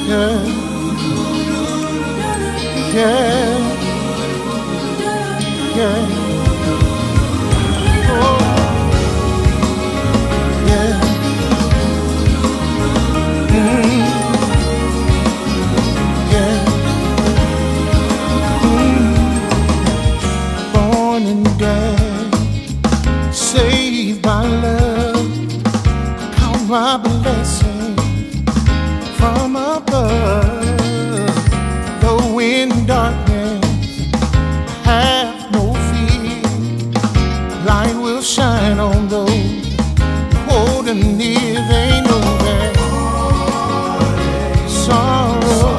Yeah, yeah, yeah. Oh, yeah. Yeah. Born and dead, saved by love, count my blessings from above. Though in darkness, have no fear. Light will shine on those holding near. They know that sorrow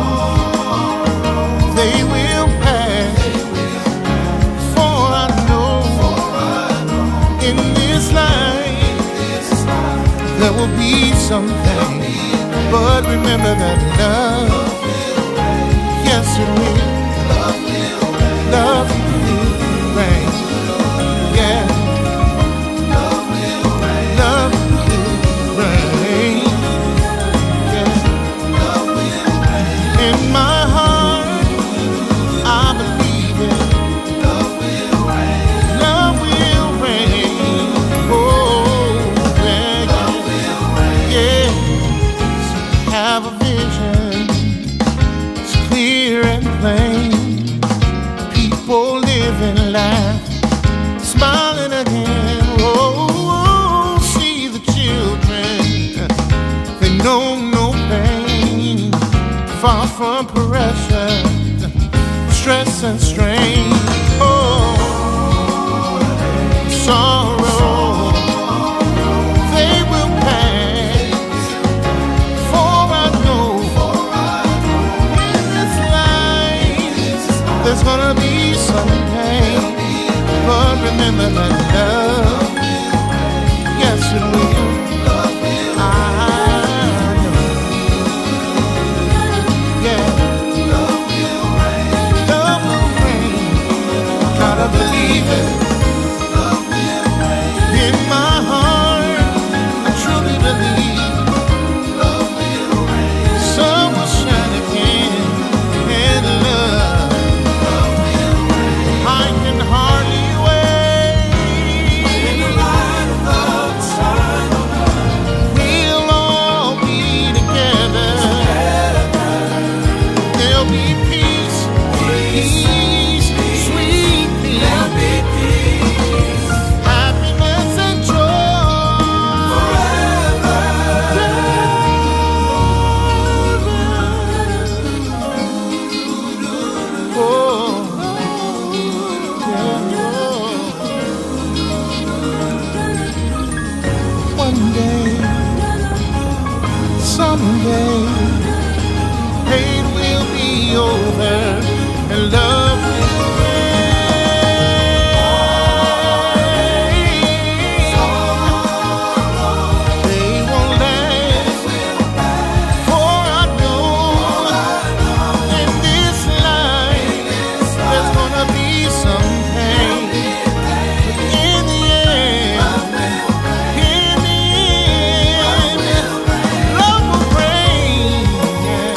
they will pass. For I know in this life there will be something. But remember that love, yes it will. Love will reign. Yeah. Love will reign. Yeah. In my heart, I believe it. Love will reign. Oh, yeah, yeah. Have a vision, it's clear and plain. People living life, smiling again. Oh, see the children, they know no pain. Far from pressure, stress and strain. Oh, sorrow, they will pass. For I know in this life there's gonna be some pain. But remember that love, yes it will. I know. Yeah. Love will reign. Gotta believe it. In my heart, I truly believe sun will shine again. And love, I can hardly wait. We'll all be together. There'll be peace, peace, sweet peace, happiness and joy forever. Oh, yeah. One day, someday, pain will be over and love will reign. They won't last, for I know in this life there's gonna be some pain. But in the end, love will reign. Yeah.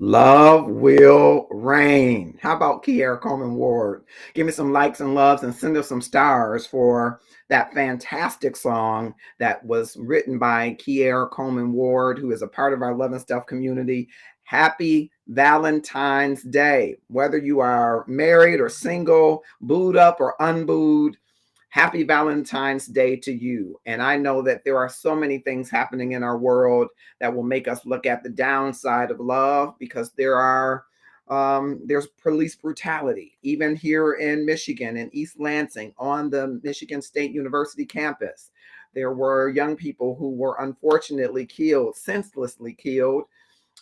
Love will reign. How about Kiara Coleman Ward? Give me some likes and loves and send us some stars for that fantastic song that was written by Kiara Coleman Ward, who is a part of our Love and Stuff community. Happy Valentine's Day. Whether you are married or single, booed up or unbooed, happy Valentine's Day to you. And I know that there are so many things happening in our world that will make us look at the downside of love, because there's police brutality, even here in Michigan, in East Lansing, on the Michigan State University campus. There were young people who were unfortunately killed, senselessly killed,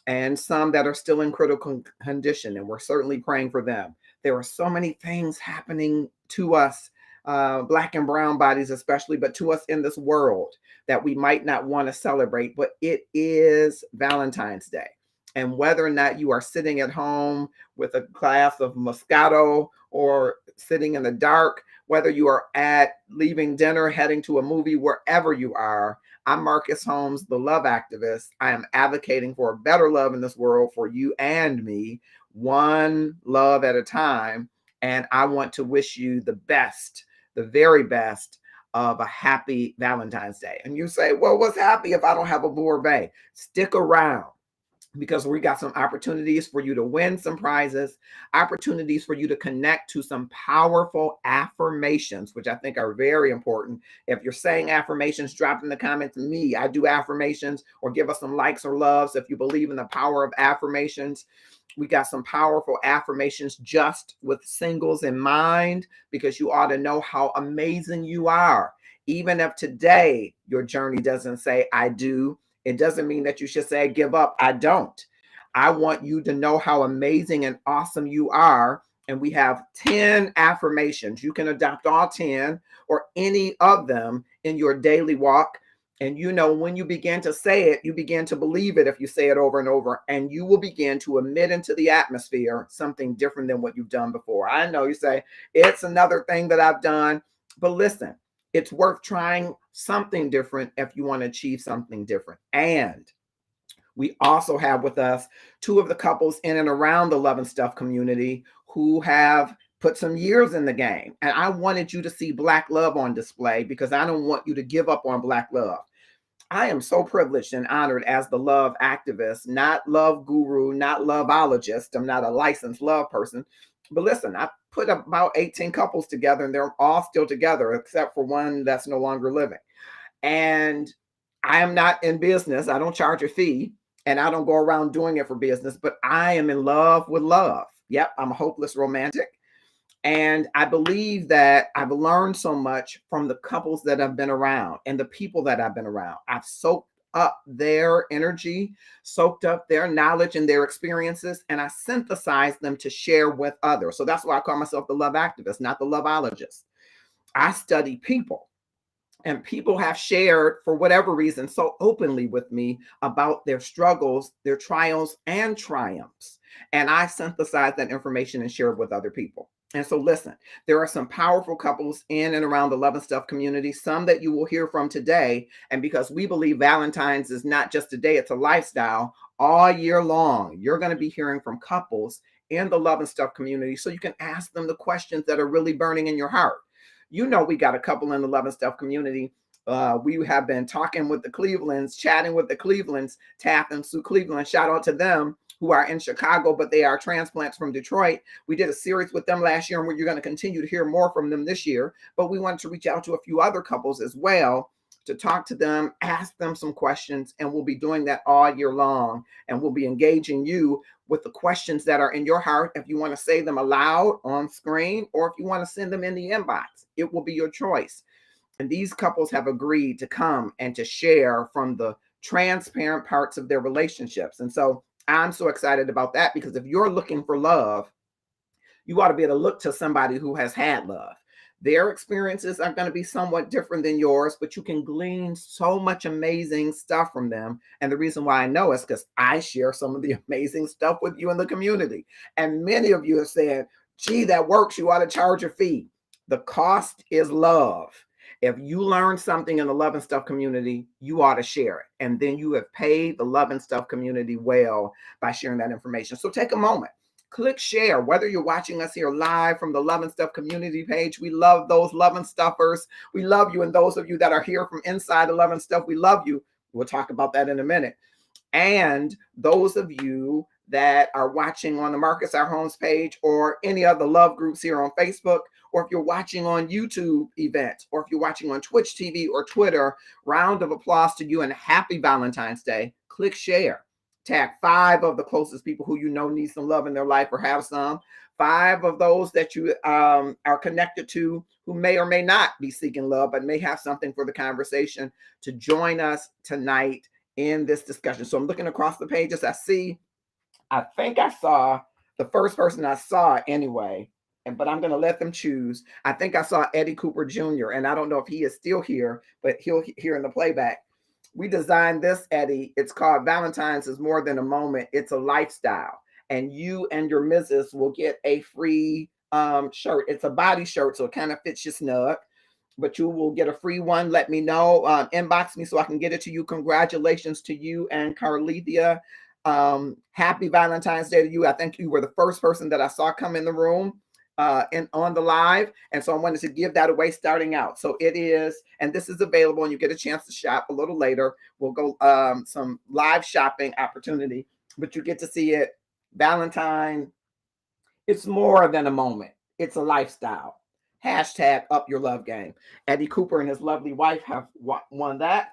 and some that are still in critical condition, and we're certainly praying for them. There are so many things happening to us, Black and brown bodies especially, but to us in this world that we might not want to celebrate, but it is Valentine's Day. And whether or not you are sitting at home with a glass of Moscato or sitting in the dark, whether you are at leaving dinner, heading to a movie, wherever you are, I'm Marcus Holmes, the love activist. I am advocating for a better love in this world for you and me, one love at a time. And I want to wish you the best, the very best of a happy Valentine's Day. And you say, well, what's happy if I don't have a Bourbet? Stick around, because we got some opportunities for you to win some prizes, opportunities for you to connect to some powerful affirmations, which I think are very important. If you're saying affirmations, drop in the comments, me, I do affirmations, or give us some likes or loves if you believe in the power of affirmations. We got some powerful affirmations just with singles in mind, because you ought to know how amazing you are. Even if today your journey doesn't say I do, it doesn't mean that you should say give up. I don't. I want you to know how amazing and awesome you are. And we have 10 affirmations. You can adopt all 10 or any of them in your daily walk. And you know, when you begin to say it, you begin to believe it if you say it over and over, and you will begin to emit into the atmosphere something different than what you've done before. I know you say, it's another thing that I've done, but listen, it's worth trying something different if you want to achieve something different. And we also have with us two of the couples in and around the Love and Stuff community who have put some years in the game. And I wanted you to see Black love on display, because I don't want you to give up on Black love. I am so privileged and honored as the love activist, not love guru, not loveologist. I'm not a licensed love person. But listen, I put about 18 couples together, and they're all still together except for one that's no longer living. And I am not in business. I don't charge a fee, and I don't go around doing it for business, but I am in love with love. Yep, I'm a hopeless romantic. And I believe that I've learned so much from the couples that I've been around and the people that I've been around. I've soaked up their energy, soaked up their knowledge and their experiences, and I synthesized them to share with others. So that's why I call myself the love activist, not the loveologist. I study people. And people have shared, for whatever reason, so openly with me about their struggles, their trials, and triumphs. And I synthesize that information and share it with other people. And so, listen, there are some powerful couples in and around the Love and Stuff community, some that you will hear from today. And because we believe Valentine's is not just a day, it's a lifestyle, all year long, you're going to be hearing from couples in the Love and Stuff community, so you can ask them the questions that are really burning in your heart. You know, we got a couple in the Love and Stuff community. We have been talking with the Clevelands, chatting with the Clevelands, Taff and Sue Cleveland. Shout out to them, who are in Chicago, but they are transplants from Detroit. We did a series with them last year, and you're going to continue to hear more from them this year. But we wanted to reach out to a few other couples as well to talk to them, ask them some questions, and we'll be doing that all year long. And we'll be engaging you with the questions that are in your heart, if you want to say them aloud on screen, or if you want to send them in the inbox. It will be your choice. And these couples have agreed to come and to share from the transparent parts of their relationships. And so I'm so excited about that, because if you're looking for love, you ought to be able to look to somebody who has had love. Their experiences are going to be somewhat different than yours, but you can glean so much amazing stuff from them. And the reason why I know is because I share some of the amazing stuff with you in the community. And many of you have said, gee, that works. You ought to charge a fee. The cost is love. If you learn something in the Love and Stuff community, you ought to share it. And then you have paid the Love and Stuff community well by sharing that information. So take a moment, click share, whether you're watching us here live from the Love and Stuff community page. We love those Love and Stuffers. We love you. And those of you that are here from inside the Love and Stuff, we love you. We'll talk about that in a minute. And those of you that are watching on the Marcus Our Homes page or any other love groups here on Facebook, or if you're watching on YouTube events, or if you're watching on Twitch TV or Twitter, round of applause to you and happy Valentine's Day. Click share. Tag 5 of the closest people who you know need some love in their life or have some. 5 of those that you are connected to who may or may not be seeking love, but may have something for the conversation to join us tonight in this discussion. So I'm looking across the pages. I think I saw the first person I saw anyway, but I'm going to let them choose. I think I saw Eddie Cooper Jr., and I don't know if he is still here, but he'll hear in the playback. We designed this, Eddie. It's called Valentine's is More Than a Moment. It's a lifestyle. And you and your missus will get a free shirt. It's a body shirt, so it kind of fits you snug. But you will get a free one. Let me know. Inbox me so I can get it to you. Congratulations to you and Carlithia. Happy Valentine's Day to you. I think you were the first person that I saw come in the room and on the live. And so I wanted to give that away starting out. So it is, and this is available and you get a chance to shop a little later. We'll go some live shopping opportunity, but you get to see it. Valentine, it's more than a moment. It's a lifestyle. Hashtag up your love game. Eddie Cooper and his lovely wife have won that.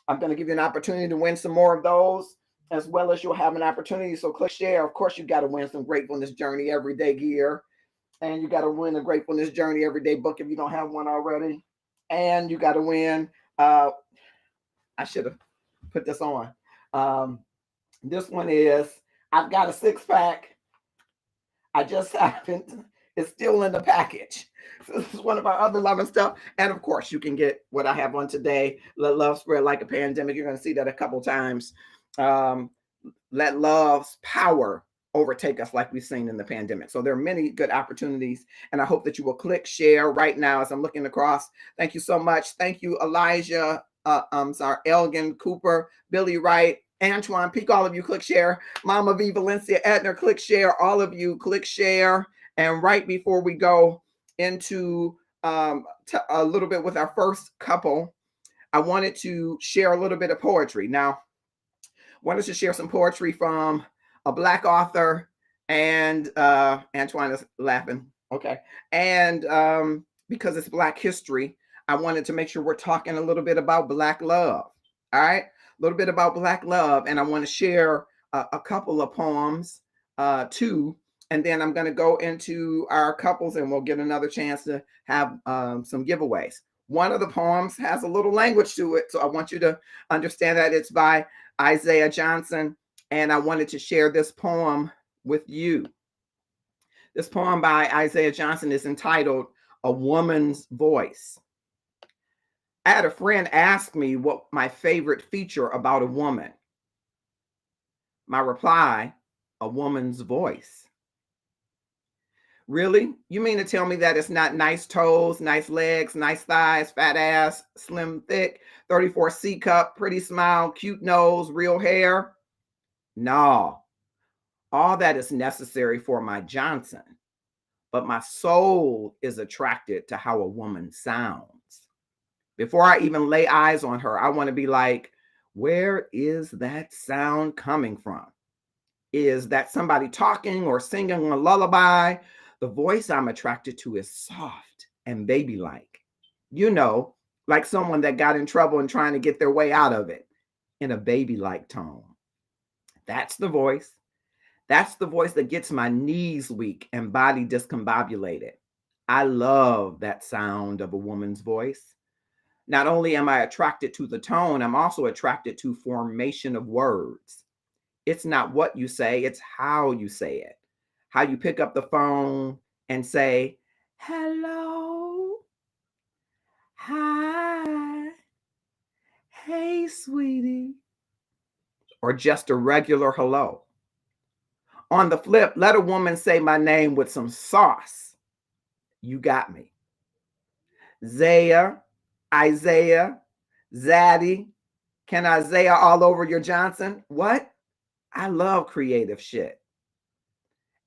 I'm going to give you an opportunity to win some more of those, as well as you'll have an opportunity. So click share. Of course, you got to win some Gratefulness Journey Everyday gear. And you got to win a Gratefulness Journey Everyday book if you don't have one already. And you got to win. I should have put this on. This one is, I've got a 6-pack. I just happened. It's still in the package. So this is one of our other Love and Stuff. And of course, you can get what I have on today. Let love spread like a pandemic. You're going to see that a couple times. Let love's power overtake us like we've seen in the pandemic. So there are many good opportunities. And I hope that you will click share right now as I'm looking across. Thank you so much. Thank you, Elijah. Elgin Cooper, Billy Wright, Antoine Peak, all of you click share. Mama V, Valencia, Edner, click share. All of you click share. And right before we go into a little bit with our first couple, I wanted to share a little bit of poetry. Now, I wanted to share some poetry from a Black author, and Antoine is laughing. Okay. And because it's Black history, I wanted to make sure we're talking a little bit about Black love. All right. A little bit about Black love. And I want to share a couple of poems too. And then I'm going to go into our couples and we'll get another chance to have some giveaways. One of the poems has a little language to it. So I want you to understand that it's by Isaiah Johnson. And I wanted to share this poem with you. This poem by Isaiah Johnson is entitled A Woman's Voice. I had a friend ask me what my favorite feature about a woman. My reply, a woman's voice. Really? You mean to tell me that it's not nice toes, nice legs, nice thighs, fat ass, slim, thick, 34 C cup, pretty smile, cute nose, real hair? No. All that is necessary for my Johnson, but my soul is attracted to how a woman sounds. Before I even lay eyes on her, I want to be like, where is that sound coming from? Is that somebody talking or singing a lullaby? The voice I'm attracted to is soft and baby-like. You know, like someone that got in trouble and trying to get their way out of it in a baby-like tone. That's the voice. That's the voice that gets my knees weak and body discombobulated. I love that sound of a woman's voice. Not only am I attracted to the tone, I'm also attracted to formation of words. It's not what you say, it's how you say it. How you pick up the phone and say, hello, hi, hey, sweetie, or just a regular hello. On the flip, let a woman say my name with some sauce. You got me. Zaya, Isaiah, Zaddy, can Isaiah all over your Johnson? What? I love creative shit.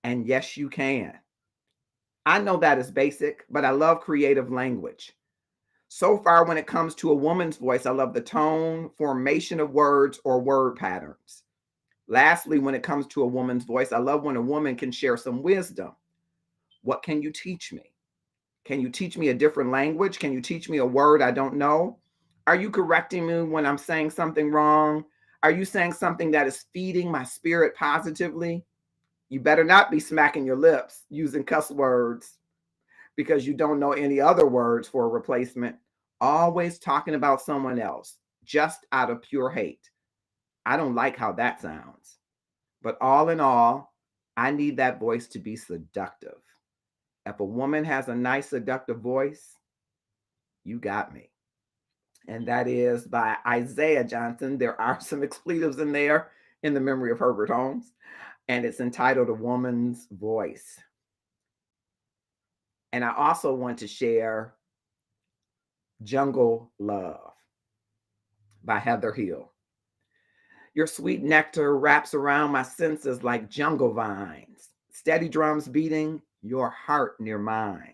And yes, you can. I know that is basic, but I love creative language. So far, when it comes to a woman's voice, I love the tone, formation of words, or word patterns. Lastly, when it comes to a woman's voice, I love when a woman can share some wisdom. What can you teach me? Can you teach me a different language? Can you teach me a word I don't know? Are you correcting me when I'm saying something wrong? Are you saying something that is feeding my spirit positively? You better not be smacking your lips using cuss words because you don't know any other words for a replacement. Always talking about someone else just out of pure hate. I don't like how that sounds. But all in all, I need that voice to be seductive. If a woman has a nice, seductive voice, you got me. And that is by Isaiah Johnson. There are some expletives in there in the memory of Herbert Holmes, and it's entitled A Woman's Voice. And I also want to share Jungle Love by Heather Hill. Your sweet nectar wraps around my senses like jungle vines, steady drums beating, your heart near mine.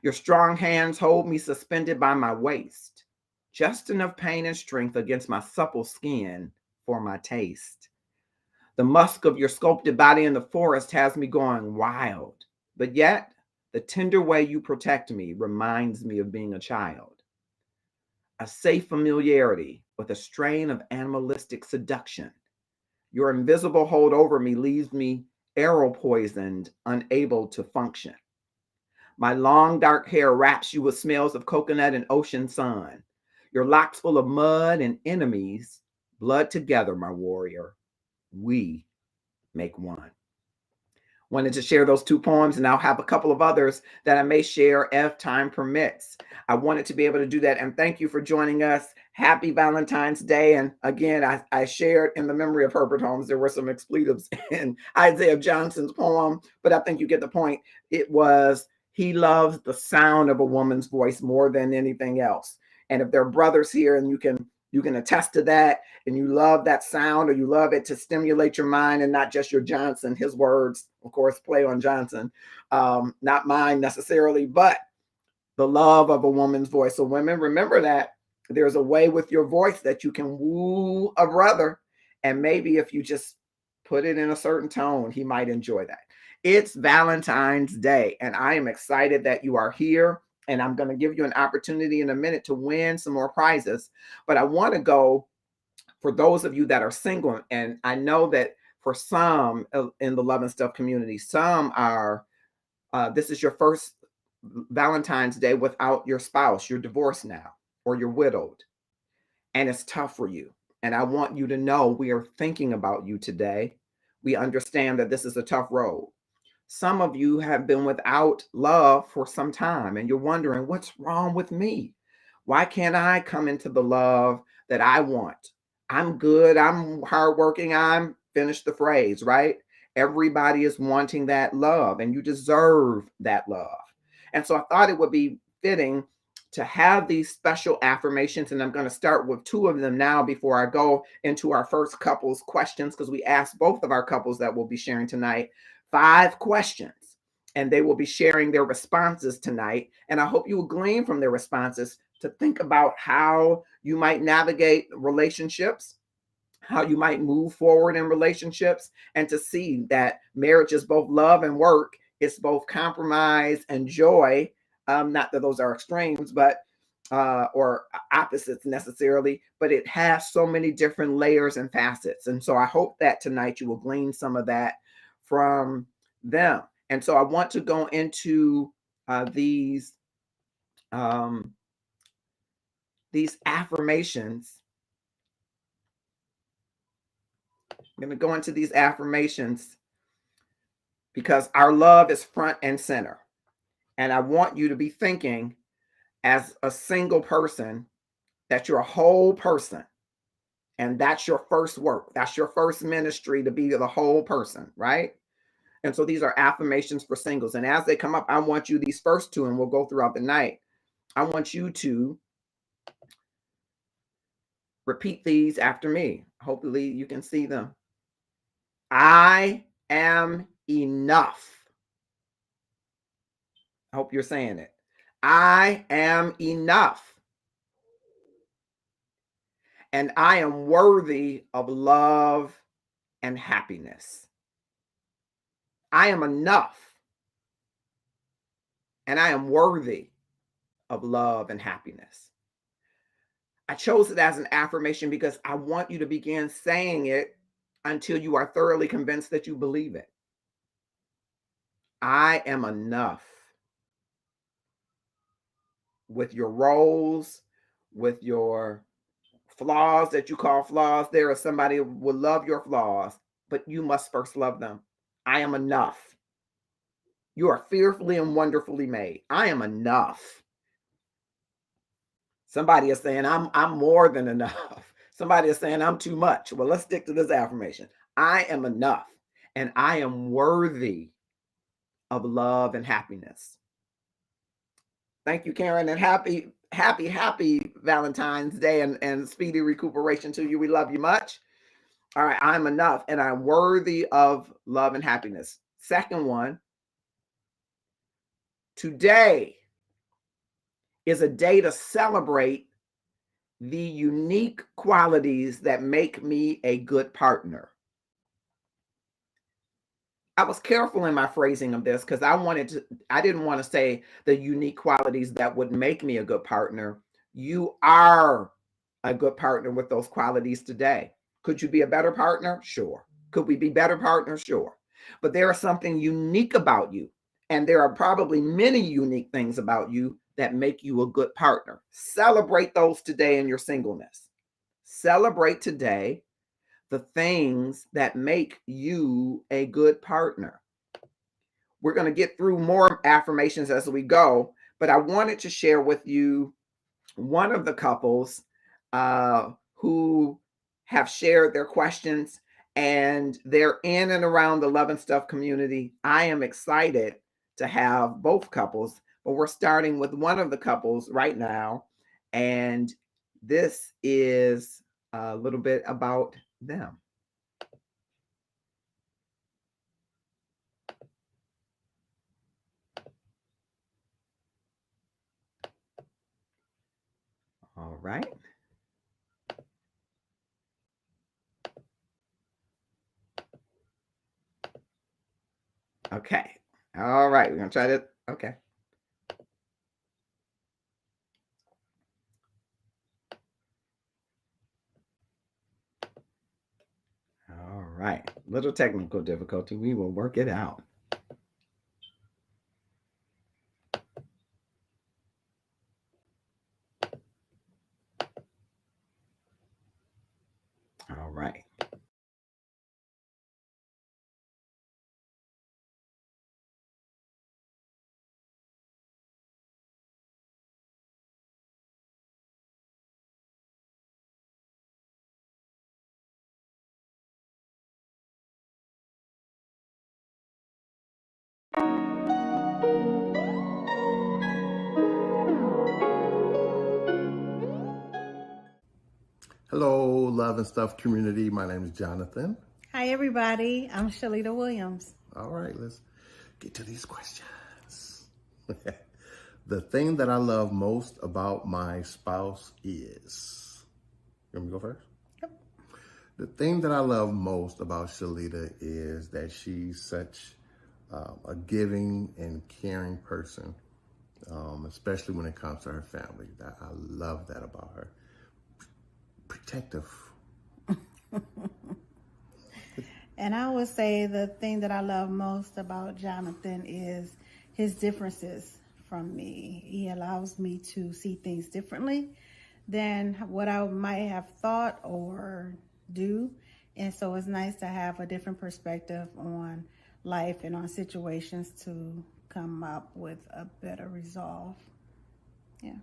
Your strong hands hold me suspended by my waist, just enough pain and strength against my supple skin for my taste. The musk of your sculpted body in the forest has me going wild, but yet the tender way you protect me reminds me of being a child. A safe familiarity with a strain of animalistic seduction. Your invisible hold over me leaves me arrow poisoned, unable to function. My long dark hair wraps you with smells of coconut and ocean sun. Your locks full of mud and enemies, blood together, my warrior. We make one. Wanted to share those two poems, and I'll have a couple of others that I may share if time permits. I wanted to be able to do that, and thank you for joining us. Happy Valentine's Day. And again, I shared in the memory of Herbert Holmes, there were some expletives in Isaiah Johnson's poem, but I think you get the point. It was, he loves the sound of a woman's voice more than anything else. And if there are brothers here and you can attest to that, and you love that sound, or you love it to stimulate your mind and not just your Johnson, his words, of course, play on Johnson, not mine necessarily, but the love of a woman's voice. So women, remember that there's a way with your voice that you can woo a brother. And maybe if you just put it in a certain tone, he might enjoy that. It's Valentine's Day, and I am excited that you are here. And I'm going to give you an opportunity in a minute to win some more prizes. But I want to go for those of you that are single. And I know that for some in the Love and Stuff community, some are, this is your first Valentine's Day without your spouse. You're divorced now, or you're widowed, and it's tough for you. And I want you to know we are thinking about you today. We understand that this is a tough road. Some of you have been without love for some time, and you're wondering, what's wrong with me? Why can't I come into the love that I want? I'm good. I'm hardworking. I'm, finish the phrase, right? Everybody is wanting that love, and you deserve that love. And so I thought it would be fitting to have these special affirmations. And I'm going to start with two of them now before I go into our first couple's questions, because we asked both of our couples that we'll be sharing tonight 5 questions, and they will be sharing their responses tonight. And I hope you will glean from their responses to think about how you might navigate relationships, how you might move forward in relationships, and to see that marriage is both love and work. It's both compromise and joy. Not that those are extremes, but or opposites necessarily, but it has so many different layers and facets. And so I hope that tonight you will glean some of that from them. And so I want to go into um, these affirmations. I'm going to go into these affirmations because our love is front and center. And I want you to be thinking as a single person that you're a whole person. And that's your first work. That's your first ministry, to be the whole person, right? And so these are affirmations for singles. And as they come up, I want you, these first two, and we'll go throughout the night, I want you to Repeat these after me. Hopefully, you can see them. I am enough. I hope you're saying it. I am enough. And I am worthy of love and happiness. I am enough. And I am worthy of love and happiness. I chose it as an affirmation because I want you to begin saying it until you are thoroughly convinced that you believe it. I am enough with your roles, with your flaws that you call flaws. There is somebody who will love your flaws, but you must first love them. I am enough. You are fearfully and wonderfully made. I am enough. Somebody is saying I'm more than enough. Somebody is saying I'm too much. Well, let's stick to this affirmation. I am enough and I am worthy of love and happiness. Thank you, Karen, and happy Valentine's Day and speedy recuperation to you. We love you much. All right, I'm enough and I'm worthy of love and happiness. Second one, today is a day to celebrate the unique qualities that make me a good partner. I was careful in my phrasing of this because I didn't want to say the unique qualities that would make me a good partner. You are a good partner with those qualities today. Could you be a better partner? Sure. Could we be better partners? Sure. But there is something unique about you. And there are probably many unique things about you that make you a good partner. Celebrate those today in your singleness. Celebrate today the things that make you a good partner. We're going to get through more affirmations as we go, but I wanted to share with you one of the couples who have shared their questions and they're in and around the Love and Stuff community. I am excited to have both couples, but we're starting with one of the couples right now. And this is a little bit about them. All right. Okay. All right. We're going to try to. Okay. All right. Little technical difficulty. We will work it out. All right. Hello, Love and Stuff community. My name is Jonathan. Hi, everybody. I'm Shalita Williams. All right, let's get to these questions. The thing that I love most about my spouse is. You want me to go first? Yep. The thing that I love most about Shalita is that she's such a giving and caring person, especially when it comes to her family. I love that about her. Protective. And I would say the thing that I love most about Jonathan is his differences from me. He allows me to see things differently than what I might have thought or do. And so it's nice to have a different perspective on life and on situations to come up with a better resolve. Yeah.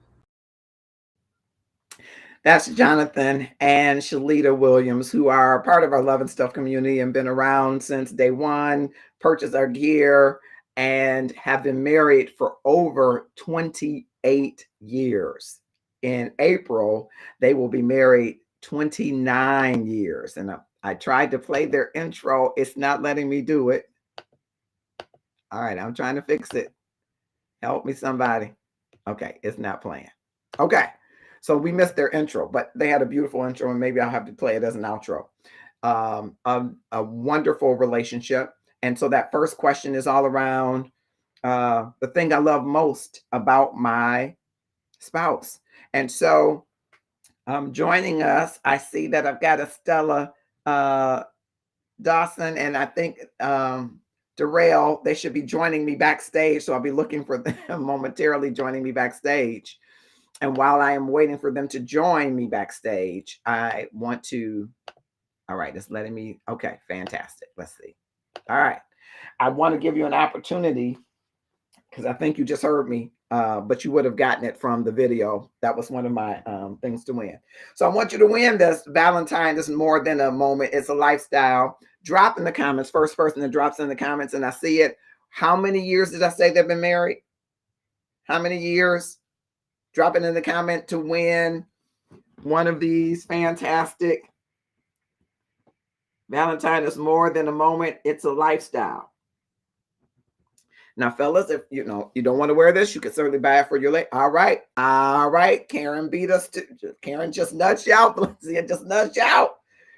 That's Jonathan and Shalita Williams, who are part of our Love and Stuff community and been around since day one, purchased our gear, and have been married for over 28 years. In April, they will be married 29 years. And I tried to play their intro. It's not letting me do it. All right, I'm trying to fix it. Help me, somebody. Okay, it's not playing. Okay, so we missed their intro, but they had a beautiful intro, and maybe I'll have to play it as an outro. A wonderful relationship. And so that first question is all around the thing I love most about my spouse. And so joining us, I see that I've got Estella Dawson, and I think Darrell, they should be joining me backstage. So I'll be looking for them momentarily joining me backstage. And while I am waiting for them to join me backstage, I want to, all right, it's letting me, okay, fantastic. Let's see. All right. I want to give you an opportunity because I think you just heard me, but you would have gotten it from the video. That was one of my things to win. So I want you to win this Valentine. This is more than a moment. It's a lifestyle. Drop in the comments. First person that drops in the comments and I see it. How many years did I say they've been married? How many years? Drop it in the comment to win one of these fantastic Valentine is more than a moment. It's a lifestyle. Now, fellas, if you don't want to wear this, you can certainly buy it for your leg. All right. All right. Karen beat us. Karen just nudged you out. Valencia just nudged you out.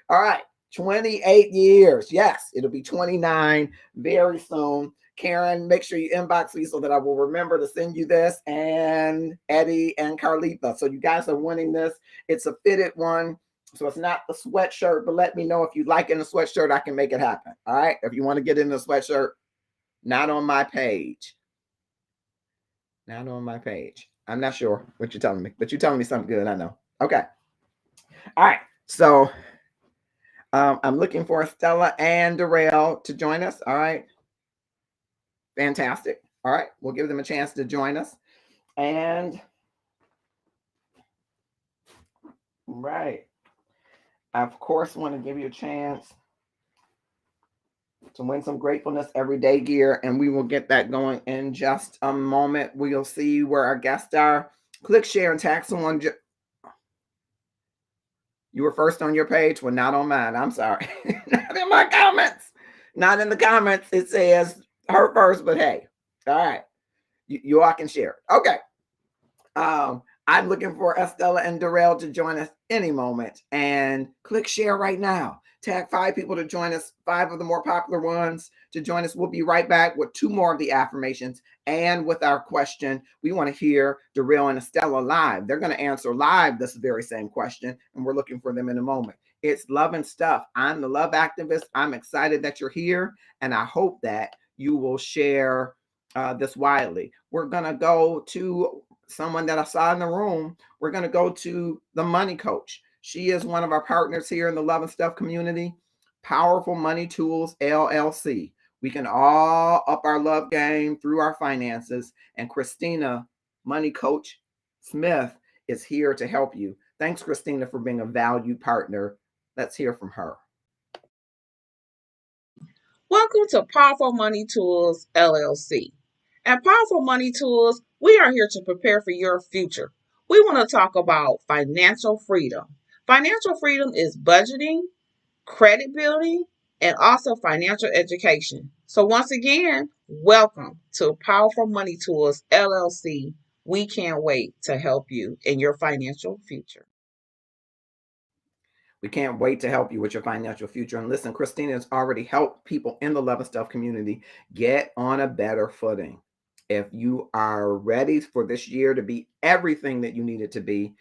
All right. 28 years. Yes, it'll be 29 very soon. Karen, make sure you inbox me so that I will remember to send you this, and Eddie and Carlitha. So you guys are winning this. It's a fitted one. So it's not a sweatshirt, but let me know if you like it in a sweatshirt. I can make it happen. All right. If you want to get in a sweatshirt, not on my page. Not on my page. I'm not sure what you're telling me, but you're telling me something good. I know. Okay. All right. So I'm looking for Stella and Darrell to join us. All right. Fantastic. All right. We'll give them a chance to join us. And right. I, of course, want to give you a chance to win some gratefulness everyday gear, and we will get that going in just a moment. We'll see where our guests are. Click share and tag someone. You were first on your page. Well, not on mine. I'm sorry. Not in my comments. Not in the comments. It says her first, but hey, all right. You all can share. Okay. I'm looking for Estella and Darrell to join us any moment, and click share right now. Tag 5 people to join us, 5 of the more popular ones to join us. We'll be right back with 2 more of the affirmations and with our question. We want to hear Darrell and Estella live. They're going to answer live this very same question, and we're looking for them in a moment. It's love and stuff. I'm the love activist. I'm excited that you're here, and I hope that you will share this widely. We're going to go to someone that I saw in the room. We're going to go to the money coach. She is one of our partners here in the Love and Stuff community. Powerful Money Tools, LLC. We can all up our love game through our finances. And Christina, Money Coach Smith, is here to help you. Thanks, Christina, for being a valued partner. Let's hear from her. Welcome to Powerful Money Tools, LLC. At Powerful Money Tools, we are here to prepare for your future. We want to talk about financial freedom. Financial freedom is budgeting, credit building, and also financial education. So once again, welcome to Powerful Money Tools, LLC. We can't wait to help you in your financial future. We can't wait to help you with your financial future. And listen, Christina has already helped people in the Love and Stuff community get on a better footing. If you are ready for this year to be everything that you need it to be,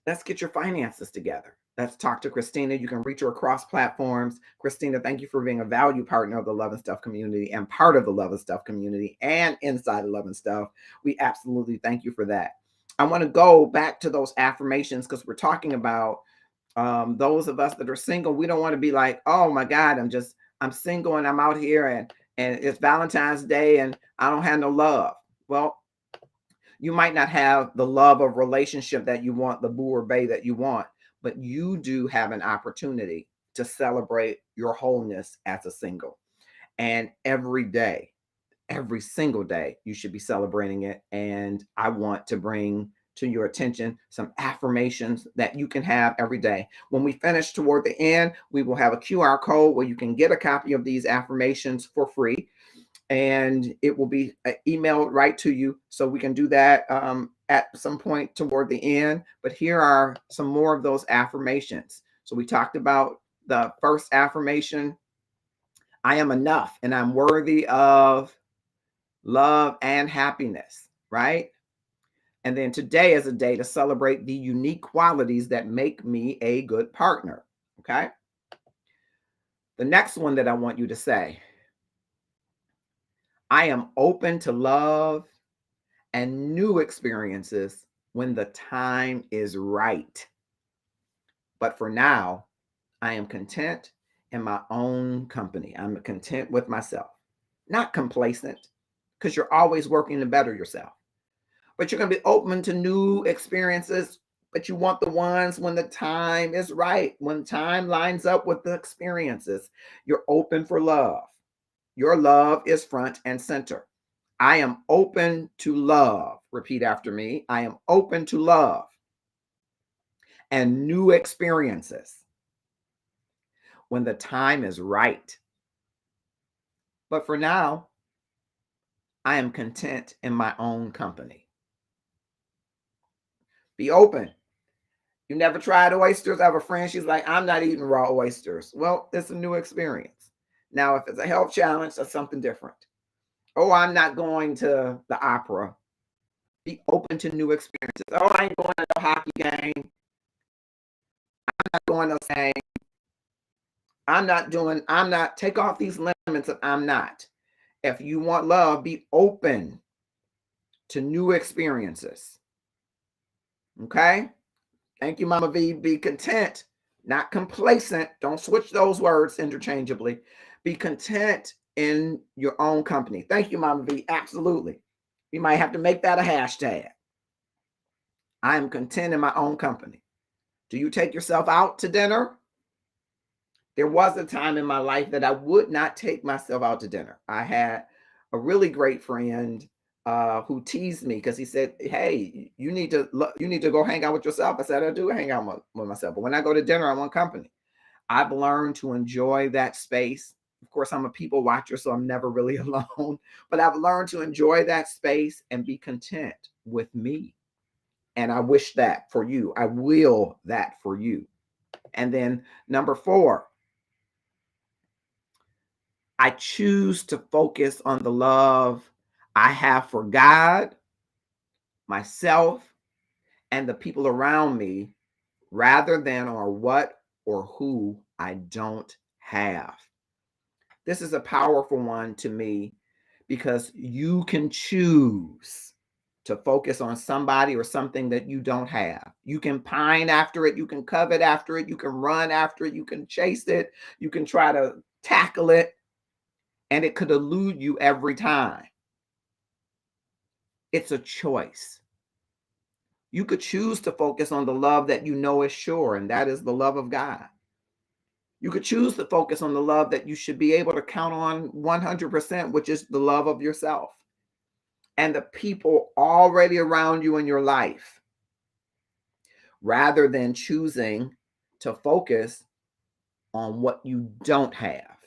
let's get your finances together. Let's talk to Christina. You can reach her across platforms. Christina, thank you for being a value partner of the Love and Stuff community and part of the Love and Stuff community and inside of Love and Stuff. We absolutely thank you for that. I want to go back to those affirmations because we're talking about those of us that are single. We don't want to be like, oh my God, I'm single and I'm out here and it's Valentine's Day and I don't have no love. Well, you might not have the love of relationship that you want, the boo or bae that you want, but you do have an opportunity to celebrate your wholeness as a single. And every day, every single day, you should be celebrating it. And I want to bring to your attention some affirmations that you can have every day. When we finish toward the end, we will have a QR code where you can get a copy of these affirmations for free, and it will be emailed right to you. So we can do that at some point toward the end. But here are some more of those affirmations. So we talked about the first affirmation: I am enough and I'm worthy of love and happiness, right? And then today is a day to celebrate the unique qualities that make me a good partner. Okay. The next one that I want you to say: I am open to love and new experiences when the time is right. But for now, I am content in my own company. I'm content with myself, not complacent, because you're always working to better yourself. But you're going to be open to new experiences, but you want the ones when the time is right, when time lines up with the experiences. You're open for love. Your love is front and center. I am open to love. Repeat after me. I am open to love and new experiences when the time is right. But for now, I am content in my own company. Be open. You never tried oysters? I have a friend, she's like, I'm not eating raw oysters. Well, it's a new experience. Now, if it's a health challenge, that's something different. Oh, I'm not going to the opera. Be open to new experiences. Oh, I ain't going to the hockey game. I'm not going to sing. Take off these limits of I'm not. If you want love, be open to new experiences. Okay? Thank you, Mama V. Be content, not complacent. Don't switch those words interchangeably. Be content in your own company. Thank you, Mama V. Absolutely. You might have to make that a hashtag. I am content in my own company. Do you take yourself out to dinner? There was a time in my life that I would not take myself out to dinner. I had a really great friend who teased me because he said, "Hey, you need to go hang out with yourself." I said, "I do hang out with myself, but when I go to dinner, I want company." I've learned to enjoy that space. Of course, I'm a people watcher, so I'm never really alone. But I've learned to enjoy that space and be content with me. And I wish that for you. I will that for you. And then number 4, I choose to focus on the love I have for God, myself, and the people around me rather than on what or who I don't have. This is a powerful one to me because you can choose to focus on somebody or something that you don't have. You can pine after it, you can covet after it, you can run after it, you can chase it, you can try to tackle it, and it could elude you every time. It's a choice. You could choose to focus on the love that you know is sure, and that is the love of God. You could choose to focus on the love that you should be able to count on 100%, which is the love of yourself and the people already around you in your life, rather than choosing to focus on what you don't have.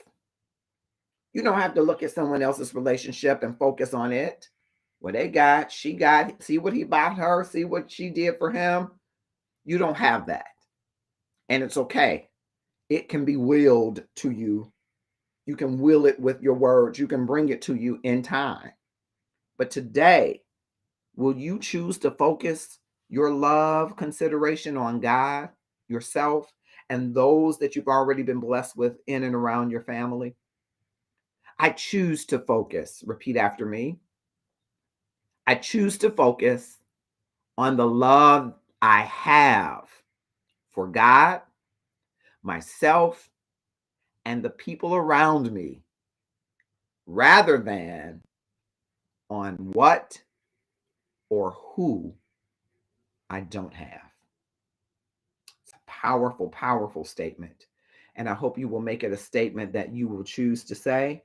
You don't have to look at someone else's relationship and focus on it. What they got, she got, see what he bought her, see what she did for him. You don't have that. And it's okay. It can be willed to you. You can will it with your words. You can bring it to you in time. But today, will you choose to focus your love, consideration on God, yourself, and those that you've already been blessed with in and around your family? I choose to focus. Repeat after me. I choose to focus on the love I have for God, myself, and the people around me, rather than on what or who I don't have. It's a powerful, powerful statement. And I hope you will make it a statement that you will choose to say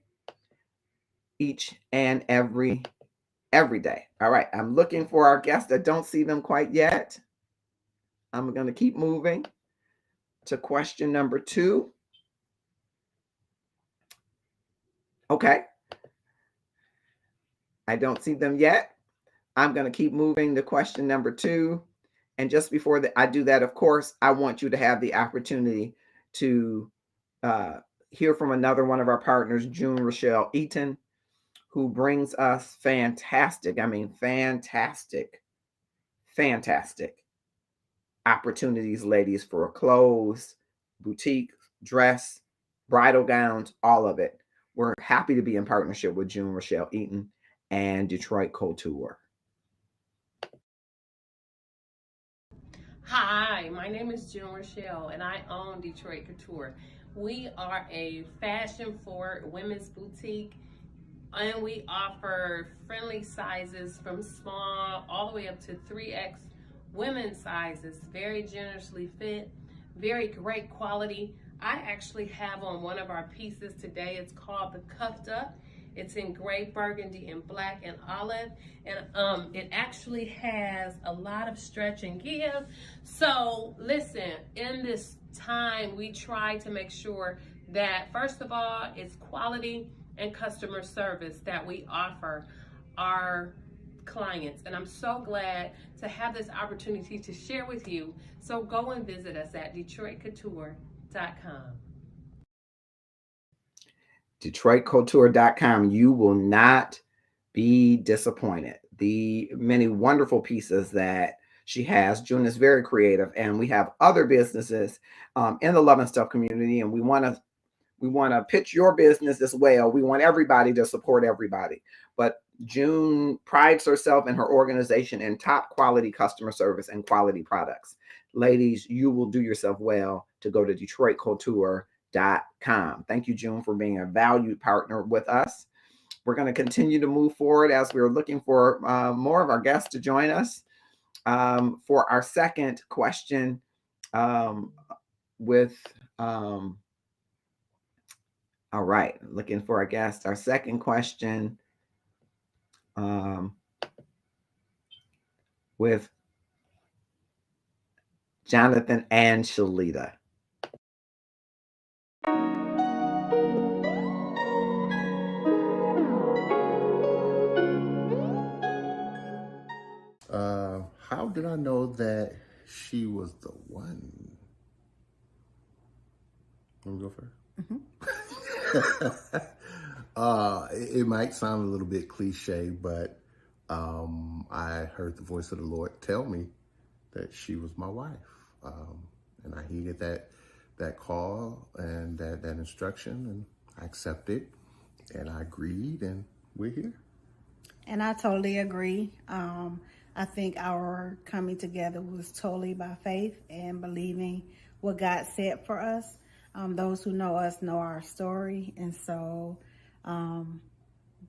each and every every day. All right. I'm looking for our guests. I don't see them quite yet. I'm going to keep moving to question number 2. Okay. I don't see them yet. I'm going to keep moving to question number 2. And just before I do that, of course, I want you to have the opportunity to hear from another one of our partners, June Rochelle Eaton, who brings us fantastic opportunities, ladies, for clothes, boutique, dress, bridal gowns, all of it. We're happy to be in partnership with June Rochelle Eaton and Detroit Couture. Hi, my name is June Rochelle, and I own Detroit Couture. We are a fashion-forward women's boutique, and we offer friendly sizes from small all the way up to 3X women's sizes, very generously fit, very great quality. I actually have on one of our pieces today. It's called the Cuffed Up. It's in gray, burgundy, and black and olive, and it actually has a lot of stretch and give. So listen, in this time, we try to make sure that first of all, it's quality and customer service that we offer our clients. And I'm so glad to have this opportunity to share with you. So go and visit us at DetroitCouture.com. DetroitCouture.com. You will not be disappointed. The many wonderful pieces that she has. June is very creative, and we have other businesses in the Love and Stuff community, and we want to pitch your business as well. We want everybody to support everybody. But June prides herself and her organization in top quality customer service and quality products. Ladies, you will do yourself well to go to DetroitCouture.com. Thank you, June, for being a valued partner with us. We're going to continue to move forward as we're looking for more of our guests to join us for our second question with all right, looking for our guest. Our second question with Jonathan and Shalita. How did I know that she was the one? Let me go first. It might sound a little bit cliche, but I heard the voice of the Lord tell me that she was my wife, and I heeded that call and that instruction, and I accepted, and I agreed, and we're here. And I totally agree. I think our coming together was totally by faith and believing what God said for us. Those who know us know our story. And so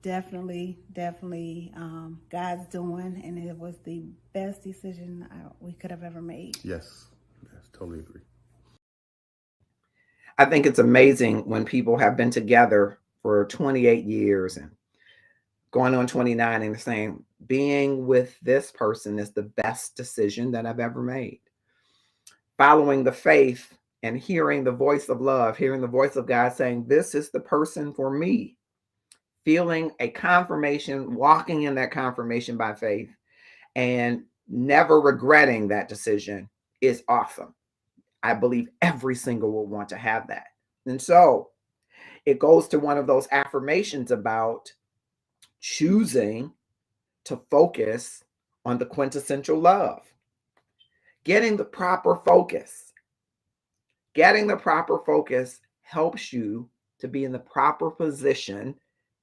definitely God's doing, and it was the best decision we could have ever made. Yes, totally agree. I think it's amazing when people have been together for 28 years and going on 29 and saying, being with this person is the best decision that I've ever made. Following the faith and hearing the voice of love, hearing the voice of God saying, this is the person for me. Feeling a confirmation, walking in that confirmation by faith, and never regretting that decision is awesome. I believe every single will want to have that. And so it goes to one of those affirmations about choosing to focus on the quintessential love. Getting the proper focus. Getting the proper focus helps you to be in the proper position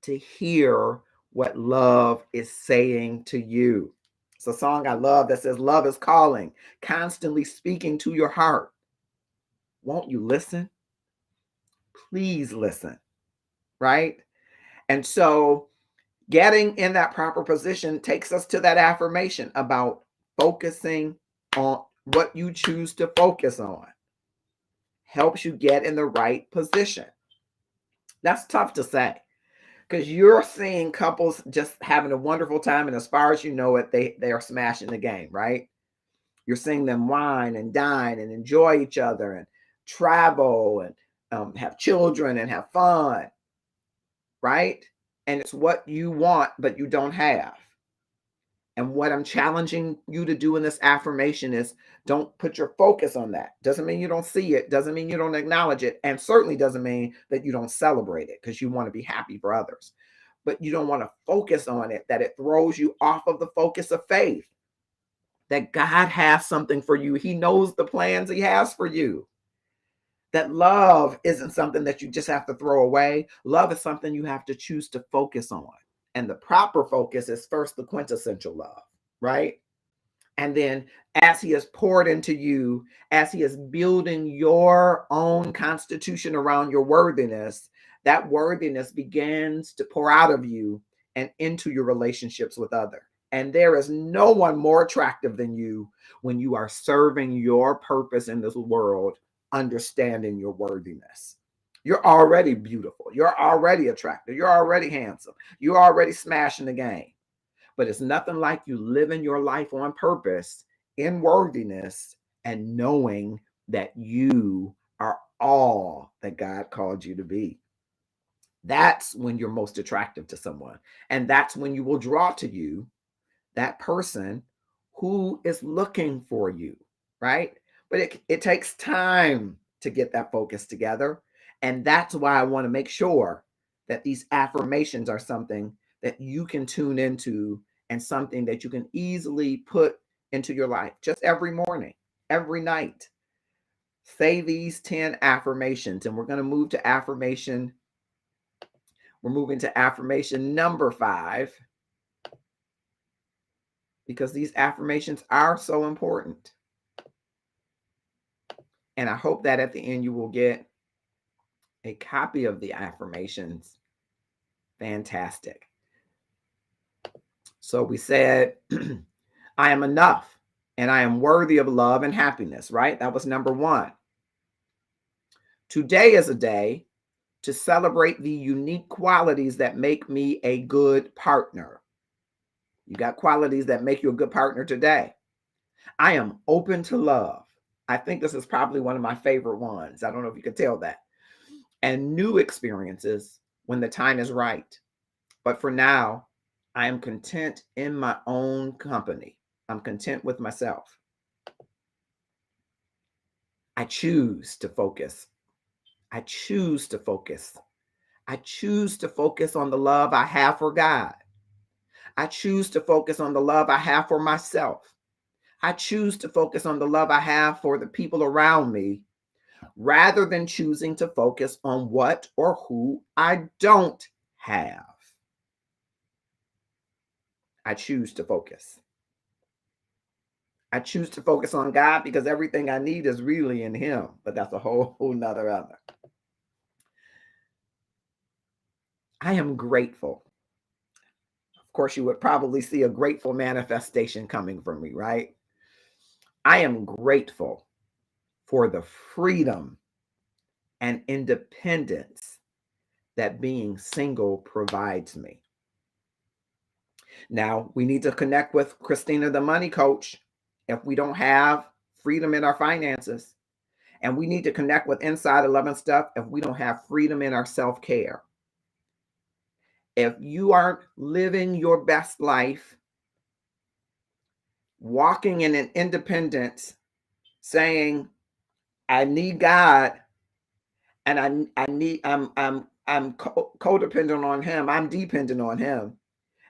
to hear what love is saying to you. It's a song I love that says, love is calling, constantly speaking to your heart. Won't you listen? Please listen, right? And so getting in that proper position takes us to that affirmation about focusing on what you choose to focus on. Helps you get in the right position. That's tough to say because you're seeing couples just having a wonderful time, and as far as you know it, they are smashing the game, right? You're seeing them wine and dine and enjoy each other and travel and have children and have fun, right? And it's what you want, but you don't have. And what I'm challenging you to do in this affirmation is don't put your focus on that. Doesn't mean you don't see it, doesn't mean you don't acknowledge it, and certainly doesn't mean that you don't celebrate it because you want to be happy for others. But you don't want to focus on it, that it throws you off of the focus of faith, that God has something for you. He knows the plans He has for you. That love isn't something that you just have to throw away. Love is something you have to choose to focus on. And the proper focus is first the quintessential love, right? And then as He is poured into you, as He is building your own constitution around your worthiness, that worthiness begins to pour out of you and into your relationships with others. And there is no one more attractive than you when you are serving your purpose in this world, understanding your worthiness. You're already beautiful. You're already attractive. You're already handsome. You're already smashing the game. But it's nothing like you living your life on purpose in worthiness and knowing that you are all that God called you to be. That's when you're most attractive to someone. And that's when you will draw to you that person who is looking for you, right? But it takes time to get that focus together. And that's why I want to make sure that these affirmations are something that you can tune into and something that you can easily put into your life just every morning, every night. Say these 10 affirmations, and we're going to move to affirmation. We're moving to affirmation number 5 because these affirmations are so important. And I hope that at the end you will get a copy of the affirmations. Fantastic. So we said, I am enough and I am worthy of love and happiness, right? That was number 1. Today is a day to celebrate the unique qualities that make me a good partner. You got qualities that make you a good partner today. I am open to love. I think this is probably one of my favorite ones. I don't know if you can tell that. And new experiences when the time is right. But for now, I am content in my own company. I'm content with myself. I choose to focus. I choose to focus. I choose to focus on the love I have for God. I choose to focus on the love I have for myself. I choose to focus on the love I have for the people around me rather than choosing to focus on what or who I don't have. I choose to focus. I choose to focus on God because everything I need is really in Him, but that's a whole nother other. I am grateful. Of course, you would probably see a grateful manifestation coming from me, right? I am grateful for the freedom and independence that being single provides me. Now, we need to connect with Christina, the money coach, if we don't have freedom in our finances. And we need to connect with Inside 11 Stuff if we don't have freedom in our self-care. If you aren't living your best life, walking in an independence, saying, I need God, and I'm codependent on Him, I'm dependent on Him,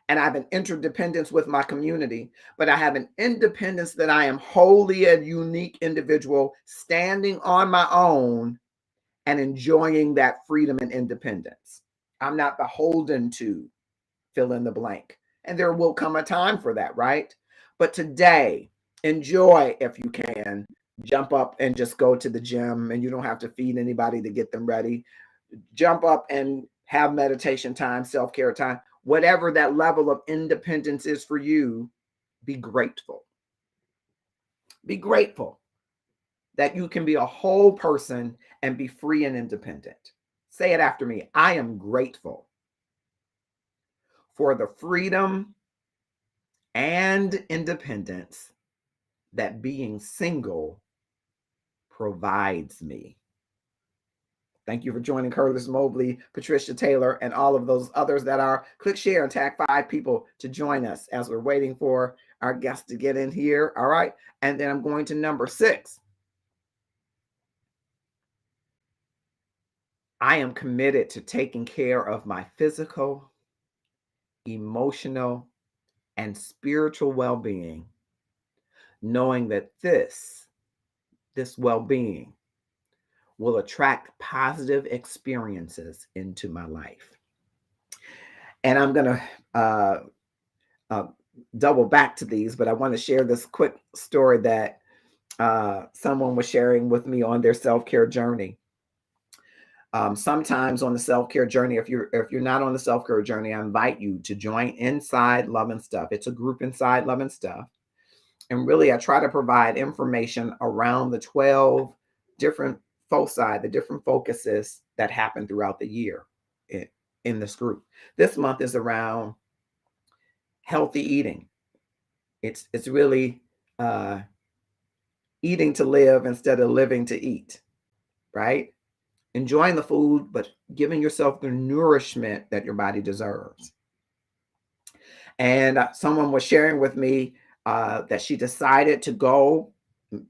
and I have an interdependence with my community, but I have an independence that I am wholly a unique individual standing on my own and enjoying that freedom and independence. I'm not beholden to fill in the blank. And there will come a time for that, right? But today, enjoy if you can. Jump up and just go to the gym, and you don't have to feed anybody to get them ready. Jump up and have meditation time, self-care time. Whatever that level of independence is for you, be grateful. Be grateful that you can be a whole person and be free and independent. Say it after me. I am grateful for the freedom and independence that being single provides me. Thank you for joining Curtis Mobley, Patricia Taylor, and all of those others that are. Click share and tag 5 people to join us as we're waiting for our guests to get in here. All right. And then I'm going to number 6. I am committed to taking care of my physical, emotional, and spiritual well-being, knowing that this well-being will attract positive experiences into my life. And I'm going to double back to these, but I want to share this quick story that someone was sharing with me on their self-care journey. Sometimes on the self-care journey, if you're not on the self-care journey, I invite you to join Inside Love and Stuff. It's a group inside Love and Stuff. And really, I try to provide information around the 12 different foci, the different focuses that happen throughout the year in this group. This month is around healthy eating. It's really eating to live instead of living to eat, right? Enjoying the food, but giving yourself the nourishment that your body deserves. And someone was sharing with me that she decided to go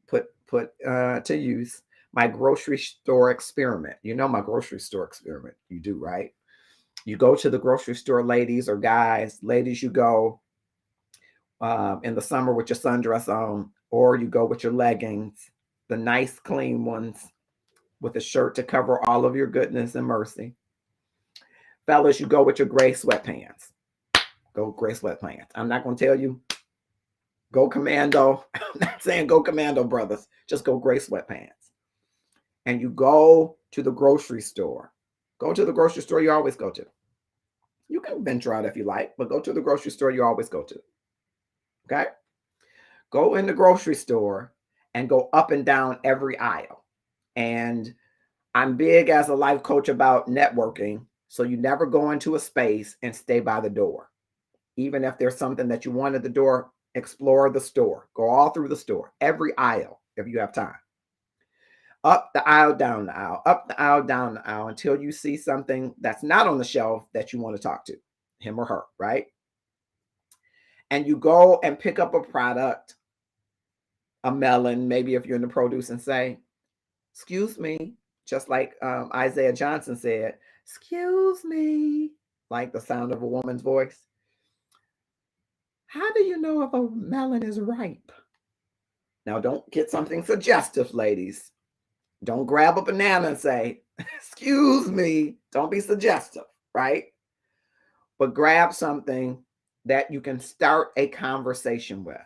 put to use my grocery store experiment. You know my grocery store experiment. You do, right? You go to the grocery store, ladies or guys. Ladies, you go in the summer with your sundress on, or you go with your leggings, the nice clean ones, with a shirt to cover all of your goodness and mercy. Fellas, you go with your gray sweatpants. Go gray sweatpants. I'm not going to tell you, go commando. I'm not saying go commando, brothers. Just go gray sweatpants. And you go to the grocery store. Go to the grocery store you always go to. You can venture out if you like, but go to the grocery store you always go to. Okay? Go in the grocery store and go up and down every aisle. And I'm big as a life coach about networking. So you never go into a space and stay by the door. Even if there's something that you want at the door, explore the store. Go all through the store, every aisle, if you have time. Up the aisle, down the aisle, up the aisle, down the aisle, until you see something that's not on the shelf that you want to talk to, him or her, right? And you go and pick up a product, a melon, maybe if you're in the produce, and say, excuse me, just like Isaiah Johnson said, excuse me, like the sound of a woman's voice. How do you know if a melon is ripe? Now, don't get something suggestive, ladies. Don't grab a banana and say, excuse me. Don't be suggestive, right? But grab something that you can start a conversation with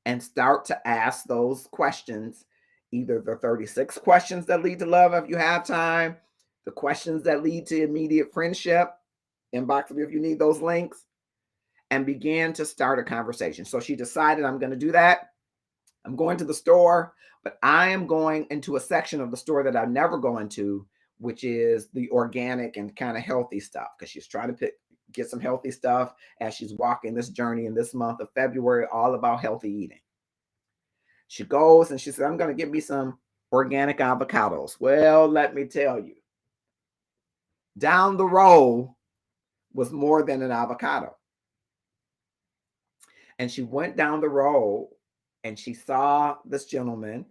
and start to ask those questions, either the 36 questions that lead to love if you have time, the questions that lead to immediate friendship, inbox me if you need those links, and begin to start a conversation. So she decided, I'm going to do that. I'm going to the store, but I am going into a section of the store that I never go into, which is the organic and kind of healthy stuff, because she's trying to get some healthy stuff as she's walking this journey in this month of February, all about healthy eating. She goes and she said, I'm going to get me some organic avocados. Well, let me tell you, down the road was more than an avocado. And she went down the road and she saw this gentleman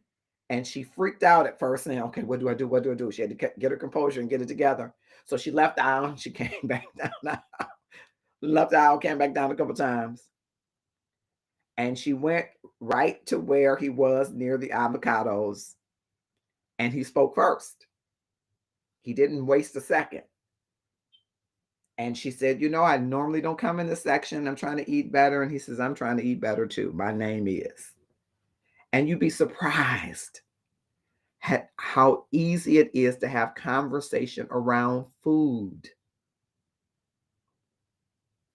and she freaked out at first saying, okay, what do I do? What do I do? She had to get her composure and get it together. So she left the aisle and she came back down the aisle. Left the aisle, came back down a couple times. And she went right to where he was near the avocados and he spoke first. He didn't waste a second. And she said, you know, I normally don't come in this section. I'm trying to eat better. And he says, I'm trying to eat better too. My name is. And you'd be surprised at how easy it is to have conversation around food.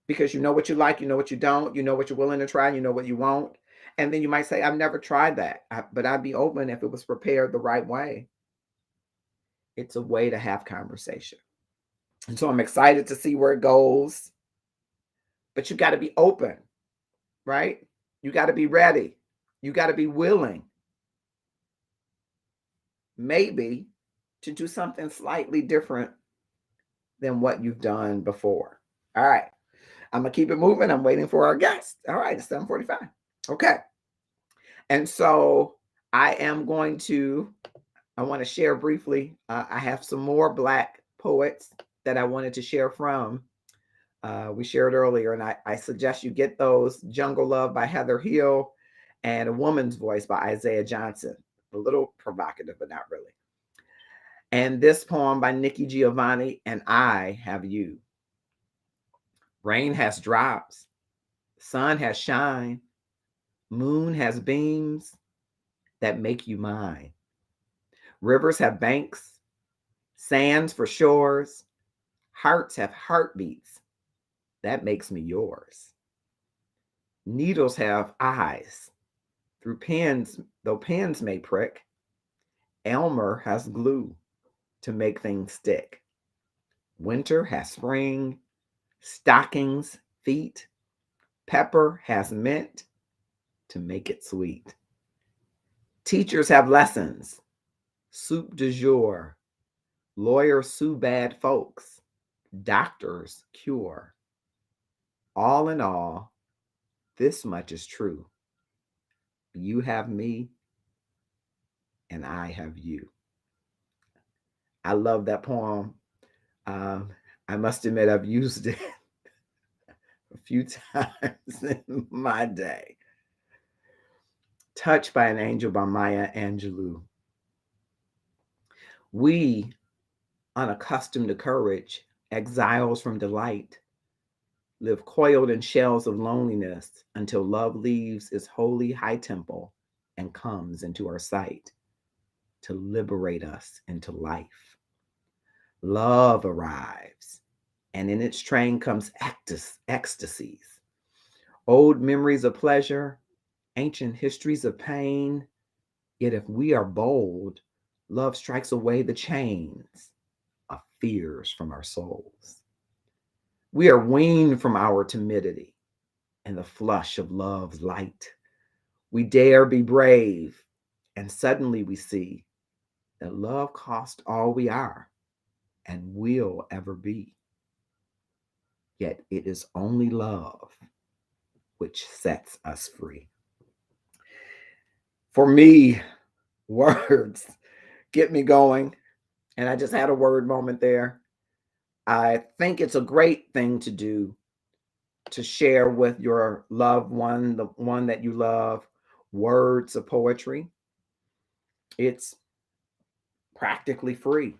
Because you know what you like, you know what you don't, you know what you're willing to try, you know what you won't. And then you might say, I've never tried that, but I'd be open if it was prepared the right way. It's a way to have conversation. And so I'm excited to see where it goes. but you got to be open, right? You got to be ready. You got to be willing, maybe, to do something slightly different than what you've done before. All right. I'm going to keep it moving. I'm waiting for our guest. All right. It's 7:45. Okay. And so I want to share briefly. I have some more Black poets that I wanted to share from. We shared earlier, and I suggest you get those: Jungle Love by Heather Hill and A Woman's Voice by Isaiah Johnson. A little provocative, but not really. And this poem by Nikki Giovanni, And I Have You. Rain has drops, sun has shine, moon has beams that make you mine. Rivers have banks, sands for shores, hearts have heartbeats that makes me yours. Needles have eyes, through pens, though pens may prick. Elmer has glue to make things stick. Winter has spring, stockings, feet. Pepper has mint to make it sweet. Teachers have lessons, soup du jour. Lawyers sue bad folks, doctors cure. All in all, this much is true. You have me, and I have you. I love that poem. I must admit, I've used it a few times in my day. Touched by an Angel by Maya Angelou. We, unaccustomed to courage, exiles from delight, live coiled in shells of loneliness until love leaves its holy high temple and comes into our sight to liberate us into life. Love arrives, and in its train comes ecstasies, old memories of pleasure, ancient histories of pain. Yet if we are bold, love strikes away the chains of fears from our souls. We are weaned from our timidity and the flush of love's light. We dare be brave, and suddenly we see that love costs all we are and will ever be. Yet it is only love which sets us free. For me, words get me going. And I just had a word moment there. I think it's a great thing to do to share with your loved one, the one that you love, words of poetry. It's practically free.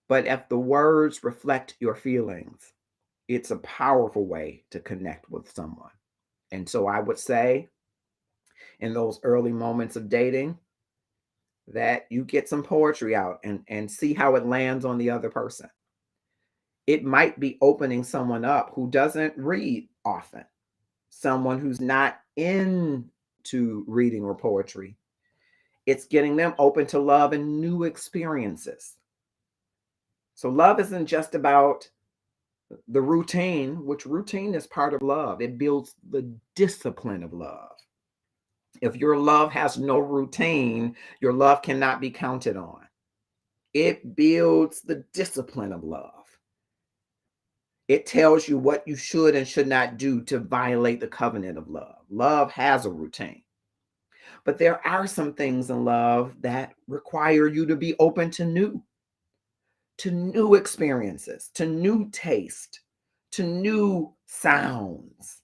But if the words reflect your feelings, it's a powerful way to connect with someone. And so I would say, in those early moments of dating, that you get some poetry out and see how it lands on the other person. It might be opening someone up who doesn't read often, someone who's not into reading or poetry. It's getting them open to love and new experiences. So love isn't just about the routine, which routine is part of love. It builds the discipline of love. If your love has no routine, your love cannot be counted on. It builds the discipline of love. It tells you what you should and should not do to violate the covenant of love. Love has a routine. But there are some things in love that require you to be open to new experiences, to new taste, to new sounds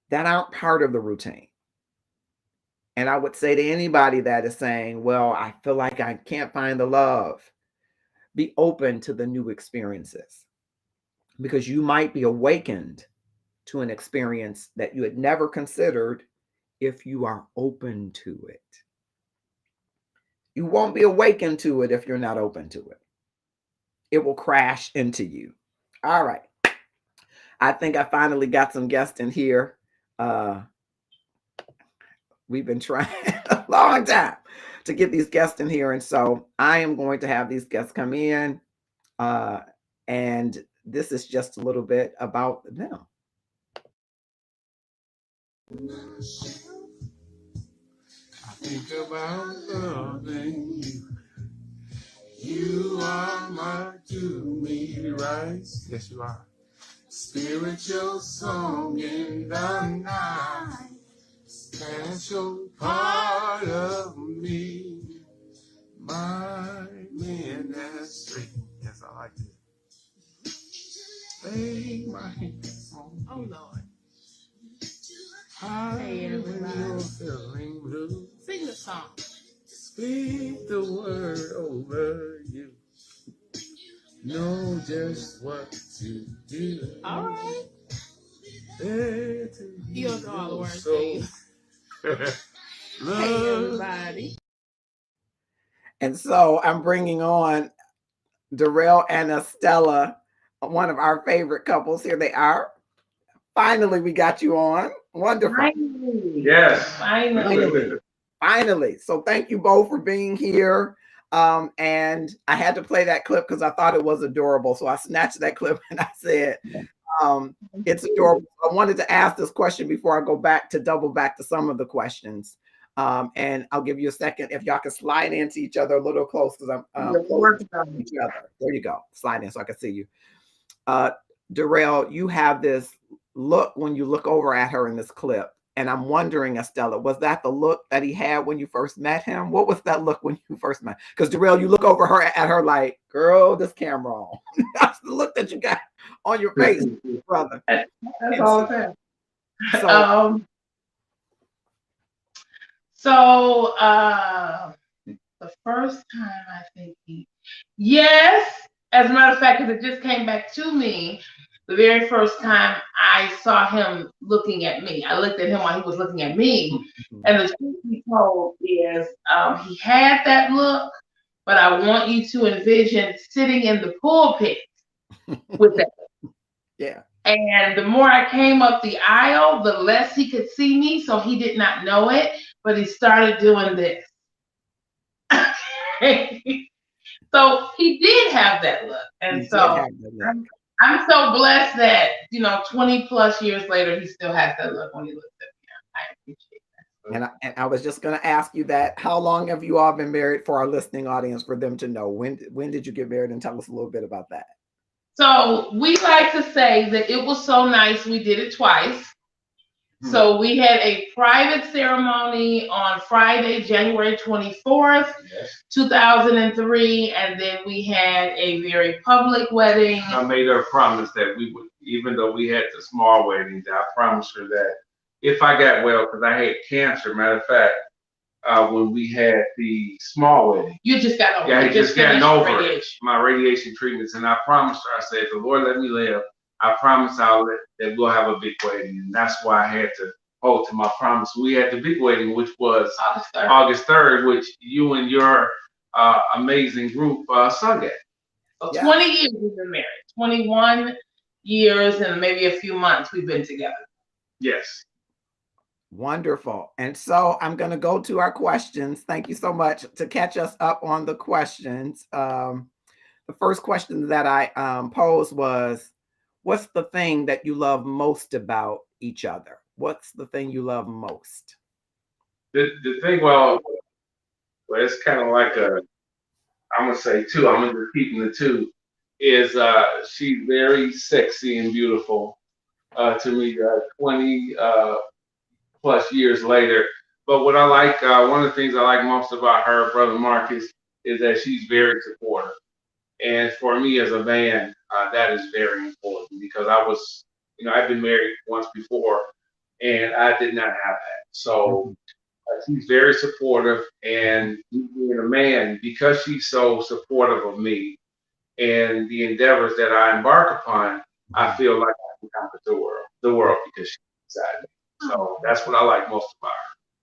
that aren't part of the routine. And I would say to anybody that is saying, well, I feel like I can't find the love, be open to the new experiences, because you might be awakened to an experience that you had never considered if you are open to it. You won't be awakened to it if you're not open to it. It will crash into you. All right. I think I finally got some guests in here. We've been trying a long time to get these guests in here. And so I am going to have these guests come in and this is just a little bit about them. I think about loving you. You are my to me rights. Yes, you are. Spiritual song in the night. Special part of me. My ministry. Yes, I like it. Lay my hands on. Oh Lord. Hey, everybody. You're feeling blue. Sing the song. Speak the word over you. Know just what to do. All right. There to You don't know all the words, so. do you? Hey, Love. everybody. And so I'm bringing on Darrell and Estella, one of our favorite couples. Here they are. Finally, we got you on. Wonderful. Finally. Yes. Finally. Finally. So thank you both for being here. And I had to play that clip because I thought it was adorable. So I snatched that clip and I said, it's adorable. I wanted to ask this question before I go back to double back to some of the questions. And I'll give you a second if y'all can slide into each other a little close because I'm close to each other. There you go. Slide in so I can see you. Darrell, you have this look when you look over at her in this clip. And I'm wondering, Estella, was that the look that he had when you first met him? What was that look when you first met? Because Darrell, you look over at her like, girl, this camera on. That's the look that you got on your face, brother. That's all I'm saying. So, The first time I think yes, as a matter of fact, because it just came back to me, the very first time I saw him looking at me, I looked at him while he was looking at me, and the truth be told is he had that look, but I want you to envision sitting in the pulpit with that. Yeah. And the more I came up the aisle, the less he could see me, so he did not know it, but he started doing this. So he did have that look. And so I'm so blessed that, 20 plus years later, he still has that look when he looks at me. I appreciate that. And I was just going to ask you that. How long have you all been married for our listening audience for them to know? When did you get married? And tell us a little bit about that. So we like to say that it was so nice we did it twice. So we had a private ceremony on Friday, January 24th, 2003, and then we had a very public wedding. I made her a promise that we would, even though we had the small weddings, I promised her that if I got well, because I had cancer, matter of fact, when we had the small wedding. You just got over it. Yeah, I just gotten over it, my radiation treatments, and I promised her, I said, if the Lord let me live, I promise that we'll have a big wedding, and that's why I had to hold to my promise. We had the big wedding, which was August 3rd, which you and your amazing group sung at. So 20 years we've been married. 21 years and maybe a few months we've been together. Yes. Wonderful. And so I'm going to go to our questions. Thank you so much to catch us up on the questions. The first question that I posed was, what's the thing that you love most about each other? What's the thing you love most? The thing, well, it's kind of like I'm going to say two, I'm going to repeat the two, is she's very sexy and beautiful to me, 20 plus years later. But what I like, one of the things I like most about her, Brother Marcus, is that she's very supportive. And for me as a man, that is very important because I was, I've been married once before and I did not have that. So she's very supportive, and being a man, because she's so supportive of me and the endeavors that I embark upon, I feel like I can conquer the world because she's beside me. So that's what I like most about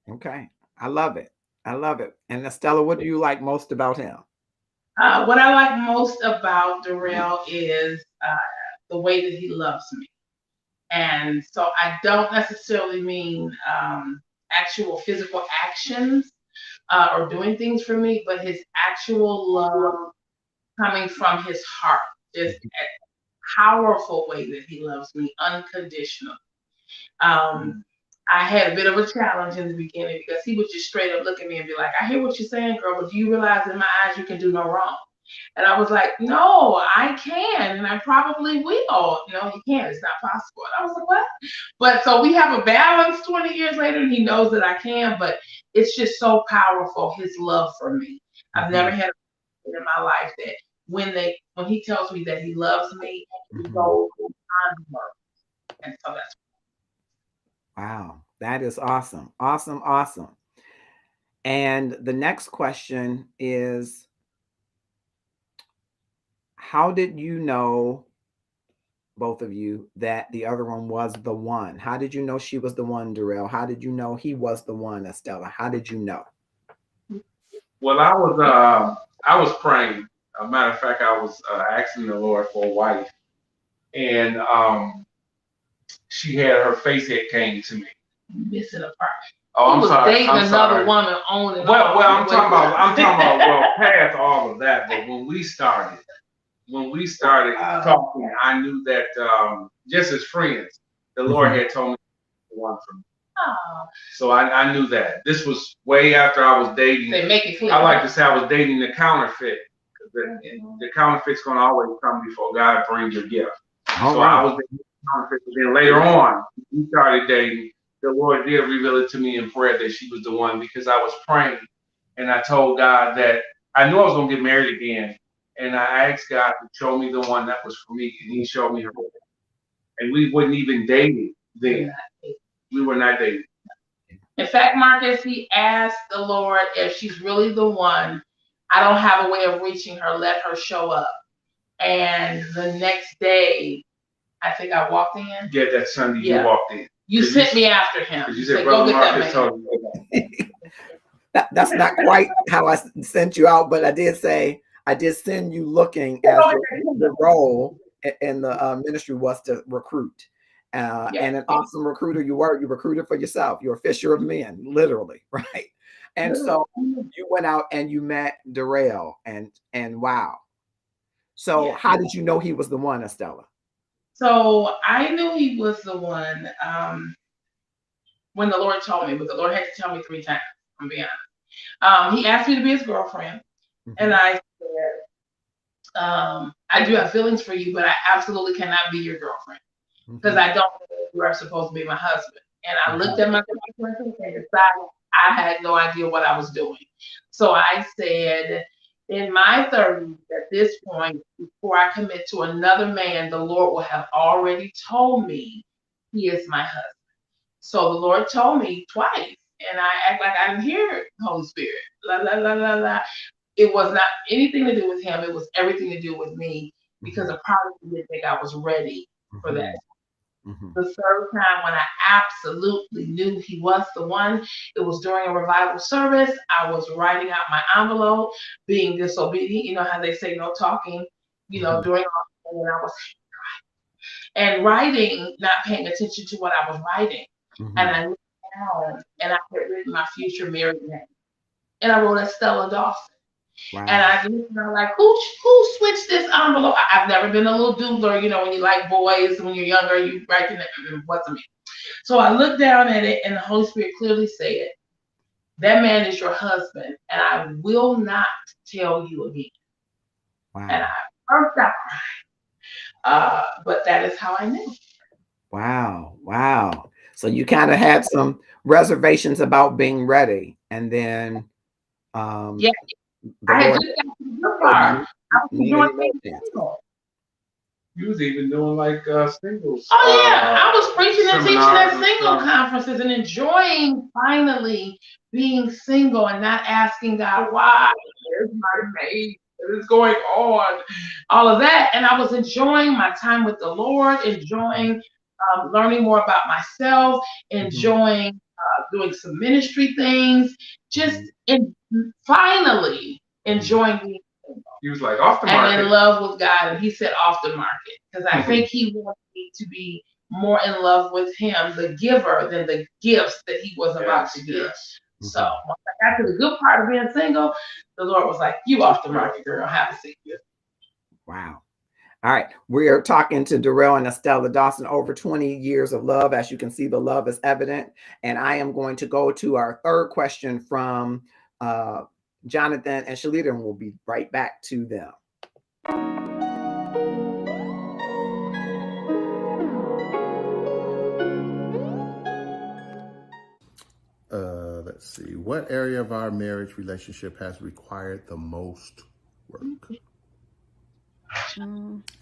her. Okay. I love it. And Estella, what do you like most about him? What I like most about Darrell is the way that he loves me. And so I don't necessarily mean actual physical actions or doing things for me, but his actual love coming from his heart, just powerful way that he loves me, unconditional. Um, I had a bit of a challenge in the beginning because he would just straight up look at me and be like, I hear what you're saying, girl, but do you realize in my eyes you can do no wrong? And I was like, no, I can, and I probably will. No, you can't. It's not possible. And I was like, what? But so we have a balance 20 years later, and he knows that I can, but it's just so powerful, his love for me. I've never had a person in my life that when he tells me that he loves me, he goes beyond words. And so that's Wow, that is awesome. Awesome, awesome. And the next question is, how did you know, both of you, that the other one was the one? How did you know she was the one, Darrell? How did you know he was the one, Estella? How did you know? Well, I was praying. A matter of fact, I was asking the Lord for a wife, and she had her face had came to me. missing a part. Oh, He I'm was sorry. dating I'm another sorry. woman on and Well, off. I'm talking about well past all of that. But when we started talking, I knew that just as friends, the Lord had told me the one for me. Oh. So I knew that. This was way after I was dating. They make it clear. I like to say I was dating the counterfeit. The counterfeit's going to always come before God brings your gift. All so right. I was dating the counterfeit. But then later on, we started dating. The Lord did reveal it to me in prayer that she was the one because I was praying and I told God that I knew I was going to get married again. And I asked God to show me the one that was for me. And he showed me her. And we wasn't even dating then. We were not dating. In fact, Marcus, he asked the Lord if she's really the one. I don't have a way of reaching her. Let her show up. And the next day, I think I walked in. Yeah, that Sunday you walked in. You sent me after him. You said, Brother Marcus told me. That's not quite how I sent you out, but I did say I did send you looking as the role in the ministry was to recruit. And an awesome recruiter you were. You recruited for yourself. You're a fisher of men, literally, right? And so you went out and you met Darrell, and wow. So how did you know he was the one, Estella? So I knew he was the one when the Lord told me, but the Lord had to tell me 3 times. I'm being honest. He asked me to be his girlfriend, and I said, I do have feelings for you, but I absolutely cannot be your girlfriend because I don't know you are supposed to be my husband. And I looked at my girlfriend and decided I had no idea what I was doing. So I said, in my 30s, at this point, before I commit to another man, the Lord will have already told me he is my husband. So the Lord told me twice, and I act like I didn't hear the Holy Spirit. La la la la la. It was not anything to do with him. It was everything to do with me because a part of me didn't think I was ready for that. The third time when I absolutely knew he was the one, it was during a revival service. I was writing out my envelope, being disobedient. You know how they say no talking, during all, and I was writing, not paying attention to what I was writing. And I looked down and I had written my future married name. And I wrote Estella Dawson. Wow. And I was like, who switched this envelope? I've never been a little doodler, when you like boys, when you're younger, you write it wasn't me. So I looked down at it and the Holy Spirit clearly said, that man is your husband, and I will not tell you again. Wow. And I burst out crying. But that is how I knew. Wow. Wow. So you kind of had some reservations about being ready. And then yeah. I had just got to the good part. I was enjoying being single. You was even doing like singles. Oh yeah, I was preaching and teaching at single conferences and enjoying finally being single and not asking God why. Where's my mate? What is going on? All of that, and I was enjoying my time with the Lord, enjoying learning more about myself, enjoying doing some ministry things, just finally enjoying being single. He was like off the market. And in love with God, and he said off the market because I think he wanted me to be more in love with him, the giver, than the gifts that he was about to give. So once I got to the good part of being single, the Lord was like, "You off the market, girl. Have a seat." Wow. All right. We are talking to Darrell and Estella Dawson, over 20 years of love. As you can see, the love is evident. And I am going to go to our third question from Jonathan and Shalita, and we'll be right back to them. Let's see. What area of our marriage relationship has required the most work?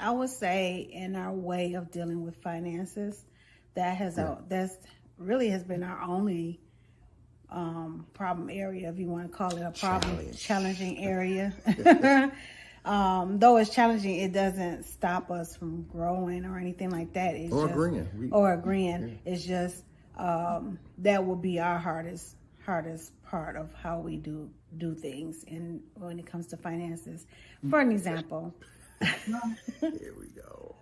I would say in our way of dealing with finances, that's really has been our only problem area, if you want to call it a problem, challenging area. Though it's challenging, it doesn't stop us from growing or anything like that. It's agreeing. Yeah. It's just that will be our hardest part of how we do things, and when it comes to finances. For an example. Here we go.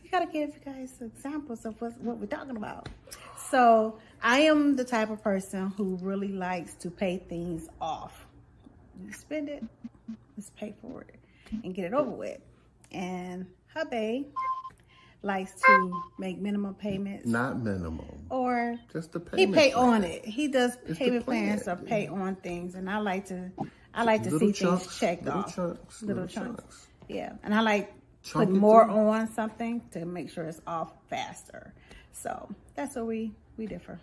You gotta give you guys examples of what we're talking about. So I am the type of person who really likes to pay things off. You spend it, let's pay for it and get it over with. And hubby likes to make minimum payments. Not minimum. Or just the payment. He pay on it. He does payment plans or pay on things, and I like to see things checked off. Little chunks. Yeah. And I like putting more on something to make sure it's off faster. So that's where we differ.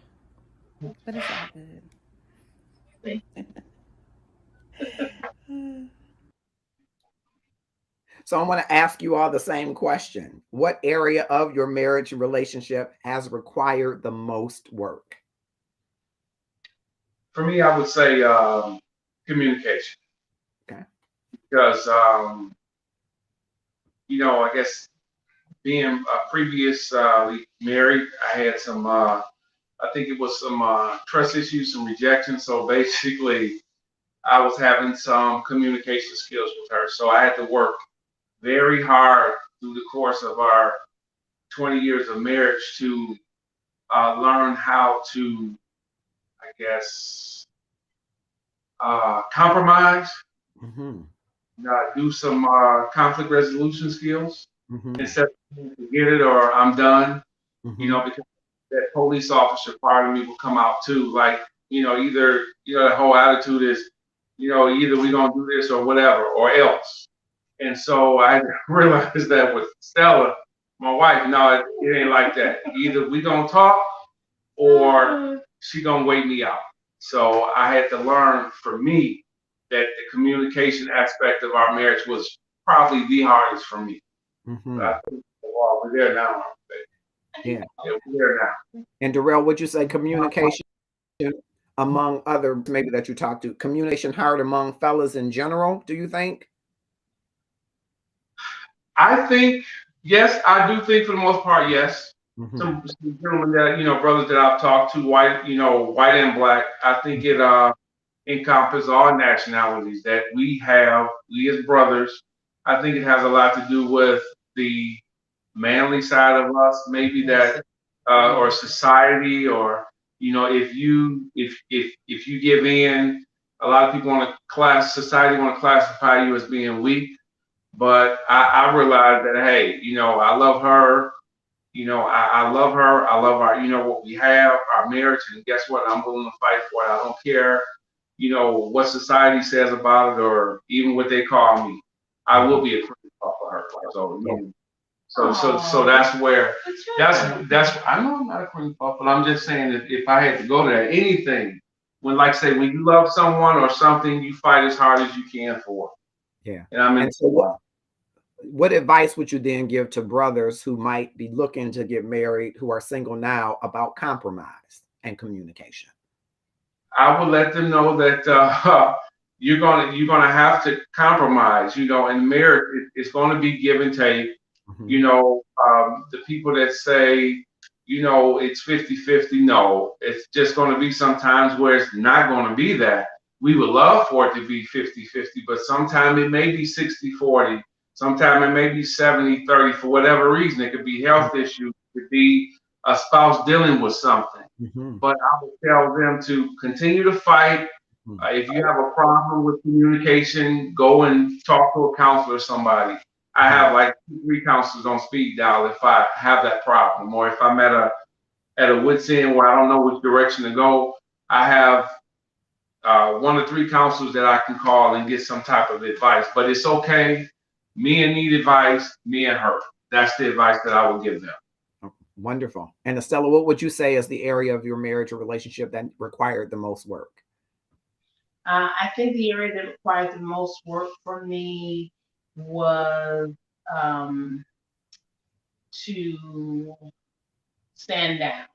But it's all good. So I want to ask you all the same question. What area of your marriage and relationship has required the most work? For me, I would say communication. Okay. Because, I guess being previously married, I had some, I think it was some trust issues, some rejection. So basically, I was having some communication skills with her. So I had to work very hard through the course of our 20 years of marriage to learn how to, I guess, compromise, do some conflict resolution skills instead of forget it or I'm done, because that police officer part of me will come out too. Like, either, the whole attitude is, either we don't do this or whatever, or else. And so I realized that with Stella, my wife, no, it ain't like that. Either we gonna talk or she gonna wait me out. So I had to learn for me that the communication aspect of our marriage was probably the hardest for me. But I think we're there now. Yeah, we're there now. And Darrell, would you say communication among other maybe that you talk to, communication hard among fellas in general, do you think? I think, yes, I do think for the most part, yes. Some gentlemen that, brothers that I've talked to, white and black, I think it encompasses all nationalities that we as brothers. I think it has a lot to do with the manly side of us, maybe that, or society, or, if you give in, a lot of people society want to classify you as being weak. But I realized that, hey, I love her. I love her. I love our, what we have, our marriage. And guess what? I'm willing to fight for it. I don't care, what society says about it or even what they call me. I will be a Christian for her. So that's where, that's, I know I'm not a Christian, but I'm just saying that if I had to go to anything, when you love someone or something, you fight as hard as you can for it. Yeah. And so what advice would you then give to brothers who might be looking to get married, who are single now, about compromise and communication? I would let them know that you're gonna have to compromise. In marriage, it's going to be give and take. The people that say, it's 50-50, no, it's just going to be sometimes where it's not going to be that. We would love for it to be 50-50, but sometimes it may be 60-40. Sometimes it may be 70-30 for whatever reason. It could be health issues. It could be a spouse dealing with something. But I would tell them to continue to fight. If you have a problem with communication, go and talk to a counselor or somebody. I have like 3 counselors on speed dial if I have that problem, or if I'm at a wit's end where I don't know which direction to go. I have 1 or 3 counselors that I can call and get some type of advice. But it's okay. Men need advice, me and her. That's the advice that I would give them. Oh, wonderful. And Estella, what would you say is the area of your marriage or relationship that required the most work? I think the area that required the most work for me was to stand down.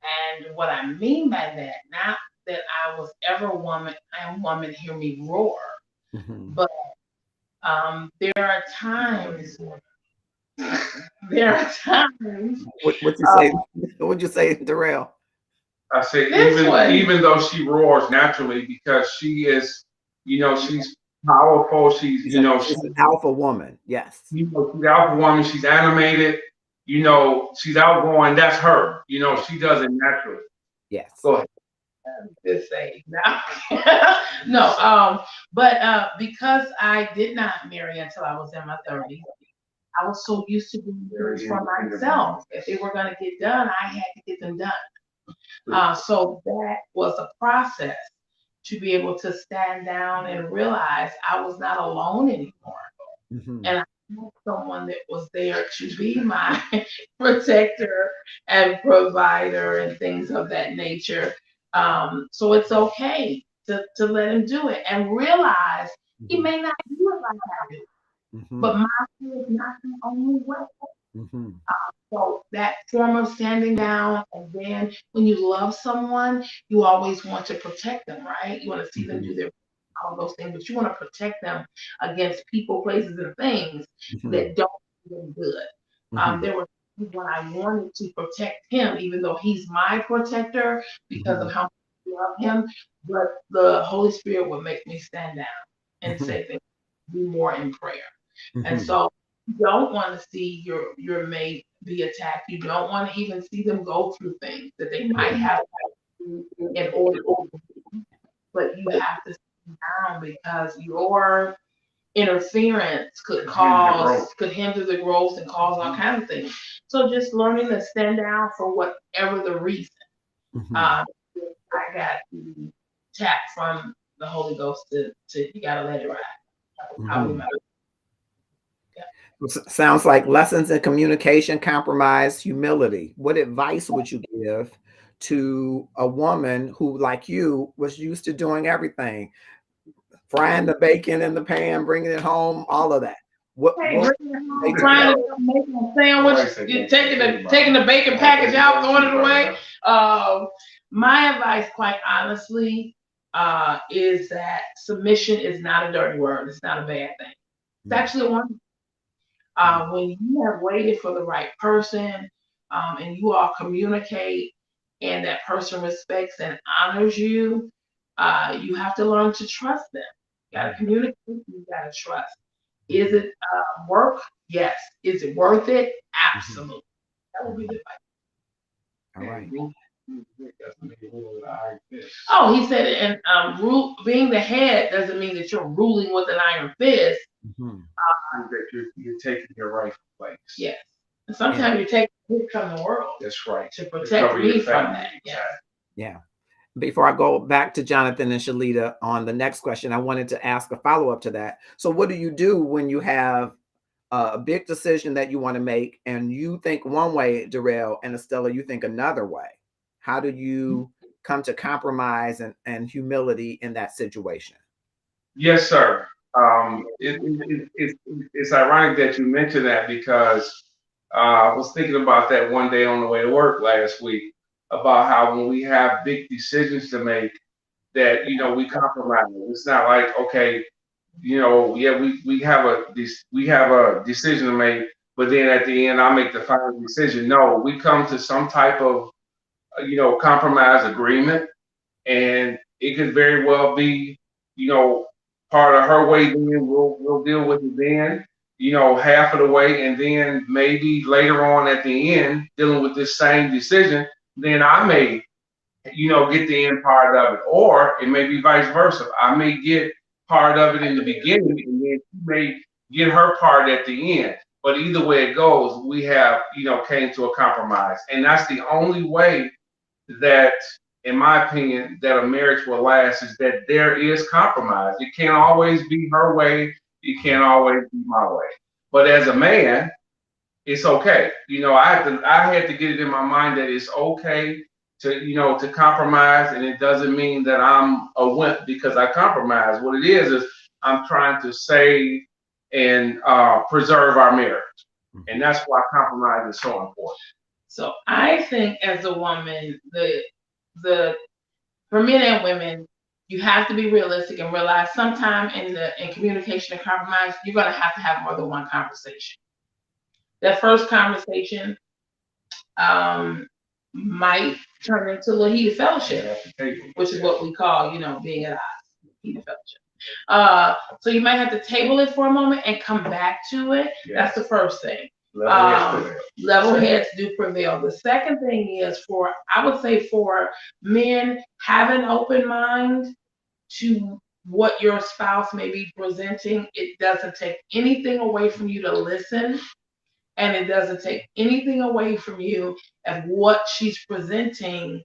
And what I mean by that, not that I was ever a woman, I am woman, hear me roar. But there are times, there are times. What you say? What'd you say, Darrell? I say This even though she roars naturally because she is, she's powerful. She's She's an alpha woman. Yes. she's the alpha woman. She's animated. She's outgoing. That's her. She does it naturally. Yes. Go ahead. To say no, but because I did not marry until I was in my 30s, I was so used to doing things for myself. If they were going to get done, I had to get them done. So that was a process to be able to stand down and realize I was not alone anymore. And I had someone that was there to be my protector and provider and things of that nature. So it's okay to let him do it and realize he may not do it like I do, but my way is not the only way. So that form of standing down, and then when you love someone, you always want to protect them, right? You want to see them do all those things, but you want to protect them against people, places, and things that don't do them good. There were times when I wanted to protect him, even though he's my protector because of how much I love him, but the Holy Spirit would make me stand down and say things, be more in prayer. And so you don't want to see your mate be attacked. You don't want to even see them go through things that they might have to do in order to, but you have to sit down because your interference could hinder the growth and cause all kinds of things. So just learning to stand down for whatever the reason. I got the tap from the Holy Ghost to you gotta let it ride. Probably my Sounds like lessons in communication, compromise, humility. What advice would you give to a woman who, like you, was used to doing everything, frying the bacon in the pan, bringing it home, all of that? Trying to make a sandwich, taking the bacon package out, throwing it away. My advice, quite honestly, is that submission is not a dirty word. It's not a bad thing. It's actually a wonderful. When you have waited for the right person, and you all communicate, and that person respects and honors you, you have to learn to trust them. You got to communicate. You got to trust. Is it work? Yes. Is it worth it? Absolutely. That would be the advice. All right. Oh, he said, and being the head doesn't mean that you're ruling with an iron fist. That you're taking your rightful place. Yes. And sometimes you take it from the world. That's right. To protect me from that. Yeah. Before I go back to Jonathan and Shalita on the next question, I wanted to ask a follow-up to that. So what do you do when you have a big decision that you want to make and you think one way, Darrell, and Estella, you think another way? How do you come to compromise and humility in that situation? Yes, sir. It's ironic that you mentioned that because I was thinking about that one day on the way to work last week about how when we have big decisions to make that, we compromise. It's not like, okay, we have a decision to make, but then at the end I make the final decision. No, we come to some type of, compromise agreement, and it could very well be, part of her way, then we'll deal with it then, half of the way, and then maybe later on at the end, dealing with this same decision, then I may, get the end part of it, or it may be vice versa. I may get part of it in the beginning, and then she may get her part at the end. But either way it goes, we have, came to a compromise. And that's the only way that, in my opinion, that a marriage will last is that there is compromise. It can't always be her way. It can't always be my way. But as a man, it's okay. I had to get it in my mind that it's okay to compromise, and it doesn't mean that I'm a wimp because I compromise. What it is I'm trying to save and preserve our marriage, and that's why compromise is so important. So I think as a woman, the for men and women, you have to be realistic and realize sometime in communication and compromise, you're gonna have to have more than one conversation. That first conversation might turn into a little heated fellowship, which is what we call, being at odds, heated fellowship. So you might have to table it for a moment and come back to it. Yes. That's the first thing. Level heads do prevail. The second thing is I would say for men, have an open mind to what your spouse may be presenting. It doesn't take anything away from you to listen, and it doesn't take anything away from you if what she's presenting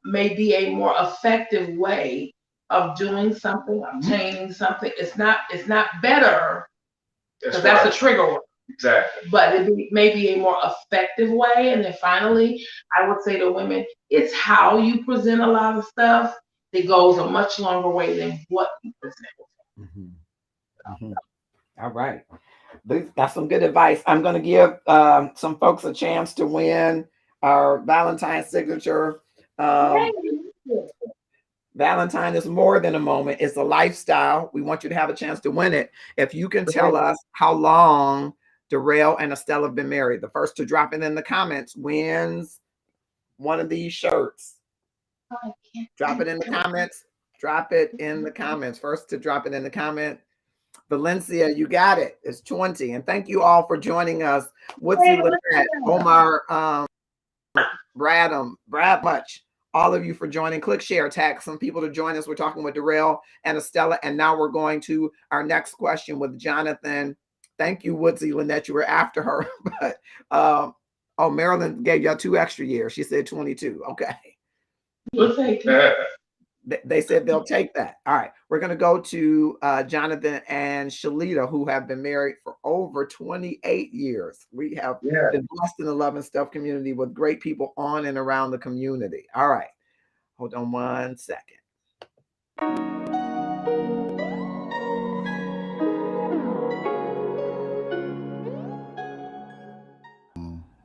may be a more effective way of doing something, obtaining something. It's not better, because that's a trigger word. Exactly. But it may be a more effective way. And then finally, I would say to women, it's how you present a lot of stuff that goes a much longer way than what you present. Mm-hmm. Mm-hmm. All right. That's some good advice. I'm going to give some folks a chance to win our Valentine signature. Valentine is more than a moment. It's a lifestyle. We want you to have a chance to win it. If you can tell us how long Darrell and Estella have been married, the first to drop it in the comments wins one of these shirts. Drop it in the comments. Drop it in the comments. First to drop it in the comment. Valencia, you got it. It's 20. And thank you all for joining us. Woodsy Lynette, Omar, Brad Much, all of you for joining. Click share, tag some people to join us. We're talking with Darrell and Estella. And now we're going to our next question with Jonathan. Thank you, Woodsy Lynette. You were after her. But Marilyn gave y'all 2 extra years. She said 22. Okay. We'll take that. They said they'll take that. All right. We're going to go to Jonathan and Shalita, who have been married for over 28 years. We have been blessed in the Love and Stuff community with great people on and around the community. All right. Hold on one second.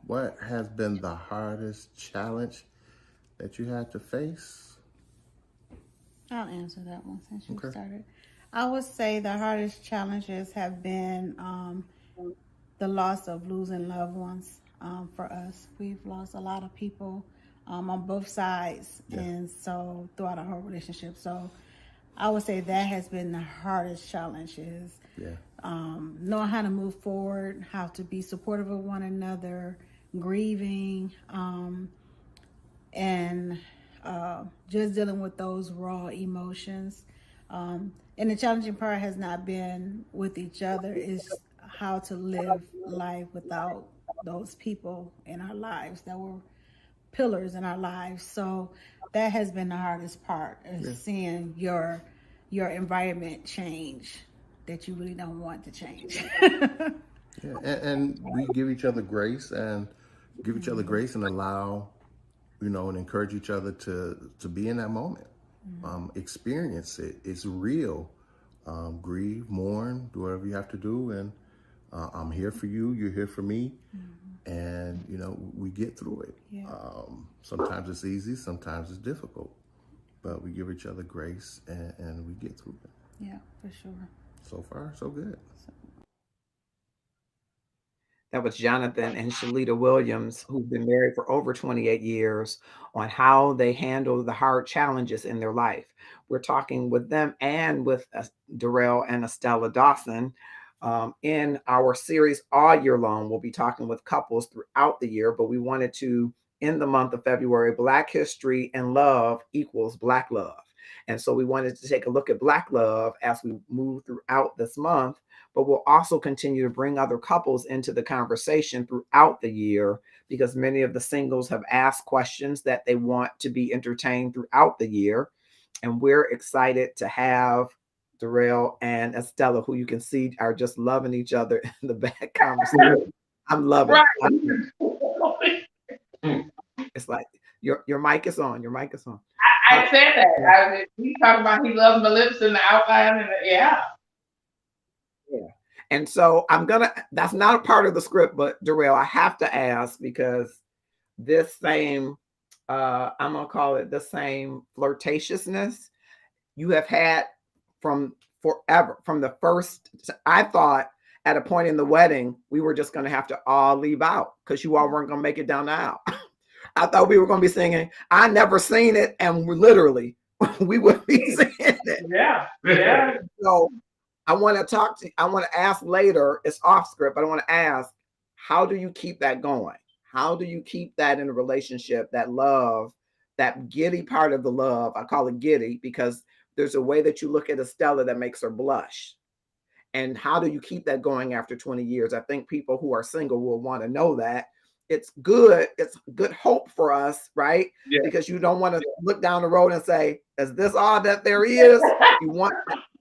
What has been the hardest challenge that you had to face? I'll answer that one since you started. I would say the hardest challenges have been the loss of losing loved ones for us. We've lost a lot of people on both sides, and so throughout our whole relationship. So I would say that has been the hardest challenge is knowing how to move forward, how to be supportive of one another, grieving, and just dealing with those raw emotions. And the challenging part has not been with each other, is how to live life without those people in our lives that were pillars in our lives. So that has been the hardest part, is seeing your environment change that you really don't want to change. And we give each other grace and allow, and encourage each other to be in that moment. Experience it. It's real. Grieve, mourn, do whatever you have to do. And I'm here for you. You're here for me. And, we get through it. Sometimes it's easy. Sometimes it's difficult. But we give each other grace and we get through it. Yeah, for sure. So far, so good. That was Jonathan and Shalita Williams, who've been married for over 28 years, on how they handle the hard challenges in their life. We're talking with them and with Darrell and Estella Dawson. In our series all year long, we'll be talking with couples throughout the year, but we wanted to, in the month of February, Black History and Love equals Black Love. And so we wanted to take a look at Black love as we move throughout this month, but we'll also continue to bring other couples into the conversation throughout the year because many of the singles have asked questions that they want to be entertained throughout the year. And we're excited to have Darrell and Estella, who you can see are just loving each other in the back conversation. I'm loving Right. it. It's like your mic is on. Your mic is on. I said that. He talking about he loves my lips and the outline and yeah. Yeah. And so that's not a part of the script, but Darrell, I have to ask because this same, I'm going to call it the same flirtatiousness you have had from forever, from the first, I thought at a point in the wedding, we were just going to have to all leave out because you all weren't going to make it down the aisle. I thought we were going to be singing, I never seen it. And we literally, we would be singing it. Yeah. Yeah. So I want to ask later, it's off script, but I want to ask, how do you keep that going? How do you keep that in a relationship, that love, that giddy part of the love? I call it giddy because there's a way that you look at Estella that makes her blush. And how do you keep that going after 20 years? I think people who are single will want to know that. It's good. It's good hope for us, right? Yeah. Because you don't want to look down the road and say, is this all that there is? You want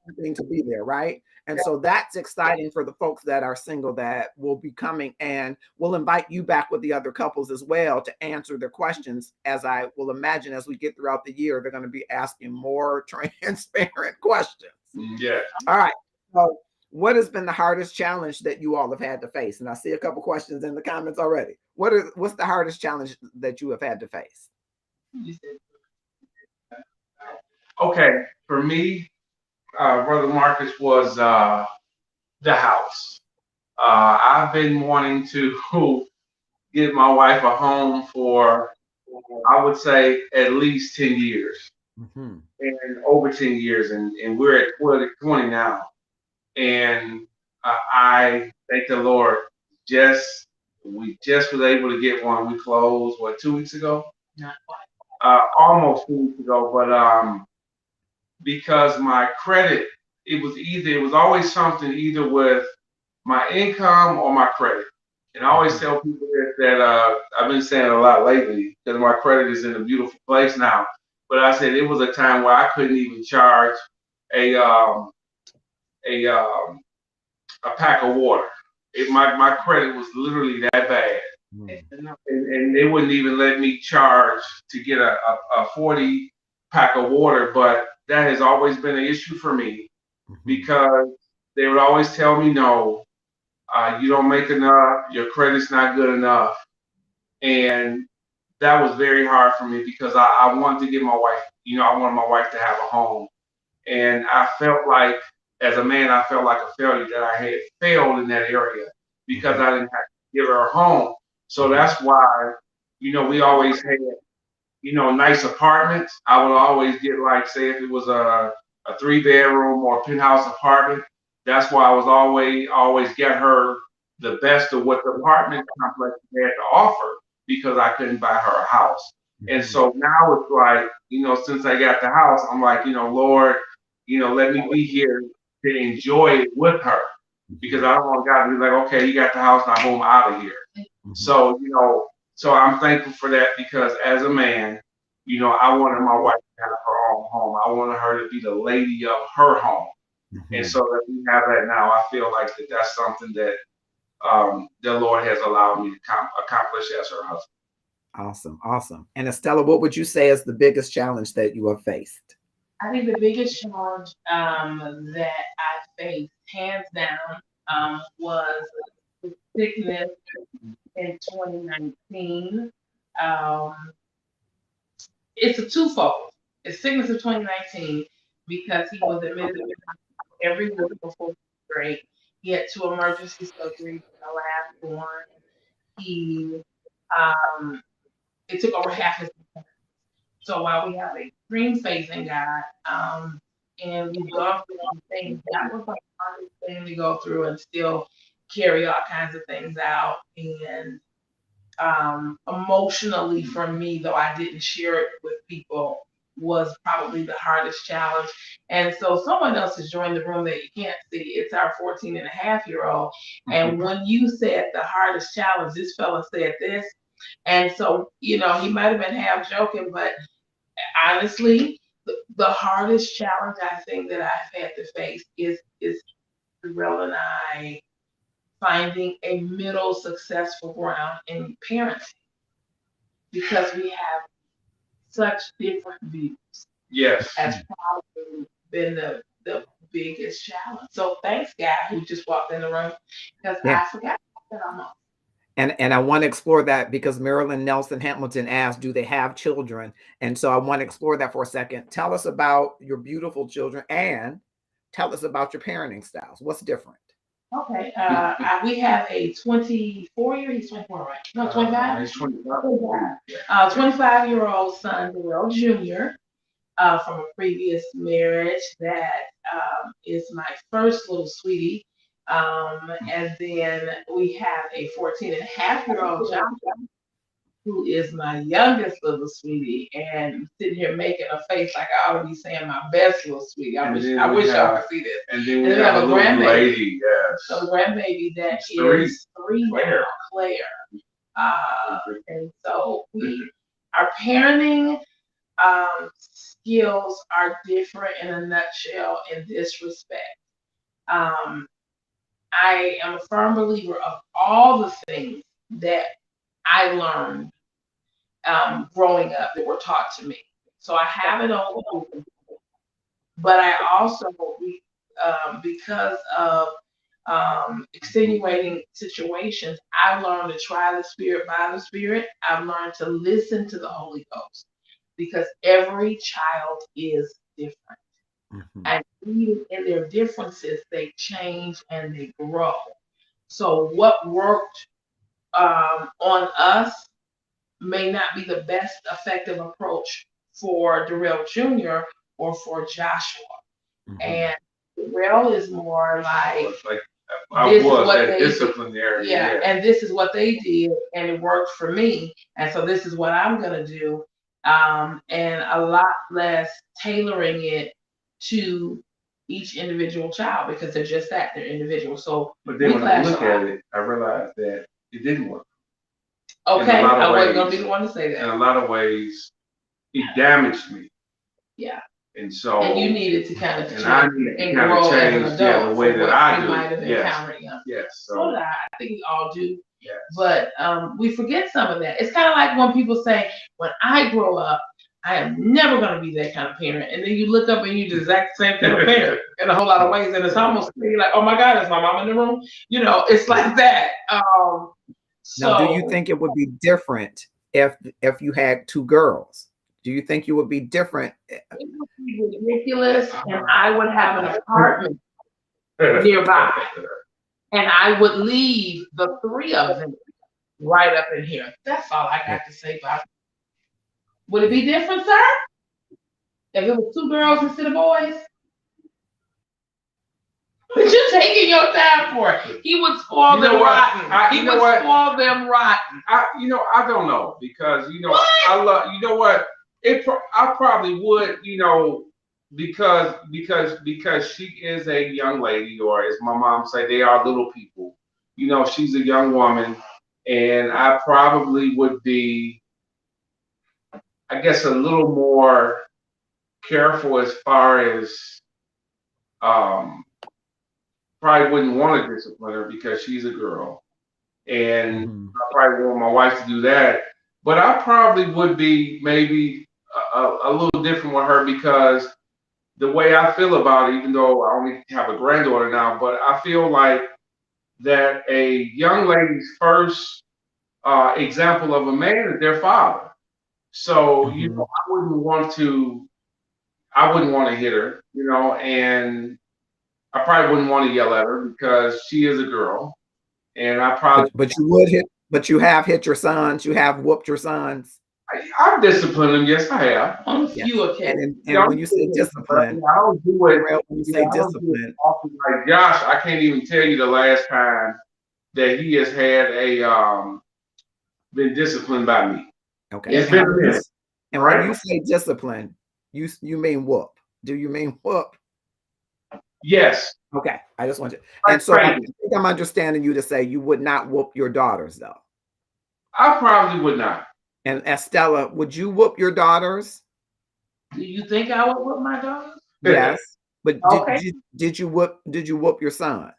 something to be there, right? And so that's exciting for the folks that are single that will be coming, and we'll invite you back with the other couples as well to answer their questions. As I will imagine, as we get throughout the year, they're going to be asking more transparent questions. Yeah. All right. So what has been the hardest challenge that you all have had to face? And I see a couple questions in the comments already. What's the hardest challenge that you have had to face? Okay, for me, Brother Marcus was the house. I've been wanting to get my wife a home for, I would say, at least 10 years Mm-hmm. and over 10 years. And we're at 20 now. And I thank the Lord, we just was able to get one. We closed, 2 weeks ago? Not quite. Almost 2 weeks ago. But because my credit, it was always something either with my income or my credit. And I always tell people that I've been saying it a lot lately because my credit is in a beautiful place now. But I said it was a time where I couldn't even charge a a um, a pack of water. My credit was literally that bad. And they wouldn't even let me charge to get a 40 pack of water. But that has always been an issue for me because they would always tell me, no, you don't make enough, your credit's not good enough. And that was very hard for me because I wanted to get my wife, I wanted my wife to have a home. And I felt like, as a man, I felt like a failure that I had failed in that area because I didn't have to give her a home. So that's why, we always had, nice apartments. I would always get, like, say if it was a 3 bedroom or penthouse apartment, that's why I was always get her the best of what the apartment complex had to offer because I couldn't buy her a house. And so now it's like, since I got the house, I'm like, Lord, let me be here to enjoy it with her because I don't want God to be like, okay, you got the house, now boom, out of here. So, so I'm thankful for that because as a man, I wanted my wife to have her own home. I wanted her to be the lady of her home. And so that we have that now, I feel like that's something that the Lord has allowed me to accomplish as her husband. Awesome. Awesome. And Estella, what would you say is the biggest challenge that you have faced? I think the biggest challenge that I faced, hands down, was the sickness in 2019. Um, it's a twofold. It's sickness of 2019 because he was admitted to the hospital every week before straight. He had 2 emergency surgeries. The last one, he it took over half his life. So while we have a extreme faith in God, and we've gone through some things, that was the hardest thing to go through and still carry all kinds of things out. And emotionally for me, though I didn't share it with people, was probably the hardest challenge. And so someone else has joined the room that you can't see. It's our 14-and-a-half-year-old. And when you said the hardest challenge, this fella said this. And so, he might have been half joking, but honestly, the hardest challenge I think that I've had to face is Darrell and I finding a middle successful ground in parenting because we have such different views. Yes. Has probably been the biggest challenge. So thanks, guy who just walked in the room, because I forgot that almost. And I want to explore that because Marilyn Nelson Hamilton asked, do they have children? And so I want to explore that for a second. Tell us about your beautiful children and tell us about your parenting styles. What's different? Okay. We have a 24-year, he's 24, right? No, 25? He's 25. 25-year-old son, Darrell Jr., from a previous marriage that is my first little sweetie. And then we have a 14-and-a-half-year-old Joshua, who is my youngest little sweetie, and sitting here making a face like I ought to be saying my best little sweetie. I wish y'all could see this. And then we have a little lady, yes. So the grandbaby that is three now, Claire. And so our parenting skills are different in a nutshell in this respect. I am a firm believer of all the things that I learned growing up that were taught to me. So I have it all, but I also, because of extenuating situations, I learned to try the Spirit by the Spirit. I've learned to listen to the Holy Ghost because every child is different. And even in their differences, they change and they grow. So what worked on us may not be the best effective approach for Darrell Jr. or for Joshua. And Darrell is more like this is what they disciplinary. Yeah, and this is what they did, and it worked for me. And so this is what I'm gonna do. And a lot less tailoring it to each individual child because they're just that, they're individual. So but then when I look at it, I realized that it didn't work. Okay, I wasn't gonna be the one to say that. In a lot of ways, it damaged me. Yeah. And so, and you needed to kind of change I needed to kind of change the way that I do. Might have encountered. Yes. So I think we all do. Yes. But we forget some of that. It's kind of like when people say, "When I grow up, I am never going to be that kind of parent," and then you look up and you're the exact same kind of parent in a whole lot of ways, and it's almost like, "Oh my God, is my mom in the room?" It's like that. Now, do you think it would be different if you had two girls? Do you think you would be different? It would be ridiculous, and I would have an apartment nearby, and I would leave the three of them right up in here. That's all I got to say about it. Would it be different, sir? If it was two girls instead of boys? But you're taking your time for it. He would spoil them rotten. He would spoil them rotten. I don't know because I love. You know what? I probably would. Because she is a young lady, or as my mom say, they are little people. She's a young woman, and I probably would be, I guess, a little more careful as far as probably wouldn't want to discipline her because she's a girl, and I probably want my wife to do that. But I probably would be maybe a little different with her because the way I feel about it, even though I only have a granddaughter now, but I feel like that a young lady's first example of a man is their father. So I wouldn't want to hit her, and I probably wouldn't want to yell at her because she is a girl, and I probably. But you would hit. But you have hit your sons. You have whooped your sons. I've disciplined them. Yes, I have. On a few occasions. And when you say discipline, I don't do it. When you say discipline, like Josh, I can't even tell you the last time that he has had been disciplined by me. Okay. It's been a minute. And when you say discipline, You mean whoop? Do you mean whoop? Yes. Okay, I just want to. Like And so I crazy. think I'm understanding you to say you would not whoop your daughters, though. I probably would not. And Estella, would you whoop your daughters? Do you think I would whip my daughters? Yes. But Okay. did you whoop your sons?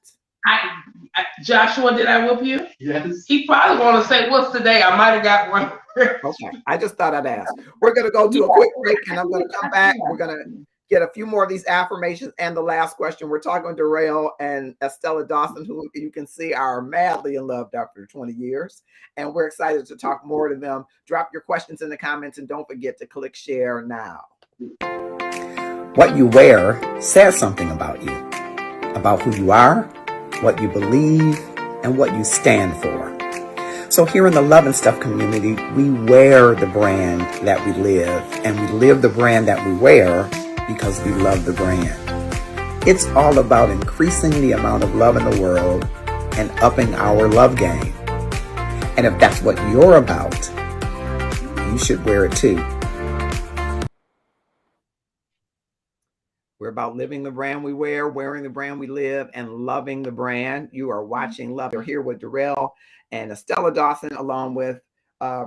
Joshua, did I whoop you? Yes. He probably want to say, "What's today?" I might have got one. Okay, I just thought I'd ask. We're going to go to a quick break, and I'm going to come back. We're going to get a few more of these affirmations. And the last question, we're talking to Darrell and Estella Dawson, who you can see are madly in love after 20 years. And we're excited to talk more to them. Drop your questions in the comments, and don't forget to click share now. What you wear says something about you, about who you are, what you believe, and what you stand for. So here in the Love and Stuff community, we wear the brand that we live, and we live the brand that we wear because we love the brand. It's all about increasing the amount of love in the world and upping our love game. And if that's what you're about, you should wear it too. We're about living the brand we wear, wearing the brand we live, and loving the brand. You are watching Love. You're here with Darrell and Estella Dawson, along with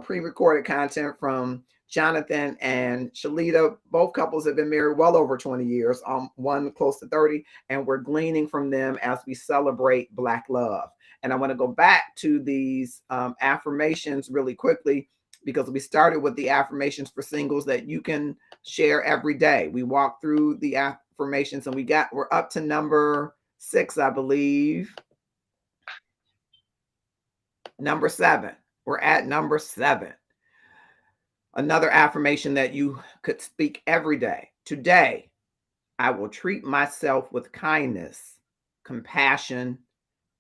pre-recorded content from Jonathan and Shalita. Both couples have been married well over 20 years, one close to 30, and we're gleaning from them as we celebrate Black love. And I want to go back to these affirmations really quickly, because we started with the affirmations for singles that you can share every day. We walked through the affirmations, and we're up to number 6, I believe. Number 7. We're at number 7. Another affirmation that you could speak every day. Today, I will treat myself with kindness, compassion,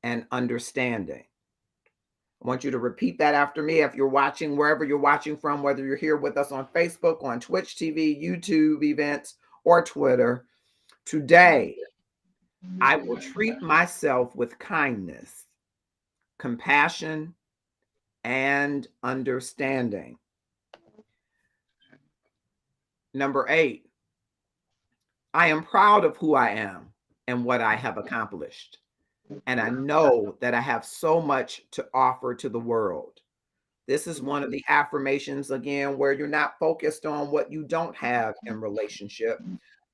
and understanding. I want you to repeat that after me. If you're watching, wherever you're watching from, whether you're here with us on Facebook, on Twitch TV, YouTube events, or Twitter, today, I will treat myself with kindness, compassion, and understanding. Number 8, I am proud of who I am and what I have accomplished. And I know that I have so much to offer to the world. This is one of the affirmations, again, where you're not focused on what you don't have in relationship.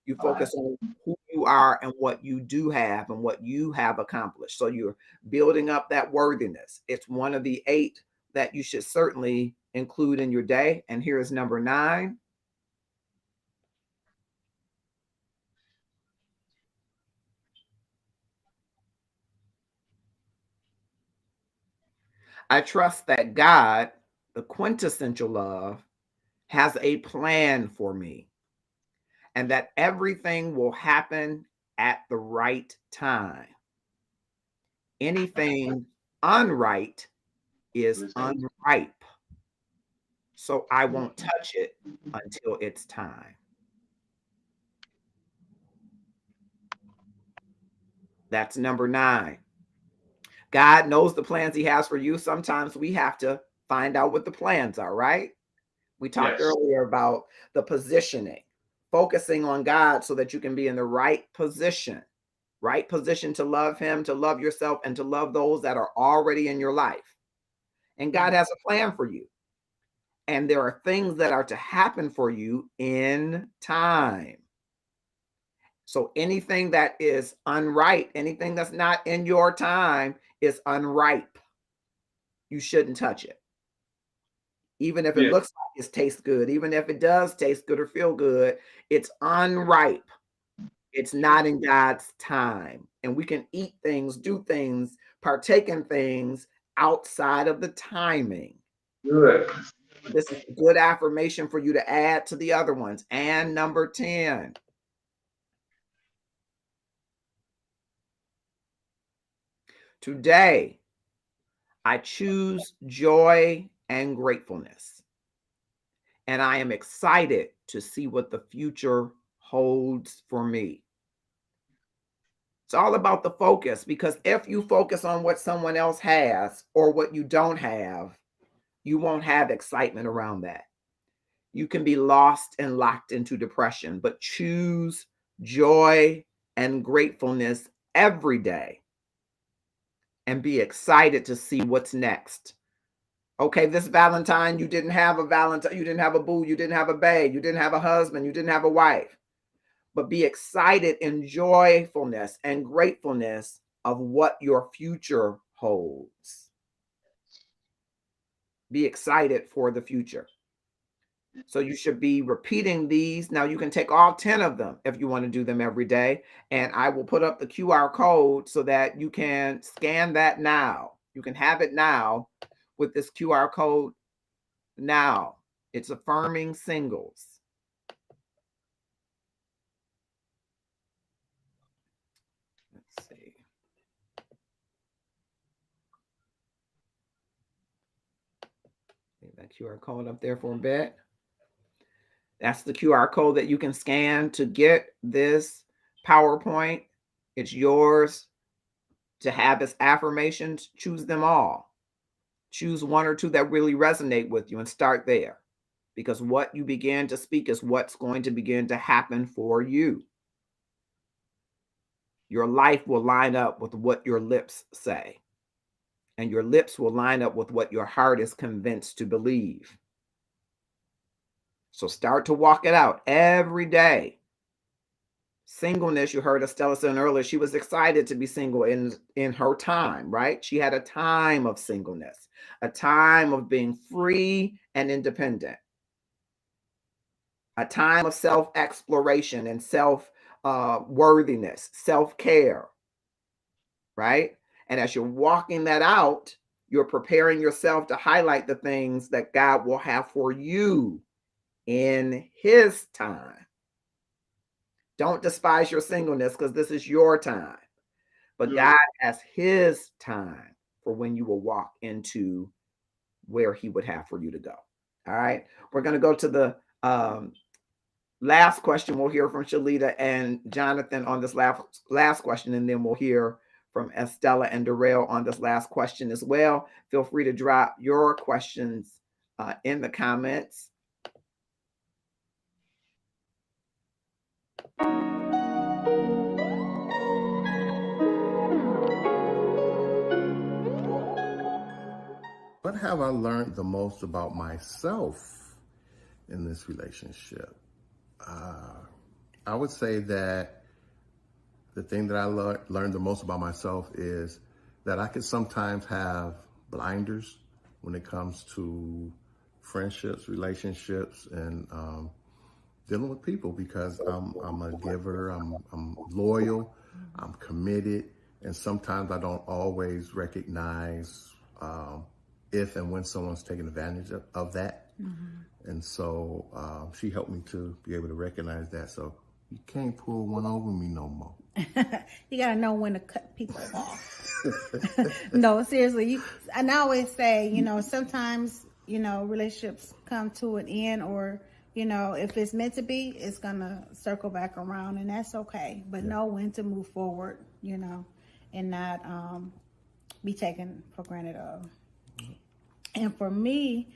You focus on who you are and what you do have and what you have accomplished. So you're building up that worthiness. It's one of the 8 that you should certainly include in your day. And here is number 9. I trust that God, the quintessential love, has a plan for me, and that everything will happen at the right time. Anything unright is unripe, so I won't touch it until it's time. That's number 9. God knows the plans he has for you. Sometimes we have to find out what the plans are, right? We talked earlier about the positioning, focusing on God so that you can be in the right position to love him, to love yourself, and to love those that are already in your life. And God has a plan for you. And there are things that are to happen for you in time. So anything that is unright, anything that's not in your time is unripe. You shouldn't touch it. Even if it looks like it tastes good, even if it does taste good or feel good, it's unripe. It's not in God's time. And we can eat things, do things, partake in things outside of the timing. Good. This is a good affirmation for you to add to the other ones. And number 10. Today, I choose joy and gratefulness. And I am excited to see what the future holds for me. It's all about the focus, because if you focus on what someone else has or what you don't have, you won't have excitement around that. you can be lost and locked into depression, but choose joy and gratefulness every day and be excited to see what's next. Okay, this Valentine, you didn't have a Valentine, you didn't have a boo, you didn't have a babe, you didn't have a husband, you didn't have a wife. But be excited in joyfulness and gratefulness of what your future holds. Be excited for the future. So you should be repeating these. Now you can take all 10 of them if you want to do them every day. And I will put up the QR code so that you can scan that now. You can have it now with this QR code now. It's affirming singles. Let's see. Leave that QR code up there for a bit. That's the QR code that you can scan to get this PowerPoint. It's yours to have as affirmations. Choose them all. Choose one or two that really resonate with you and start there, because what you begin to speak is what's going to begin to happen for you. Your life will line up with what your lips say, and your lips will line up with what your heart is convinced to believe. So start to walk it out every day. Singleness, you heard Estella saying earlier, she was excited to be single in her time, right? She had a time of singleness, a time of being free and independent, a time of self-exploration and self-worthiness, self-care, right? And as you're walking that out, you're preparing yourself to highlight the things that God will have for you in his time. Don't despise your singleness, because this is your time. But God has his time for when you will walk into where he would have for you to go. All right. We're going to go to the last question. We'll hear from Shalita and Jonathan on this last question, and then we'll hear from Estella and Darrell on this last question as well. Feel free to drop your questions in the comments. What have I learned the most about myself in this relationship? I would say that the thing that I learned the most about myself is that I could sometimes have blinders when it comes to friendships, relationships, and dealing with people, because I'm a giver, I'm loyal, I'm committed, and sometimes I don't always recognize if and when someone's taking advantage of that. Mm-hmm. And so she helped me to be able to recognize that. So you can't pull one over me no more. You gotta know when to cut people off. No, seriously. And I always say, sometimes, relationships come to an end, or, if it's meant to be, it's gonna circle back around, and that's okay. But know when to move forward, and not be taken for granted of. And for me,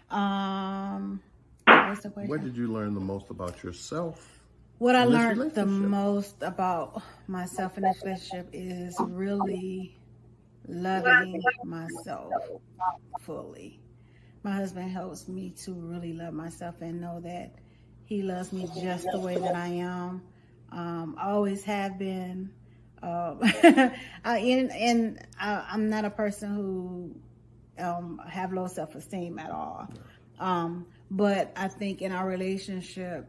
what's the question? What did you learn the most about yourself? What I learned the most about myself in this relationship is really loving myself fully. My husband helps me to really love myself and know that he loves me just the way that I am. I always have been. I'm not a person who have low self-esteem at all. But I think in our relationship,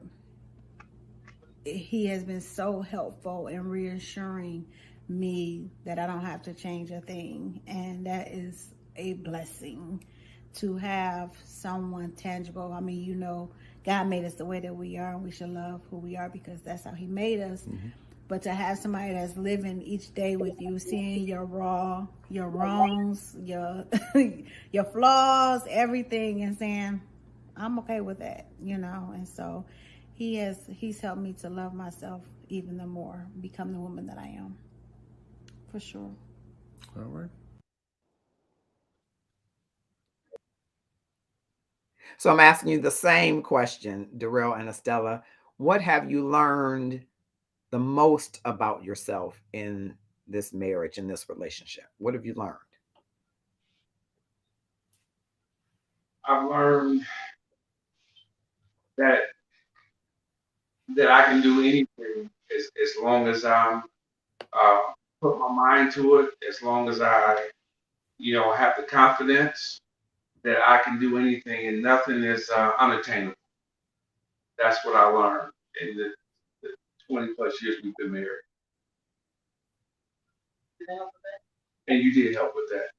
he has been so helpful in reassuring me that I don't have to change a thing. And that is a blessing to have someone tangible. I mean, God made us the way that we are, and we should love who we are because that's how he made us. Mm-hmm. But to have somebody that's living each day with you, seeing your wrongs, your flaws, everything, and saying, I'm okay with that, and so he's helped me to love myself even the more, become the woman that I am, for sure. All right. So I'm asking you the same question, Darrell and Estella. What have you learned the most about yourself in this marriage, in this relationship? What have you learned? I've learned that I can do anything as long as I'm uh, put my mind to it, as long as I, have the confidence that I can do anything and nothing is unattainable. That's what I learned in the 20 plus years we've been married. And you did help with that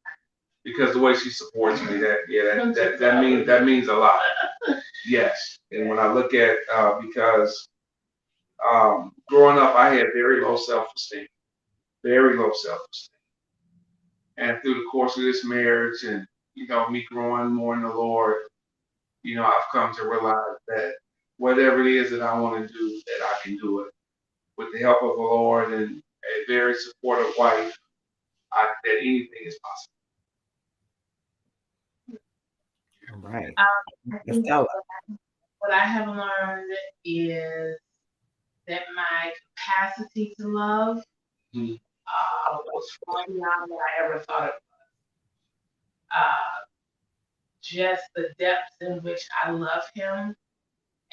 because the way she supports me, that means a lot. Yes, and when I look at because growing up, I had very low self-esteem, very low self-esteem, and through the course of this marriage and me growing more in the Lord, I've come to realize that whatever it is that I want to do, that I can do it with the help of the Lord and a very supportive wife. That anything is possible. All right. I think Estella. what I have learned is that my capacity to love Mhm. was far beyond what I ever thought it was. Just the depths in which I love him,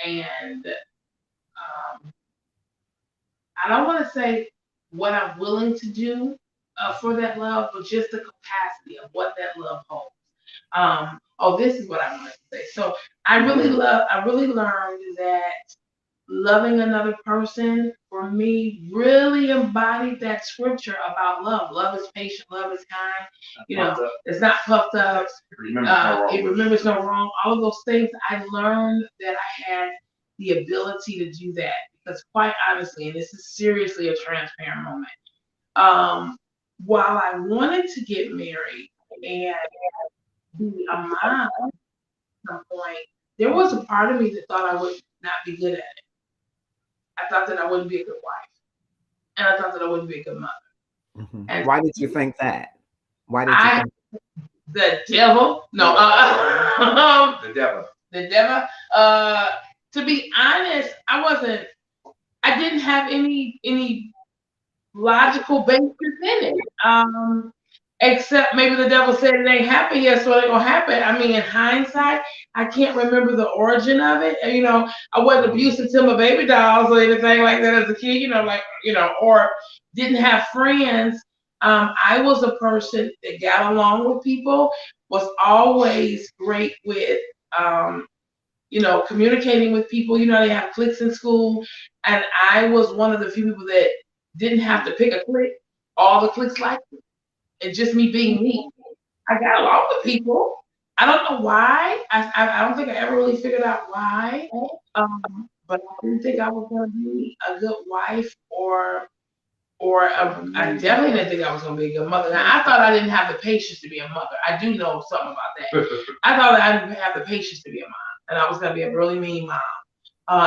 and I don't want to say what I'm willing to do for that love, but just the capacity of what that love holds. This is what I wanted to say. So I really learned that loving another person for me really embodied that scripture about love. Love is patient, love is kind. It's not puffed up. It remembers no wrong. All of those things I learned that I had the ability to do that because quite honestly, and this is seriously a transparent moment. While I wanted to get married and be a mom at some point, there was a part of me that thought I would not be good at it. I thought that I wouldn't be a good wife. And I thought that I wouldn't be a good mother. Mhm. And Why did you think that? Why did you I, think? the devil, no, The devil. the devil. To be honest, I didn't have any logical basis in it. Except maybe the devil said it ain't happened yet, so it ain't gonna happen. I mean, in hindsight, I can't remember the origin of it. I wasn't abusive to my baby dolls or anything like that as a kid. Or didn't have friends. I was a person that got along with people, was always great with communicating with people. They have cliques in school, and I was one of the few people that didn't have to pick a clique. All the cliques liked me, and just me being me. I got along with people. I don't know why. I don't think I ever really figured out why. But I didn't think I was going to be a good wife I definitely didn't think I was going to be a good mother. Now, I thought I didn't have the patience to be a mother. I do know something about that. I thought I didn't have the patience to be a mom, and I was going to be a really mean mom,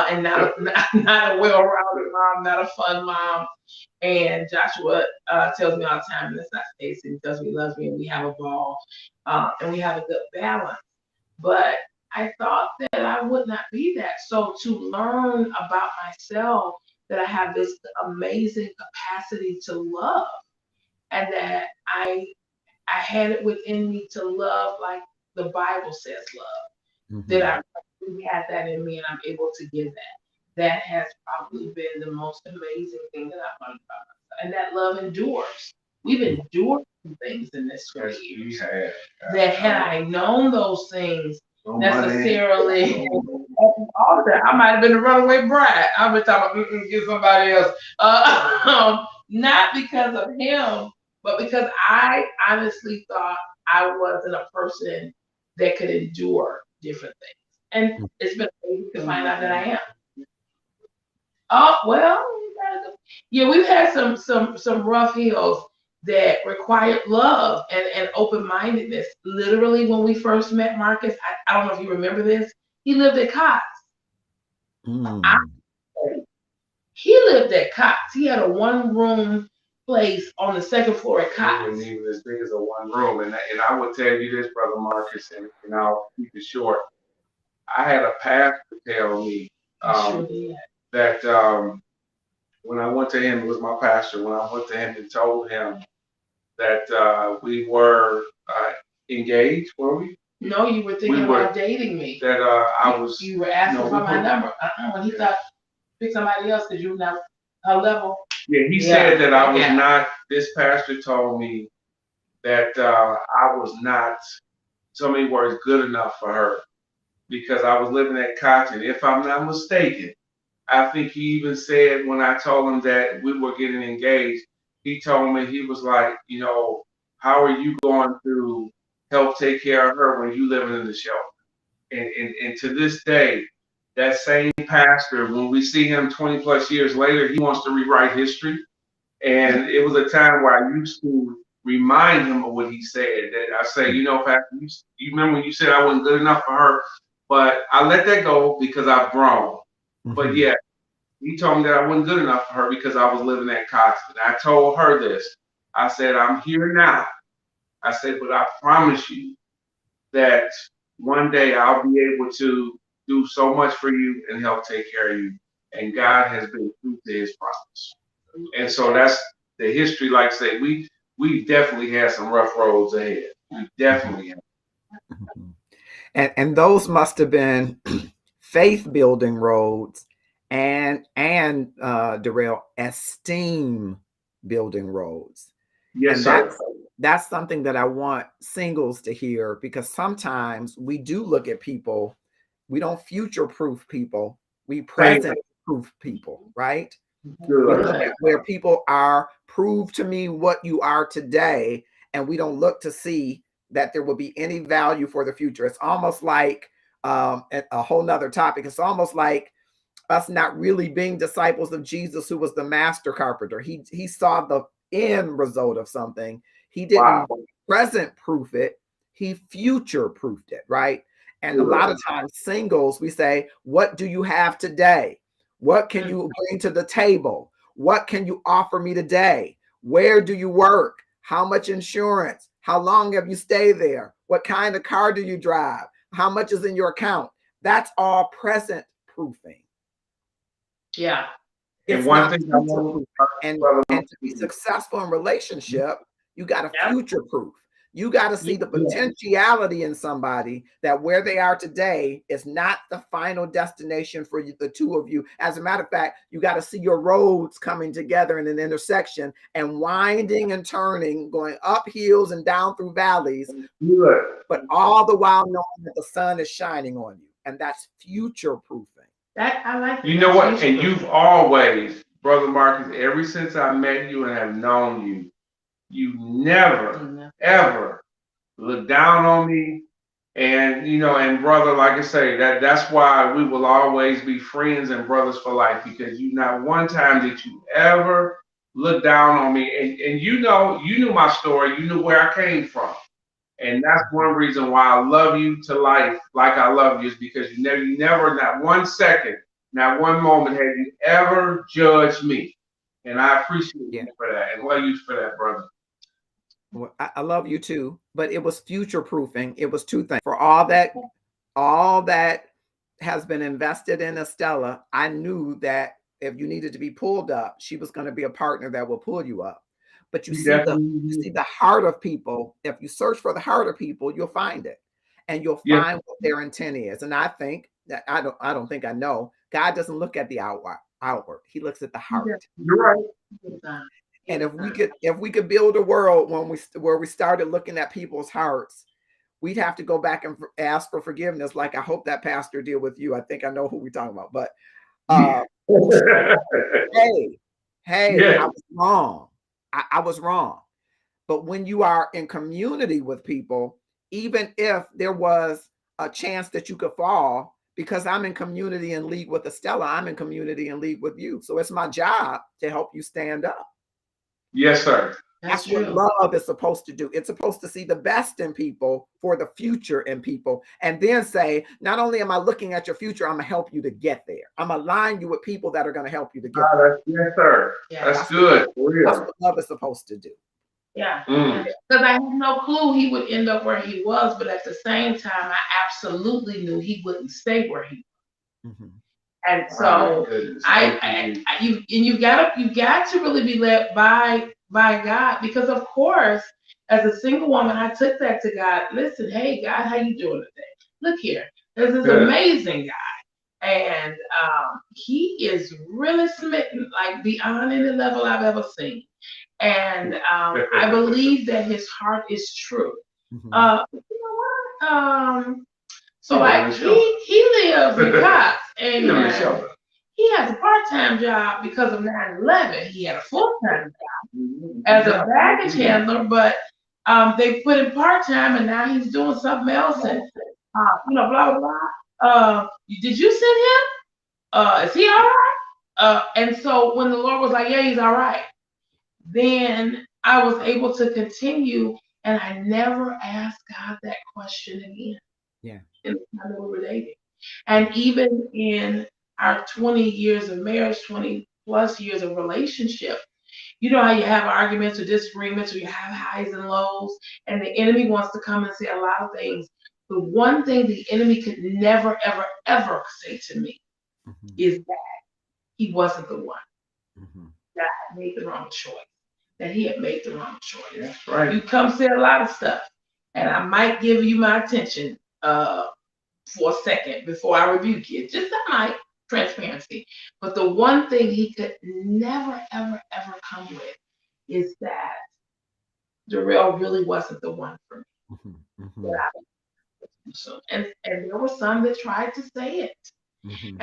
and not a well-rounded mom, not a fun mom. And Joshua tells me all the time, and that's not Stacy, he tells me he loves me, and we have a ball, and we have a good balance. But I thought that I would not be that. So to learn about myself, that I have this amazing capacity to love, and that I had it within me to love like the Bible says love. That I really had that in me, and I'm able to give that. That has probably been the most amazing thing that I've learned about myself. And that love endures. We've endured some things in this 20 years. That had I known those things necessarily, all of that, I might have been a runaway bride. I've been talking about get somebody else. Not because of him, but because I honestly thought I wasn't a person that could endure different things. And it's been amazing to find out that I am. Oh well, yeah, we've had some rough hills that required love and open mindedness. Literally, when we first met Marcus, I don't know if you remember this. He lived at Cox. I, Mm. he lived at Cox. He had a one room place on the second floor at It Cox. wasn't even as big as a one room. And I would tell you this, Brother Marcus, and I'll keep it short. I had a pastor tell me that when I went to him, it was my pastor, when I went to him and told him that we were engaged, were we? No, you were thinking about dating me. That I was. You were asking for my number. When he thought pick somebody else because you were not her level. Yeah, he said that I was not. This pastor told me that I was not, so many words, good enough for her because I was living at Cotton. If I'm not mistaken, I think he even said when I told him that we were getting engaged, he told me, he was like, you know, how are you going to help take care of her when you living in the shelter? And to this day, that same pastor, when we see him 20 plus years later, he wants to rewrite history. And it was a time where I used to remind him of what he said. That I say, you know, Pastor, you remember when you said I wasn't good enough for her, but I let that go because I've grown. But yeah, he told me that I wasn't good enough for her because I was living at Constant. I told her this. I said, I'm here now. I said, but I promise you that one day I'll be able to do so much for you and help take care of you. And God has been true to his promise. And so that's the history. Like I say, we definitely had some rough roads ahead. We definitely have. And those must have been faith building roads and Darrell, esteem building roads. Yes, and sir. That's something that I want singles to hear, because sometimes we do look at people, we don't future proof people, we present proof people, right? Good. We look at where people are, prove to me what you are today, and we don't look to see that there will be any value for the future. It's almost like a whole nother topic. It's almost like us not really being disciples of Jesus, who was the master carpenter. He saw the end result of something. He didn't present proof it, he future proofed it, right? And a lot of times singles, we say, what do you have today? What can you bring to the table? What can you offer me today? Where do you work? How much insurance? How long have you stayed there? What kind of car do you drive? How much is in your account? That's all present proofing. Yeah. It's and one not thing I want and to be successful in relationship, you got to future proof. You got to see the potentiality in somebody, that where they are today is not the final destination for you, the two of you. As a matter of fact, you got to see your roads coming together in an intersection and winding and turning, going up hills and down through valleys, but all the while knowing that the sun is shining on you. And that's future proofing. That I like. You know what? And you've always, Brother Marcus, ever since I met you and have known you, you never, ever look down on me. And you know, and brother, like I say, that's why we will always be friends and brothers for life, because you not one time did you ever look down on me. And you know, you knew my story, you knew where I came from. And that's one reason why I love you to life, like I love you, is because you never, not one second, not one moment have you ever judged me. And I appreciate you for that, and love you for that, brother. Well, I love you too, but it was future proofing. It was two things. For all that has been invested in Estella, I knew that if you needed to be pulled up, she was going to be a partner that will pull you up. But you see the heart of people. If you search for the heart of people, you'll find it, and you'll find what their intent is. And I think that I don't think I know. God doesn't look at the outward. He looks at the heart. You're right. And if we could build a world where we started looking at people's hearts, we'd have to go back and ask for forgiveness, like I hope that pastor did with you. I think I know who we're talking about. But hey, I was wrong. I was wrong. But when you are in community with people, even if there was a chance that you could fall, because I'm in community and league with Estella, I'm in community and league with you. So it's my job to help you stand up. Yes, sir. That's what love is supposed to do. It's supposed to see the best in people for the future in people, and then say, not only am I looking at your future, I'm going to help you to get there. I'm going to align you with people that are going to help you to get there. Yes, sir. That's good. That's what love is supposed to do. Yeah. Mm. Because I had no clue he would end up where he was, but at the same time, I absolutely knew he wouldn't stay where he. Mhm. And Oh, so my goodness. I, Thank you. you got to really be led by God, because of course, as a single woman, I took that to God. Listen, hey God, how you doing today? Look here, there's this Good. amazing guy, and he is really smitten, like beyond any level I've ever seen. And I believe that his heart is true. Mhm. You know what? So Oh, like he lives in Cox, You live in the and shelter. he has a part-time job because of 9/11. He had a full-time job as a baggage handler, but they put him part-time, and now he's doing something else, and blah blah blah. Did you send him? Is he all right? And so when the Lord was like, "Yeah, he's all right," then I was able to continue, and I never asked God that question again. Yeah. In the time that we were dating. And even in our 20 years of marriage, 20 plus years of relationship, you know how you have arguments or disagreements, or you have highs and lows, and the enemy wants to come and say a lot of things. The one thing the enemy could never, ever, ever say to me Mhm. is that he wasn't the one, Mhm. that I made the wrong choice, that he had made the wrong choice. That's right. You come say a lot of stuff, and I might give you my attention for a second before I rebuke you. Just that might, transparency. But the one thing he could never, ever, ever come with is that Darrell really wasn't the one for me. Mhm. That Mhm. I so, and there were some that tried to say it. Mhm.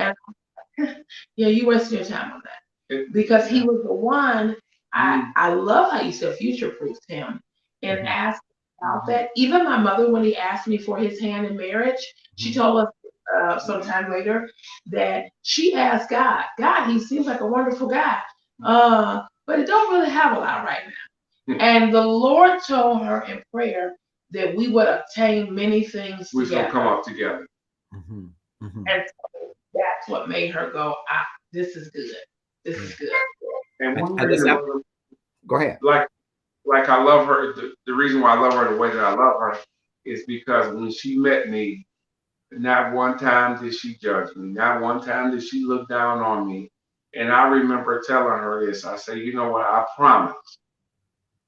And yeah, you wasted your time on that. Because he was the one. I love how you said future proofed him and Mhm. asked about that. Even my mother, when he asked me for his hand in marriage, she told us sometime later that she asked God, God, he seems like a wonderful guy, but he don't really have a lot right now. And the Lord told her in prayer that we would obtain many things We're gonna come together. up together. Mhm. Mhm. And so that's what made her go, this is good. This Yeah. is good. And one I thing just have, that, go ahead. like I love her. The reason why I love her the way that I love her is because when she met me, not one time did she judge me. Not one time did she look down on me. And I remember telling her this. I say, you know what? I promise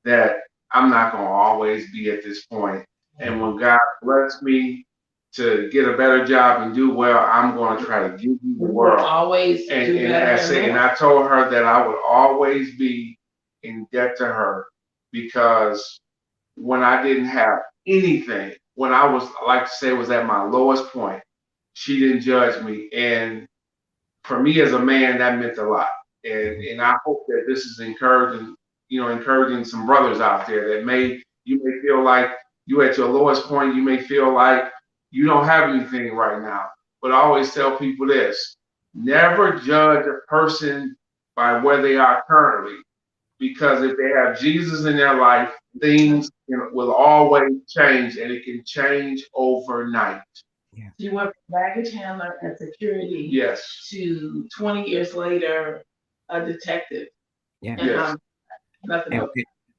that I'm not going to always be at this point. And when God bless me to get a better job and do well, I'm going to try to give you the We will world. always And, do and better I and say, and more. I told her that I would always be in debt to her because when I didn't have anything, when I was, I like to say, was at my lowest point, she didn't judge me. And for me as a man, that meant a lot. And I hope that this is encouraging, encouraging some brothers out there that you may feel like you at your lowest point, you may feel like you don't have anything right now. But I always tell people this: never judge a person by where they are currently, because if they have Jesus in their life, things will always change, and it can change overnight. Yeah. She went from baggage handler and security, Yes. to 20 years later, a detective. Yeah. And Yes. nothing And but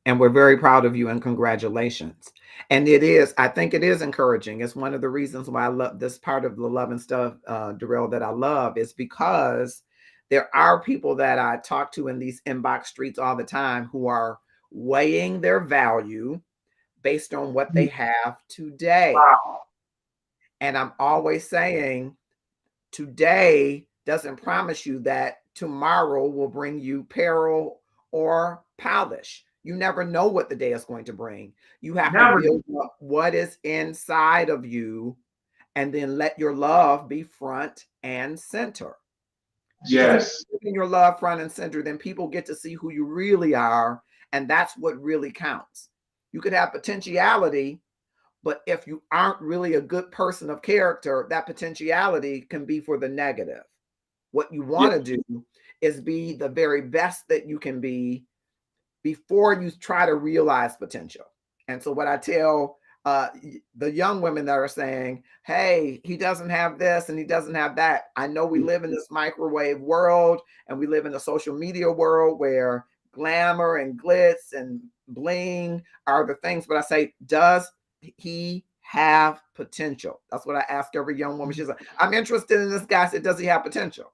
and we're very proud of you and congratulations. And I think it is encouraging. It's one of the reasons why I love this part of the love and stuff, Darrell, that I love is because there are people that I talk to in these inbox streets all the time who are weighing their value based on what they have today. Wow. And I'm always saying, today doesn't promise you that tomorrow will bring you peril or polish. You never know what the day is going to bring. You have to Never. build up what is inside of you and then let your love be front and center. Because if Yes. you're keeping your love front and center, then people get to see who you really are. And that's what really counts. You could have potentiality, but if you aren't really a good person of character, that potentiality can be for the negative. What you Yeah. want to do is be the very best that you can be before you try to realize potential. And so, what I tell the young women that are saying, hey, he doesn't have this and he doesn't have that. I know we live in this microwave world and we live in a social media world where glamour and glitz and bling are the things, but I say, does he have potential? That's what I ask every young woman. She's like, I'm interested in this guy. I said, does he have potential?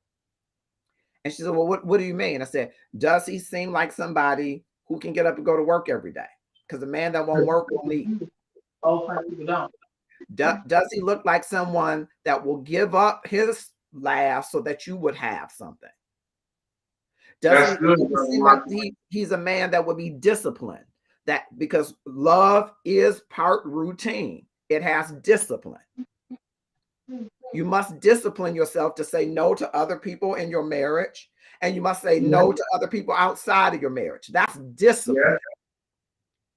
And she said, well, what do you mean? I said, does he seem like somebody who can get up and go to work every day? Because a man that won't work won't eat. Oh, people don't. Does he look like someone that will give up his last so that you would have something? Does he seem like he's a man that would be disciplined? That because love is part routine. It has discipline. You must discipline yourself to say no to other people in your marriage, and you must say no to other people outside of your marriage. That's discipline.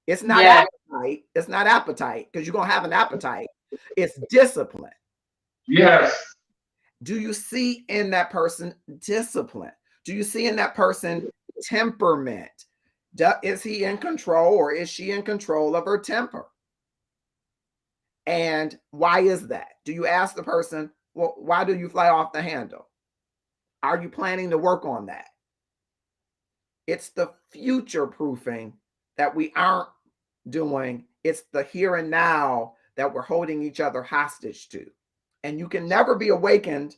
It's not appetite. It's not appetite, because you're going to have an appetite. It's discipline. Yes. Do you see in that person discipline? Do you see in that person temperament? Is he in control, or is she in control of her temper? And why is that? Do you ask the person, well, why do you fly off the handle? Are you planning to work on that? It's the future proofing that we aren't doing. It's the here and now that we're holding each other hostage to. And you can never be awakened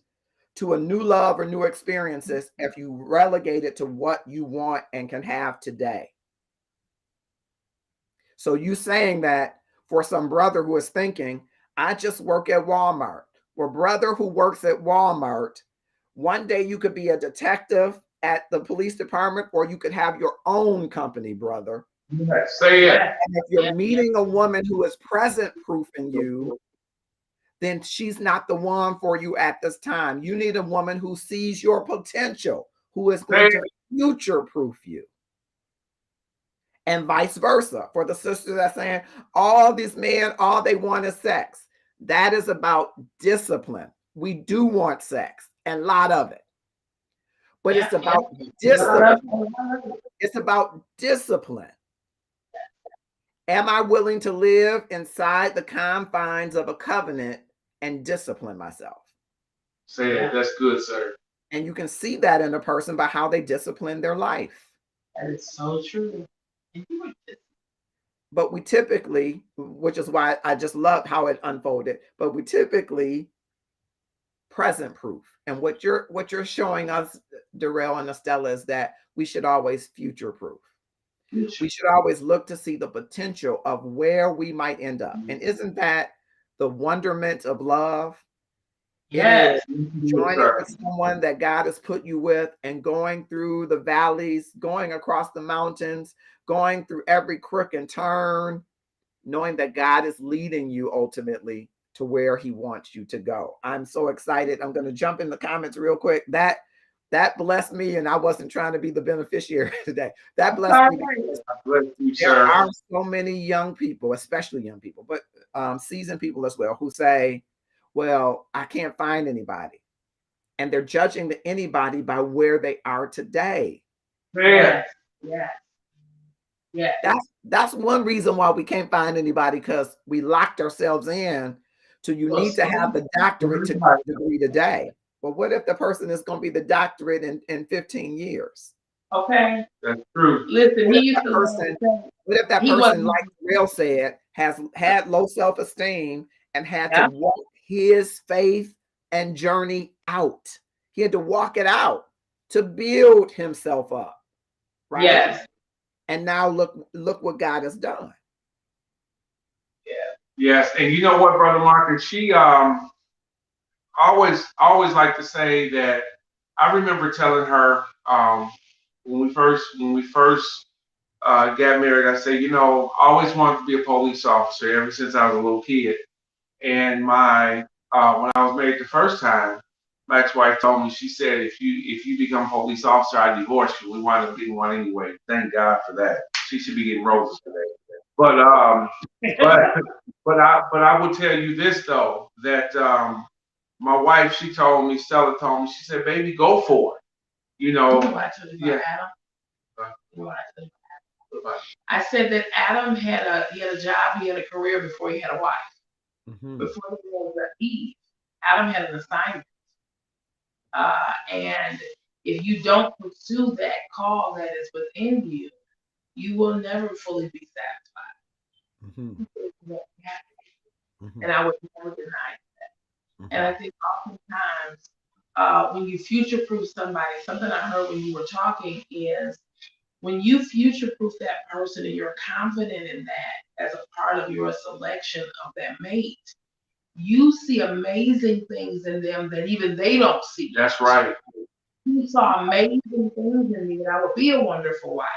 to a new love or new experiences if you relegate it to what you want and can have today. So you saying that for some brother who is thinking, I just work at Walmart. Well, brother who works at Walmart, one day you could be a detective at the police department, or you could have your own company, brother. Yes, say it. And if you're meeting a woman who is present proofing you, then she's not the one for you at this time. You need a woman who sees your potential, who is going to future proof you. And vice versa. For the sisters that are saying, all these men, all they want is sex. That is about discipline. We do want sex, and a lot of it. But it's about discipline. It's about discipline. Am I willing to live inside the confines of a covenant and discipline myself? Say it. That's good, sir. And you can see that in a person by how they discipline their life. That is so true. But we typically, which is why I just love how it unfolded, but we typically present proof. And what you're showing us, Darrell and Estella, is that we should always future proof. We should always look to see the potential of where we might end up. And isn't that the wonderment of love? Yes. Joining with someone that God has put you with and going through the valleys, going across the mountains, going through every crook and turn, knowing that God is leading you ultimately to where he wants you to go. I'm so excited. I'm going to jump in the comments real quick. That blessed me, and I wasn't trying to be the beneficiary today. That blessed me. There are so many young people, especially young people, but seasoned people as well, who say, well, I can't find anybody. And they're judging anybody by where they are today. Yes. Yes. Yeah. That's one reason why we can't find anybody, because we locked ourselves in to you need to have the doctorate degree today. But what if the person is going to be the doctorate in 15 years? Okay. That's true. Listen, what if that person, like Terrell said, has had low self-esteem and had to walk his faith and journey out? He had to walk it out to build himself up. Right? Yes. And now look what God has done. Yeah. Yes. And you know what, Brother Marcus, she always like to say that I remember telling her when we first got married, I said, I always wanted to be a police officer ever since I was a little kid. And when I was married the first time, my ex-wife told me, she said, if you become a police officer, I divorce you. We wind up getting one anyway. Thank God for that. She should be getting roses today. But I will tell you this though, that my wife, Stella told me, she said, baby, go for it. You know what I told you about Adam? You know what I told you about Adam? I said that Adam had a job, he had a career before he had a wife. Mm-hmm. Before he was Eve, Adam had an assignment. And if you don't pursue that call that is within you, you will never fully be Mm-hmm. satisfied. Mm-hmm. And I would never deny it. And Mm-hmm. I think oftentimes when you future proof somebody, something I heard when you were talking is when you future proof that person and you're confident in that as a part of your selection of that mate, you see amazing things in them that even they don't see. That's right. You saw amazing things in me that I would be a wonderful wife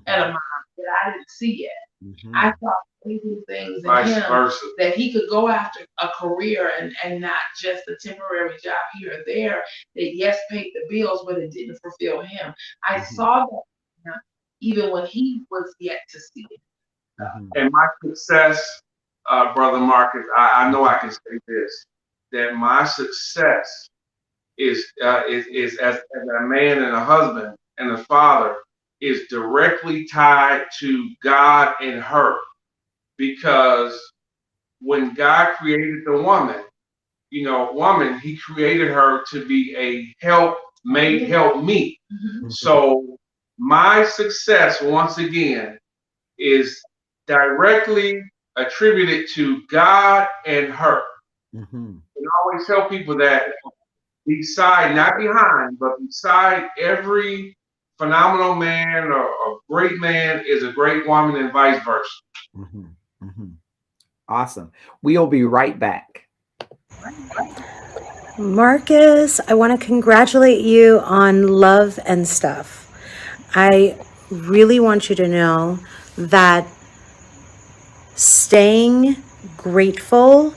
and a Mm-hmm. mom that I didn't see yet. Mm-hmm. I saw amazing things in Vice him versa. that he could go after a career and not just a temporary job here or there that yes paid the bills but it didn't fulfill him. I Mm-hmm. saw that in him even when he was yet to see it. Mm-hmm. And my success, Brother Marcus, I know I can say this, that my success is as a man and a husband and a father is directly tied to God and her. Because when God created the woman, woman, he created her to be a help me. Mhm. So my success, once again, is directly attributed to God and her. Mm-hmm. And I always tell people that beside, not behind, but beside every phenomenal man or great man is a great woman and vice versa. Mm-hmm. Mm-hmm. Awesome. We'll be right back. Marcus, I want to congratulate you on Love and Stuff. I really want you to know that staying grateful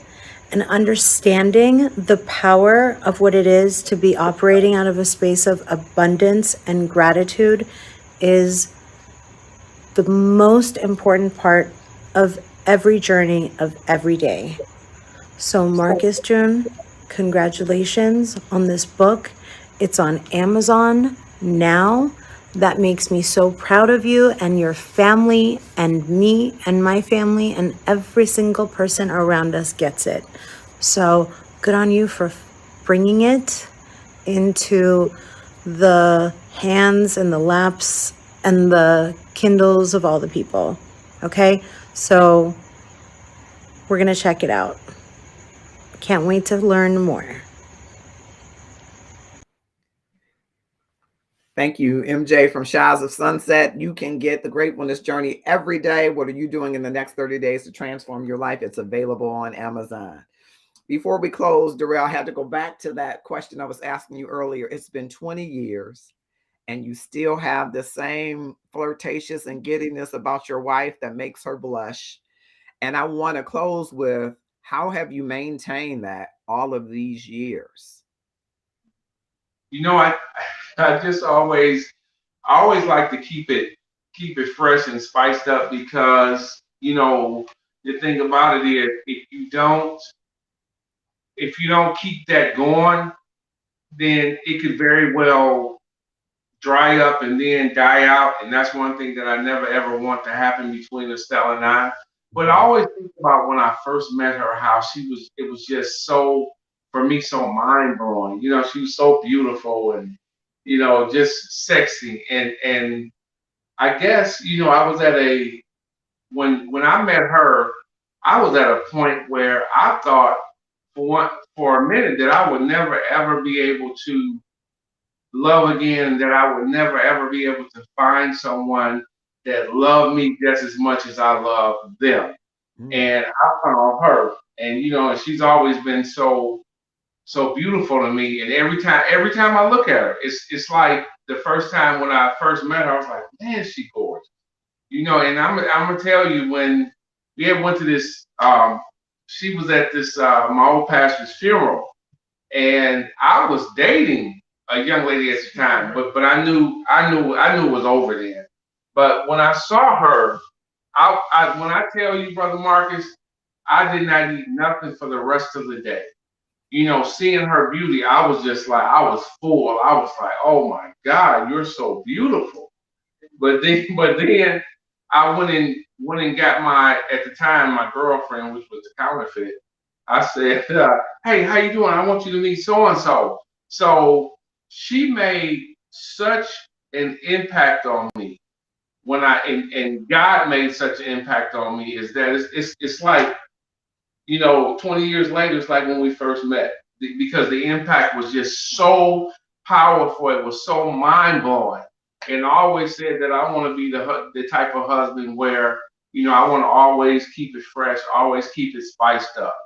and understanding the power of what it is to be operating out of a space of abundance and gratitude is the most important part of every journey of every day. So, Marcus June, congratulations on this book. It's on Amazon now. That makes me so proud of you and your family and me and my family, and every single person around us gets it. So, good on you for bringing it into the hands and the laps and the Kindles of all the people. Okay? So, we're going to check it out. Can't wait to learn more. Thank you, MJ from Shires of Sunset. You can get the Gratefulness Journey every day. What are you doing in the next 30 days to transform your life? It's available on Amazon. Before we close, Darrell, I had to go back to that question I was asking you earlier. It's been 20 years and you still have the same flirtatious and giddiness about your wife that makes her blush. And I want to close with, how have you maintained that all of these years? You know, I just I always like to keep it fresh and spiced up because the thing about it is if you don't keep that going, then it could very well dry up and then die out. And that's one thing that I never ever want to happen between Estelle and I. But I Mm-hmm. always think about when I first met her, how it was just so, for me, so mind blowing. She was so beautiful and, just sexy. And I guess, I was when I met her, I was at a point where I thought for a minute that I would never ever be able to love again, that I would never ever be able to find someone that loved me just as much as I love them. Mm-hmm. And I found her, and and she's always been so beautiful to me. And every time I look at her, it's like the first time when I first met her, I was like, man, she gorgeous. And I'm gonna tell you, when we had went to this, she was at this my old pastor's funeral, and I was dating a young lady at the time, but I knew it was over then. But when I saw her, when I tell you, Brother Marcus, I did not eat nothing for the rest of the day. Seeing her beauty, I was just like, I was full. I was like, oh my God, you're so beautiful. But then I went and got at the time, my girlfriend, which was a counterfeit. I said, hey, how you doing? I want you to meet so and so. So she made such an impact on me when and God made such an impact on me is that it's like, 20 years later, it's like when we first met because the impact was just so powerful. It was so mind blowing. And I always said that I want to be the type of husband where, I want to always keep it fresh, always keep it spiced up,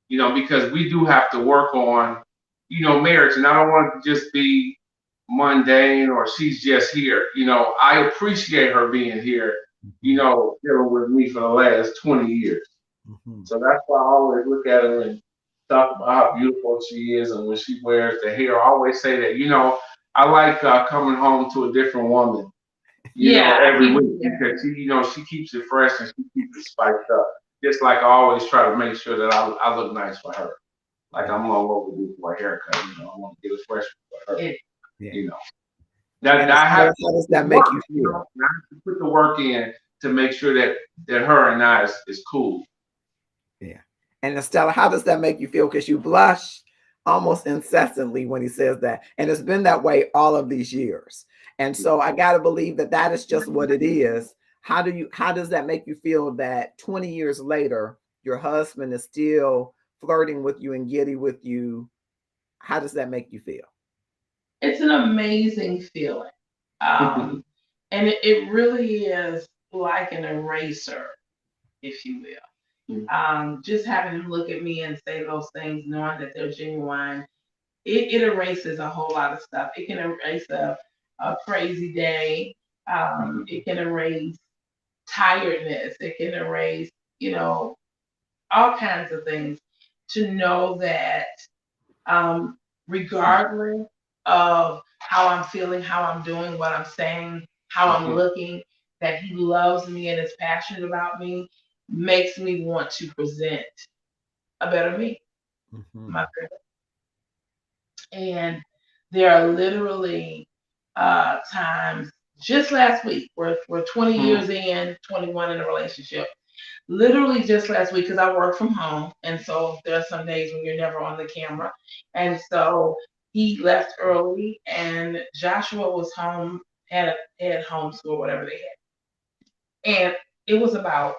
because we do have to work on, marriage. And I don't want it to just be mundane or she's just here. I appreciate her being here, dealing with me for the last 20 years. Mm-hmm. So that's why I always look at her and talk about how beautiful she is. And when she wears the hair, I always say that, I like coming home to a different woman, every week because she keeps it fresh and she keeps it spiced up. Just like I always try to make sure that I look nice for her. Like I'm all over this for a haircut, I want to get it fresh for her. Yeah. That I have how does that to make work, you feel? I have to put the work in to make sure that her and I is cool. Yeah. And Estella, how does that make you feel? Because you blush almost incessantly when he says that. And it's been that way all of these years. And so I got to believe that that is just what it is. How does that make you feel that 20 years later, your husband is still flirting with you and giddy with you? How does that make you feel? It's an amazing feeling. And it really is like an eraser, if you will. Just having him look at me and say those things, knowing that they're genuine, it erases a whole lot of stuff. It can erase a crazy day. It can erase tiredness. It can erase, all kinds of things. To know that regardless of how I'm feeling, how I'm doing, what I'm saying, how I'm looking, that he loves me and is passionate about me, makes me want to present a better me, my friend. And there are literally times, just last week, we're 20 years in, 21 in a relationship. Literally just last week, because I work from home, and so there are some days when you're never on the camera. And so he left early, and Joshua was home, had homeschool, whatever they had. And it was about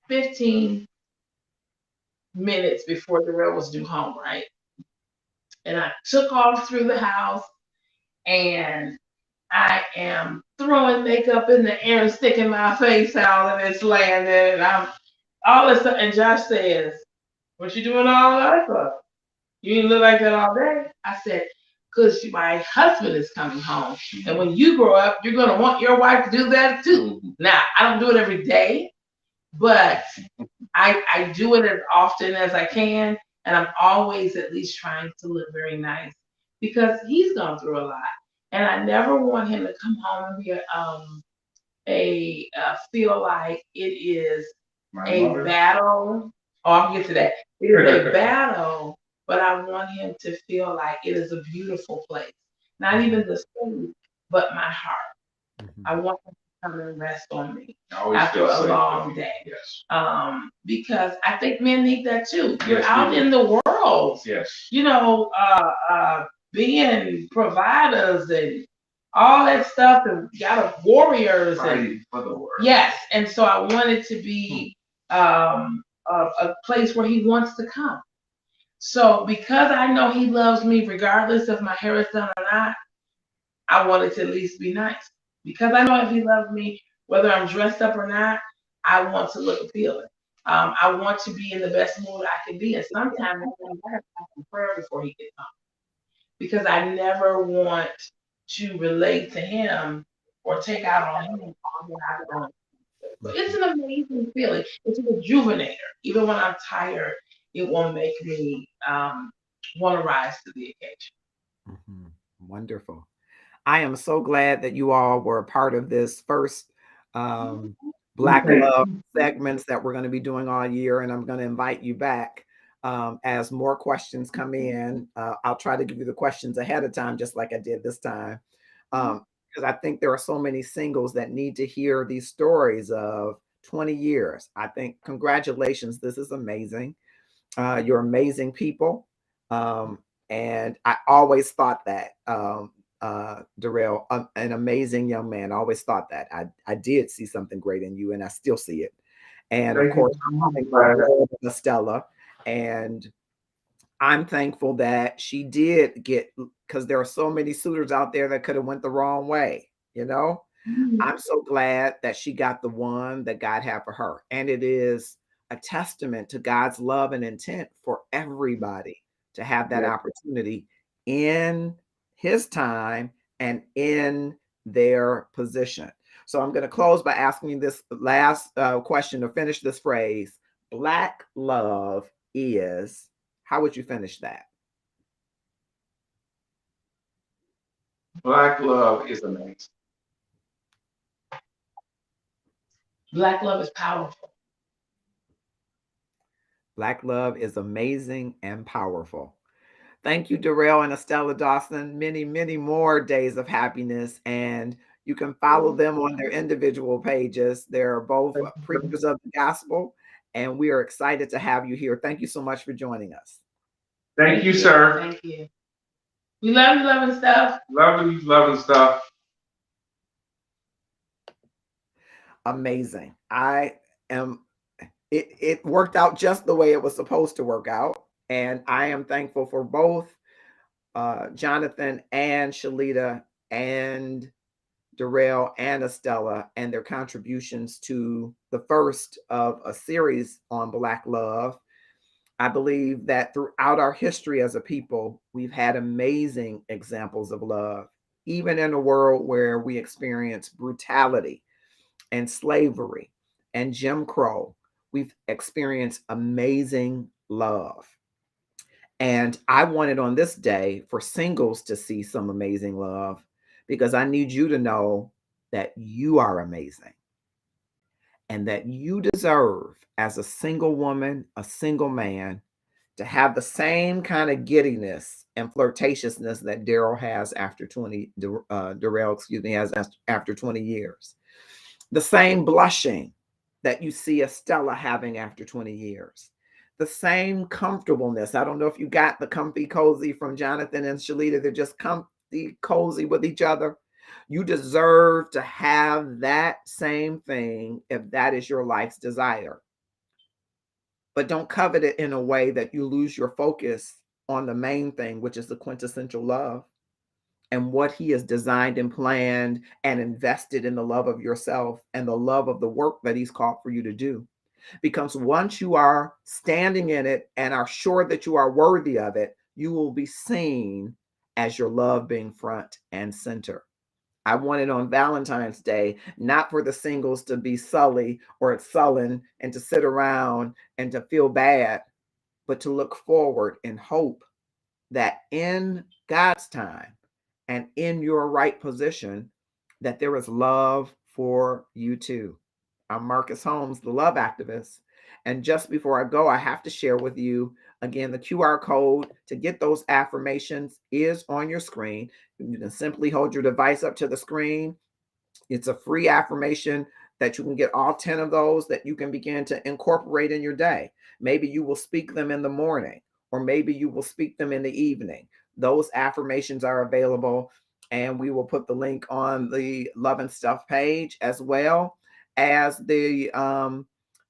15 minutes before Darrell was due home, right? And I took off through the house, and I am throwing makeup in the air and sticking my face out, and it's landing, and I'm all this stuff. And Josh says, "What you doing all that for? You didn't look like that all day." I said, "Because my husband is coming home. And when you grow up, you're going to want your wife to do that too." Now, I don't do it every day, but I do it as often as I can. And I'm always at least trying to look very nice because he's gone through a lot. And I never want him to come home and be feel like it is battle. Oh, I'll get to that. It is a battle, but I want him to feel like it is a beautiful place. Not even the food, but my heart. I want him to come and rest on me after a long day. Yes. Because I think men need that too. You're out in the world. Yes. Being providers and all that stuff, and got warriors and for the world. Yes, and so I want it to be a place where he wants to come. So because I know he loves me, regardless if my hair is done or not, I want it to at least be nice. Because I know if he loves me, whether I'm dressed up or not, I want to look appealing. I want to be in the best mood I can be. And sometimes I have to have some prayer before he gets home. Because I never want to relate to him or take out on him all that I've done. So it's an amazing feeling. It's a rejuvenator. Even when I'm tired, it won't make me want to rise to the occasion. Wonderful. I am so glad that you all were a part of this first Black Love segments that we're going to be doing all year. And I'm going to invite you back as more questions come in. I'll try to give you the questions ahead of time, just like I did this time. Because I think there are so many singles that need to hear these stories of 20 years. I think, congratulations. This is amazing. You're amazing people. And I always thought that Darrell, an amazing young man. I always thought that. I did see something great in you, and I still see it. And of Thank you course, so I'm much thankful for that. for Stella, and I'm thankful that she did get, because there are so many suitors out there that could have went the wrong way. You know, I'm so glad that she got the one that God had for her, and it is a testament to God's love and intent for everybody to have that Yeah. opportunity in His time and in their position. So I'm going to close by asking you this last question to finish this phrase. Black love is, how would you finish that? Black love is amazing. Black love is powerful. Black love is amazing and powerful. Thank you, Darrell and Estella Dawson. Many, many more days of happiness. And you can follow them on their individual pages. They're both preachers of the gospel. And we are excited to have you here. Thank you so much for joining us. Thank you, sir. Thank you. We love you, loving stuff. Loving stuff. Amazing. I am, it worked out just the way it was supposed to work out. And I am thankful for both Jonathan and Shalita and Darrell and Estella and their contributions to the first of a series on Black love. I believe that throughout our history as a people, we've had amazing examples of love, even in a world where we experience brutality and slavery and Jim Crow. We've experienced amazing love. And I wanted on this day for singles to see some amazing love, because I need you to know that you are amazing and that you deserve, as a single woman, a single man, to have the same kind of giddiness and flirtatiousness that Daryl has after 20, Darrell, excuse me, has after 20 years. The same blushing that you see Estella having after 20 years. The same comfortableness. I don't know if you got the comfy cozy from Jonathan and Shalita. They're just comfy cozy with each other. You deserve to have that same thing if that is your life's desire. But don't covet it in a way that you lose your focus on the main thing, which is the quintessential love and what He has designed and planned and invested in the love of yourself and the love of the work that He's called for you to do. Because once you are standing in it and are sure that you are worthy of it, you will be seen as your love being front and center. I wanted on Valentine's Day, not for the singles to be sully or sullen and to sit around and to feel bad, but to look forward in hope that in God's time and in your right position, that there is love for you too. I'm Marcus Holmes, the love activist. And just before I go, I have to share with you again the QR code to get those affirmations is on your screen. You can simply hold your device up to the screen. It's a free affirmation that you can get all 10 of those that you can begin to incorporate in your day. Maybe you will speak them in the morning, or maybe you will speak them in the evening. Those affirmations are available, and we will put the link on the Love and Stuff page, as well as the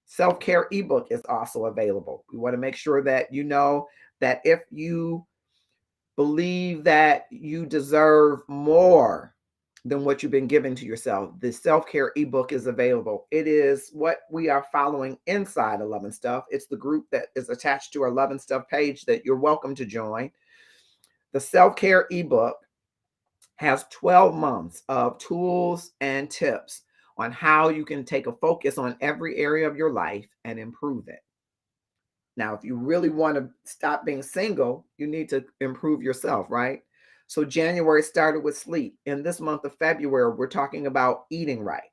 self-care ebook is also available. We want to make sure that you know that if you believe that you deserve more than what you've been given to yourself, the self-care ebook is available. It is what we are following inside of Love and Stuff. It's the group that is attached to our Love and Stuff page that you're welcome to join. The self-care ebook has 12 months of tools and tips on how you can take a focus on every area of your life and improve it. Now, if you really want to stop being single, you need to improve yourself, right? So January started with sleep. In this month of February, we're talking about eating right.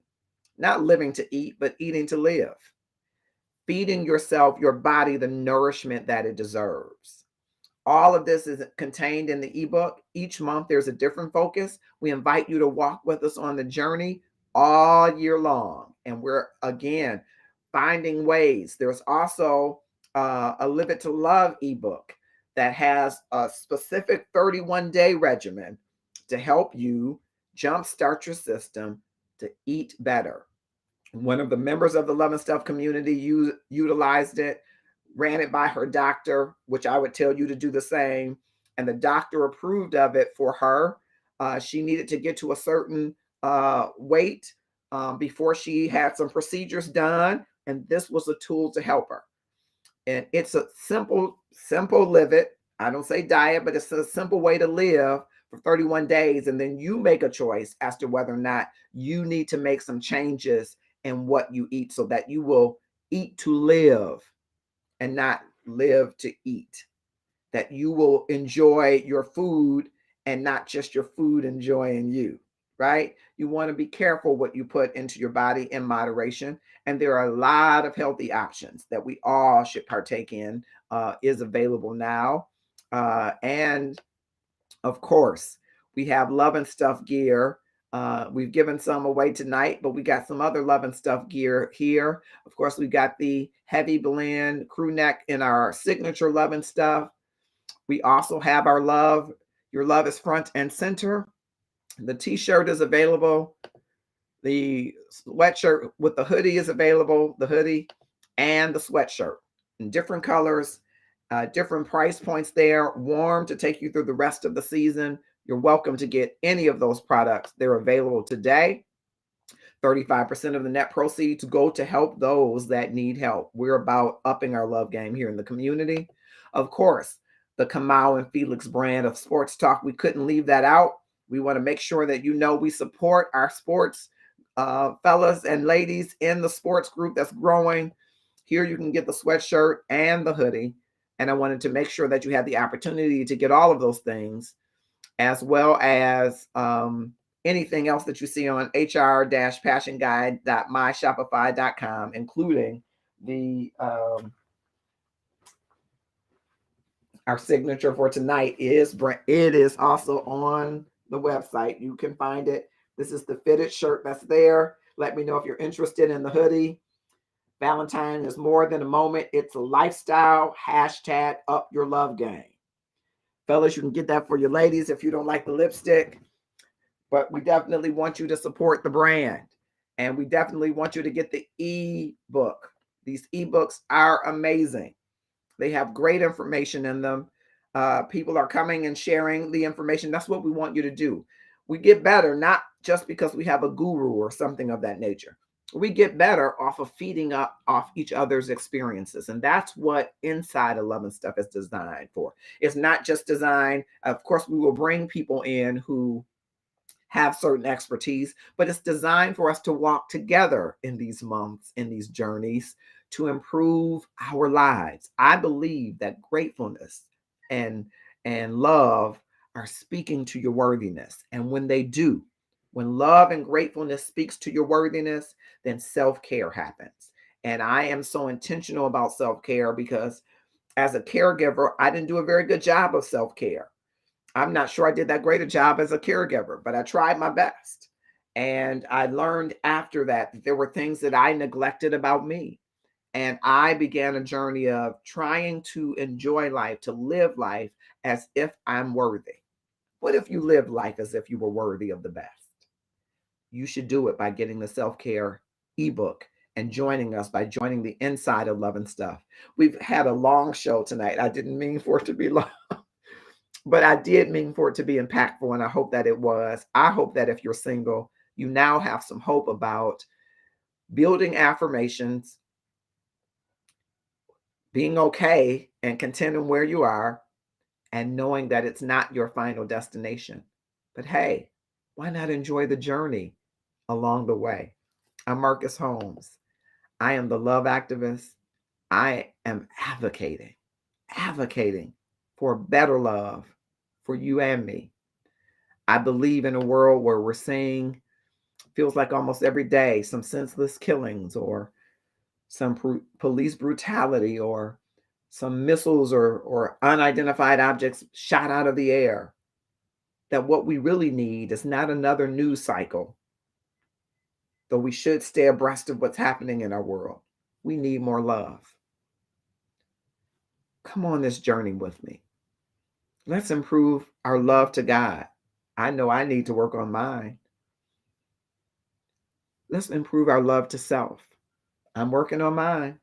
Not living to eat, but eating to live. Feeding yourself, your body, the nourishment that it deserves. All of this is contained in the ebook. Each month, there's a different focus. We invite you to walk with us on the journey all year long. And we're, again, finding ways. There's also a Live It to Love ebook that has a specific 31-day regimen to help you jumpstart your system to eat better. One of the members of the Love and Stuff community utilized it, ran it by her doctor, which I would tell you to do the same. And the doctor approved of it for her. She needed to get to a certain weight before she had some procedures done. And this was a tool to help her. And it's a simple live it. I don't say diet, but it's a simple way to live for 31 days. And then you make a choice as to whether or not you need to make some changes in what you eat so that you will eat to live and not live to eat. That you will enjoy your food and not just your food enjoying you, right? You want to be careful what you put into your body in moderation. And there are a lot of healthy options that we all should partake in, is available now. And of course, we have Love and Stuff gear. We've given some away tonight, but we got some other Love and Stuff gear here. Of course, we got the heavy blend crew neck in our signature Love and Stuff. We also have our love. Your love is front and center. The t-shirt is available. The sweatshirt with the hoodie is available, the hoodie and the sweatshirt in different colors, different price points there, warm to take you through the rest of the season. You're welcome to get any of those products. They're available today. 35% of the net proceeds go to help those that need help. We're about upping our love game here in the community. Of course, the Kamau and Felix brand of sports talk, we couldn't leave that out. We want to make sure that you know we support our sports fellas and ladies in the sports group that's growing. Here you can get the sweatshirt and the hoodie. And I wanted to make sure that you had the opportunity to get all of those things, as well as anything else that you see on hr-passionguide.myshopify.com, including the our signature for tonight is also on the website. You can find it. This is the fitted shirt that's there. Let me know if you're interested in the hoodie. Valentine is more than a moment. It's a lifestyle. Hashtag up your love game. Fellas, you can get that for your ladies if you don't like the lipstick. But we definitely want you to support the brand. And we definitely want you to get the ebook. These ebooks are amazing. They have great information in them. People are coming and sharing the information. That's what we want you to do. We get better, not just because we have a guru or something of that nature. We get better off of feeding up off each other's experiences. And that's what Inside of Love and Stuff is designed for. It's not just designed, of course, we will bring people in who have certain expertise, but it's designed for us to walk together in these months, in these journeys, to improve our lives. I believe that gratefulness and love are speaking to your worthiness. And when they do, when love and gratefulness speaks to your worthiness, then self-care happens. And I am so intentional about self-care because as a caregiver, I didn't do a very good job of self-care. I'm not sure I did that great a job as a caregiver, but I tried my best. And I learned after that there were things that I neglected about me. And I began a journey of trying to enjoy life, to live life as if I'm worthy. What if you lived life as if you were worthy of the best? You should do it by getting the self-care ebook and joining us by joining the Inside of Love and Stuff. We've had a long show tonight. I didn't mean for it to be long, but I did mean for it to be impactful, and I hope that it was. I hope that if you're single, you now have some hope about building affirmations, being okay and content in where you are, and knowing that it's not your final destination. But hey, why not enjoy the journey along the way? I'm Marcus Holmes. I am the love activist. I am advocating for better love for you and me. I believe in a world where we're seeing, feels like almost every day, some senseless killings or some police brutality or some missiles or unidentified objects shot out of the air. That what we really need is not another news cycle, though we should stay abreast of what's happening in our world. We need more love. Come on this journey with me. Let's improve our love to God. I know I need to work on mine. Let's improve our love to self. I'm working on mine.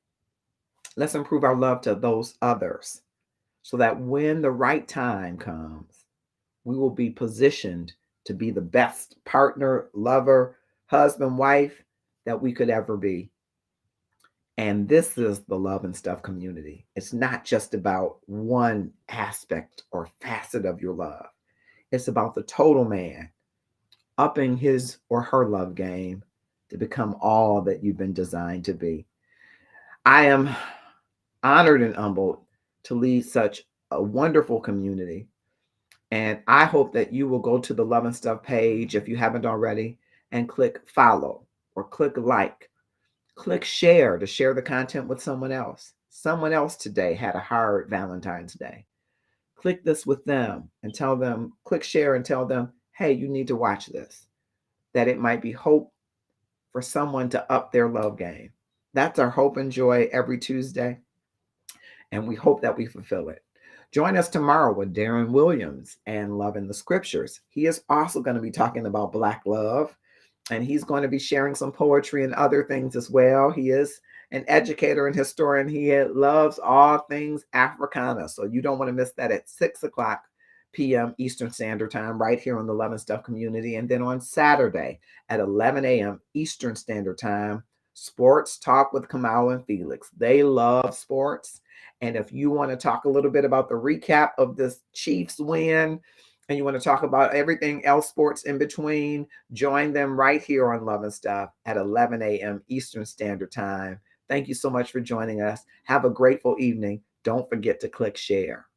Let's improve our love to those others so that when the right time comes, we will be positioned to be the best partner, lover, husband, wife that we could ever be. And this is the Love and Stuff community. It's not just about one aspect or facet of your love, it's about the total man upping his or her love game to become all that you've been designed to be. I am honored and humbled to lead such a wonderful community. And I hope that you will go to the Love and Stuff page if you haven't already and click follow or click like, click share to share the content with someone else. Someone else today had a hard Valentine's Day. Click this with them and tell them, click share and tell them, hey, you need to watch this, that it might be hope for someone to up their love game. That's our hope and joy every Tuesday. And we hope that we fulfill it. Join us tomorrow with Darren Williams and Love in the Scriptures. He is also going to be talking about Black love, and he's going to be sharing some poetry and other things as well. He is an educator and historian. He loves all things Africana. So you don't want to miss that at 6 o'clock p.m. Eastern Standard Time right here on the Love and Stuff community. And then on Saturday at 11 a.m. Eastern Standard Time, Sports Talk with Kamau and Felix. They love sports. And if you want to talk a little bit about the recap of this Chiefs win, and you want to talk about everything else sports in between, join them right here on Love and Stuff at 11 a.m. Eastern Standard Time. Thank you so much for joining us. Have a grateful evening. Don't forget to click share.